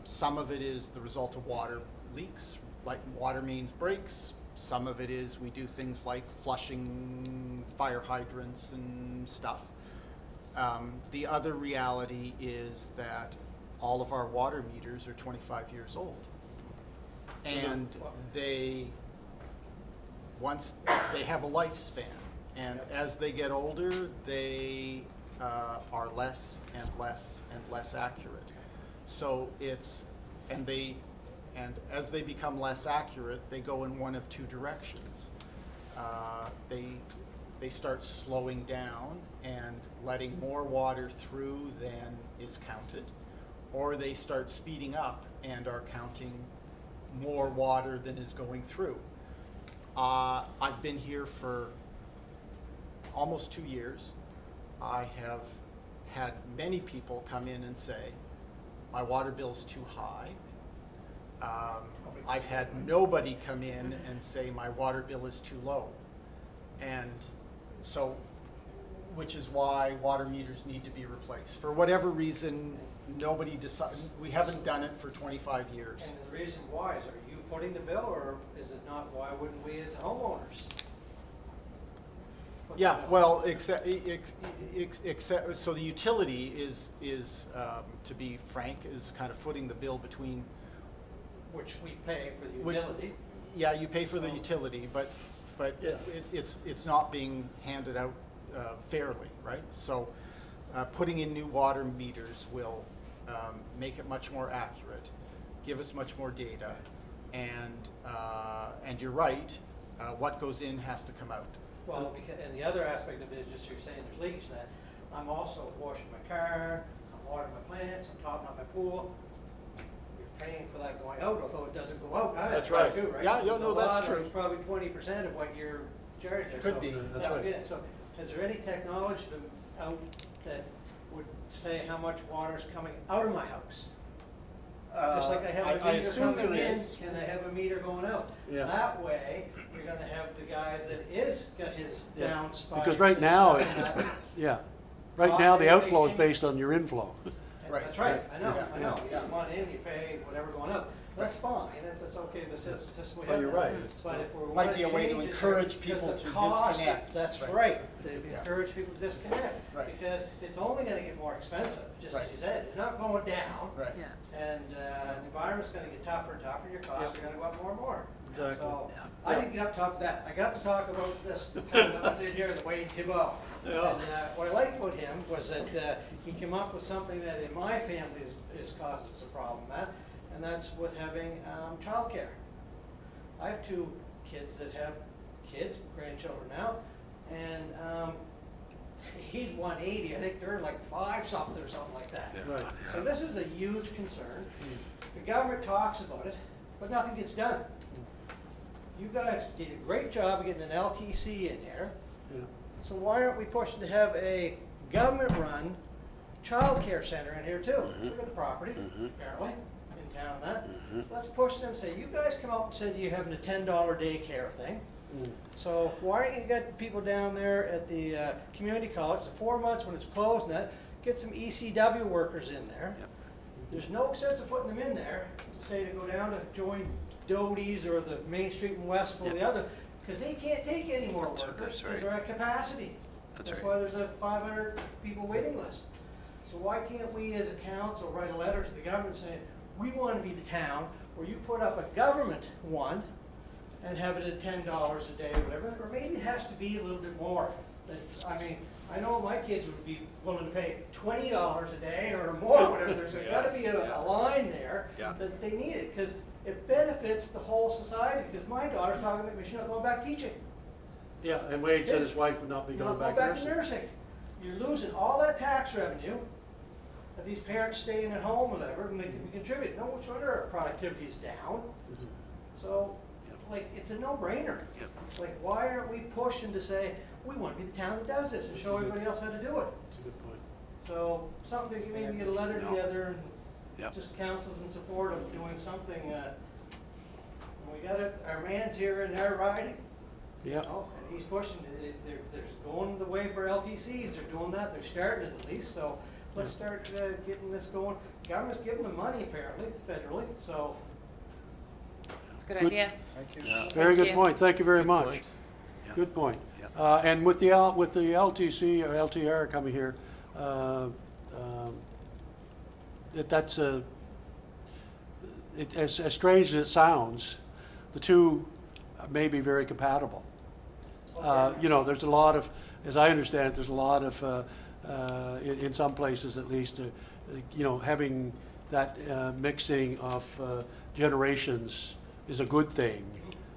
Some of it is the result of water leaks, like water mains breaks. Some of it is we do things like flushing fire hydrants and stuff. The other reality is that all of our water meters are 25 years old. And once they have a lifespan, and as they get older, they are less and less and less accurate. So and as they become less accurate, they go in one of two directions. They start slowing down and letting more water through than is counted, or they start speeding up and are counting more water than is going through. I've been here for almost 2 years. I have had many people come in and say, my water bill's too high. I've had nobody come in and say my water bill is too low. And so, which is why water meters need to be replaced. For whatever reason, nobody decides, we haven't done it for 25 years. And the reason why is, are you footing the bill, or is it not? Why wouldn't we as homeowners? foot the Yeah, bill? well, except, so the utility is, to be frank, is kind of footing the bill between. Which we pay for the Which- utility. Yeah, you pay for the utility, but it's not being handed out fairly, right? So putting in new water meters will make it much more accurate, give us much more data, and you're right, what goes in has to come out. Well, and the other aspect of it is just you're saying there's leakage to that. I'm also washing my car, I'm watering my plants, I'm topping up my pool. You're paying for that going out, although it doesn't go out. That's right. Too, right? Yeah, So no, a that's lot of true. It's probably 20% of what you're charging. Could So be, that's that's right. it. So has there any technology been out that would say how much water is coming out of my house? Just like I have a I meter assume coming there in is. and I have a meter going out. Yeah. That way, you're gonna have the guys that is got his Yeah. down spikes. Because right and now, stuff like that. yeah, right now the outflow is based on your inflow. Right. That's right, I know, Yeah. I know. Yeah. You want in, you pay whatever going up. That's fine, that's okay, this is we Well, have you're that. right. But if we're. Might be a wanna way to change it, encourage because people the to cost- disconnect. That's Right. right, to Yeah. encourage people to disconnect. Right. Because it's only gonna get more expensive, just as Right. you said, it's not going down. Right. And the environment's gonna get tougher and tougher, your costs are gonna go up more and more. Exactly. So, I didn't get up to talk that, I got to talk about this fellow that was in here, the Wayne Thibault. And what I liked about him was that he came up with something that in my family is caused us a problem, and that's with having childcare. I have 2 kids that have grandchildren now, and he's 180, I think they're like 5 something or something like that. Right. So this is a huge concern. The government talks about it, but nothing gets done. You guys did a great job of getting an LTC in here, Yeah. so why aren't we pushing to have a government-run child care center in here too? Look at the property, apparently, in town and that. Let's push them, say, you guys come out and said you're having a $10 daycare thing. So why don't you get people down there at the community college, the 4 months when it's closed and that, get some ECW workers in there. There's no sense of putting them in there to say to go down to join Doty's or the Main Street in Westville, the other, because they can't take any more That's workers right. because they're at capacity. That's That's right. why there's a 500 people waiting list. So why can't we as a council write a letter to the government saying, we want to be the town where you put up a government one and have it at $10 a day or whatever, or maybe it has to be a little bit more. I mean, I know my kids would be willing to pay $20 a day or more, whatever. There's got to be a line there Yeah. that they need it, because it benefits the whole society, because my daughter's talking about, she's not going back teaching. Yeah, and Wade said his wife would not be You're going not back going back to nursing. nursing. You're losing all that tax revenue of these parents staying at home, whatever, and they can contribute. No wonder our productivity is down. So, like, it's a no-brainer. Yep. Like, why aren't we pushing to say, we want to be the town that does this and show everybody else how to do it? That's a good point. So, something, maybe get a letter No. together and Yep. just councils in support of doing something. We got it, our man's here in our riding. Yeah. Oh, and he's pushing, they're going the way for LTCs, they're doing that, they're starting it at least, so let's start getting this going. Government's giving them money apparently, federally, so. It's a good Good. idea. Thank you. Very Thank good you. point, thank you very Good much. point. Yeah. Good point. Yeah. And with the LTC or LTR coming here, that's as strange as it sounds, the two may be very compatible. You know, there's a lot of, as I understand it, there's a lot of, in some places at least, you know, having that mixing of generations is a good thing,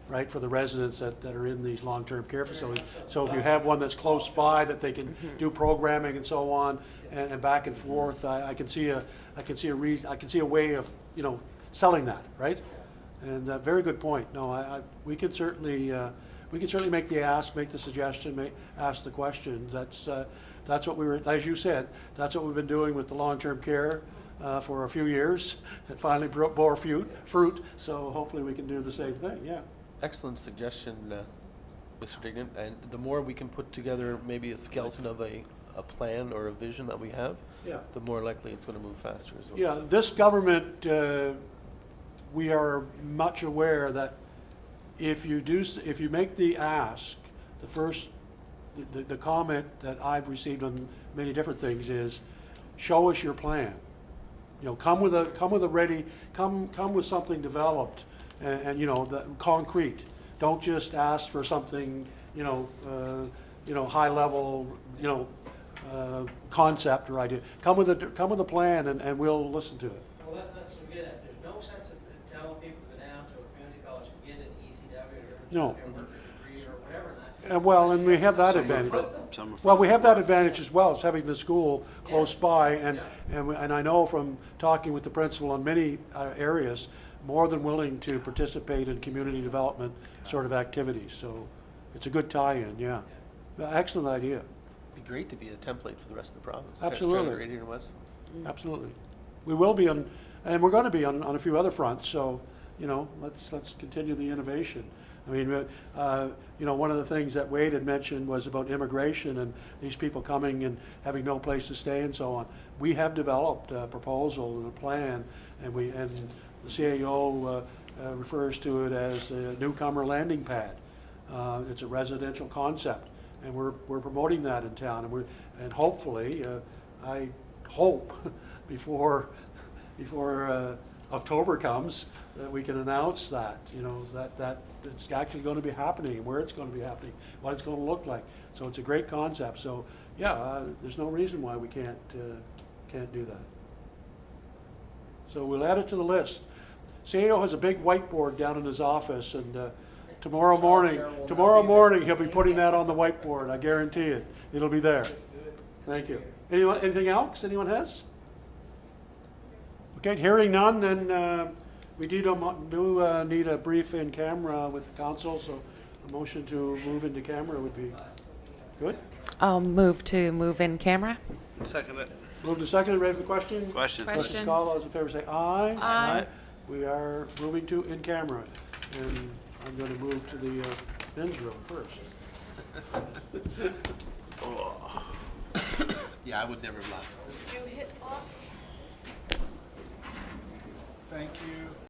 right, for the residents that are in these long-term care facilities. So if you have one that's close by that they can do programming and so on, and back and forth, I can see a way of, you know, selling that, right? And very good point. No, we can certainly make the ask, make the suggestion, ask the question. That's what we were, as you said, that's what we've been doing with the long-term care for a few years. It finally bore fruit, so hopefully we can do the same thing, yeah. Excellent suggestion, Mr. Dignan. And the more we can put together maybe a skeleton of a plan or a vision that we have, Yeah. the more likely it's going to move faster as well. Yeah, this government, we are much aware that if you make the ask, the comment that I've received on many different things is, show us your plan. You know, come with something developed and you know, the concrete. Don't just ask for something, high level, concept or idea. Come with a plan and we'll listen to it. Well, that's what we get at. There's no sense in telling people to go down to a community college and get an ECW or No. a degree or whatever. Well, and we have that Some are advantage. some are Well, we have that advantage as well, as having the school close by, and I know from talking with the principal on many areas, more than willing to participate in community development sort of activities, so it's a good tie-in, yeah. Excellent idea, Be great to be a template for the rest of the province. Absolutely. Right here in West. absolutely. We will be on, and we're gonna be on a few other fronts, so, you know, let's continue the innovation. I mean, you know, one of the things that Wade had mentioned was about immigration and these people coming and having no place to stay and so on. We have developed a proposal and a plan, and the CAO refers to it as a newcomer landing pad. It's a residential concept, and we're promoting that in town, and hopefully, I hope before October comes, that we can announce that, you know, that it's actually going to be happening, where it's going to be happening, what it's going to look like. So it's a great concept. So yeah, there's no reason why we can't do that. So we'll add it to the list. CAO has a big whiteboard down in his office, and tomorrow morning he'll be putting that on the whiteboard. I guarantee it. It'll be there. Thank you. Anything else anyone has? Okay, hearing none, then we do need a brief in camera with council, so a motion to move into camera would be good. I'll move to move in camera. Second it. Moved to second, ready for the question? Question. Question. Call, all those in favor say aye. Aye. We are moving to in camera, and I'm going to move to the men's room first. Yeah, I would never have lost. Did you hit off? Thank you.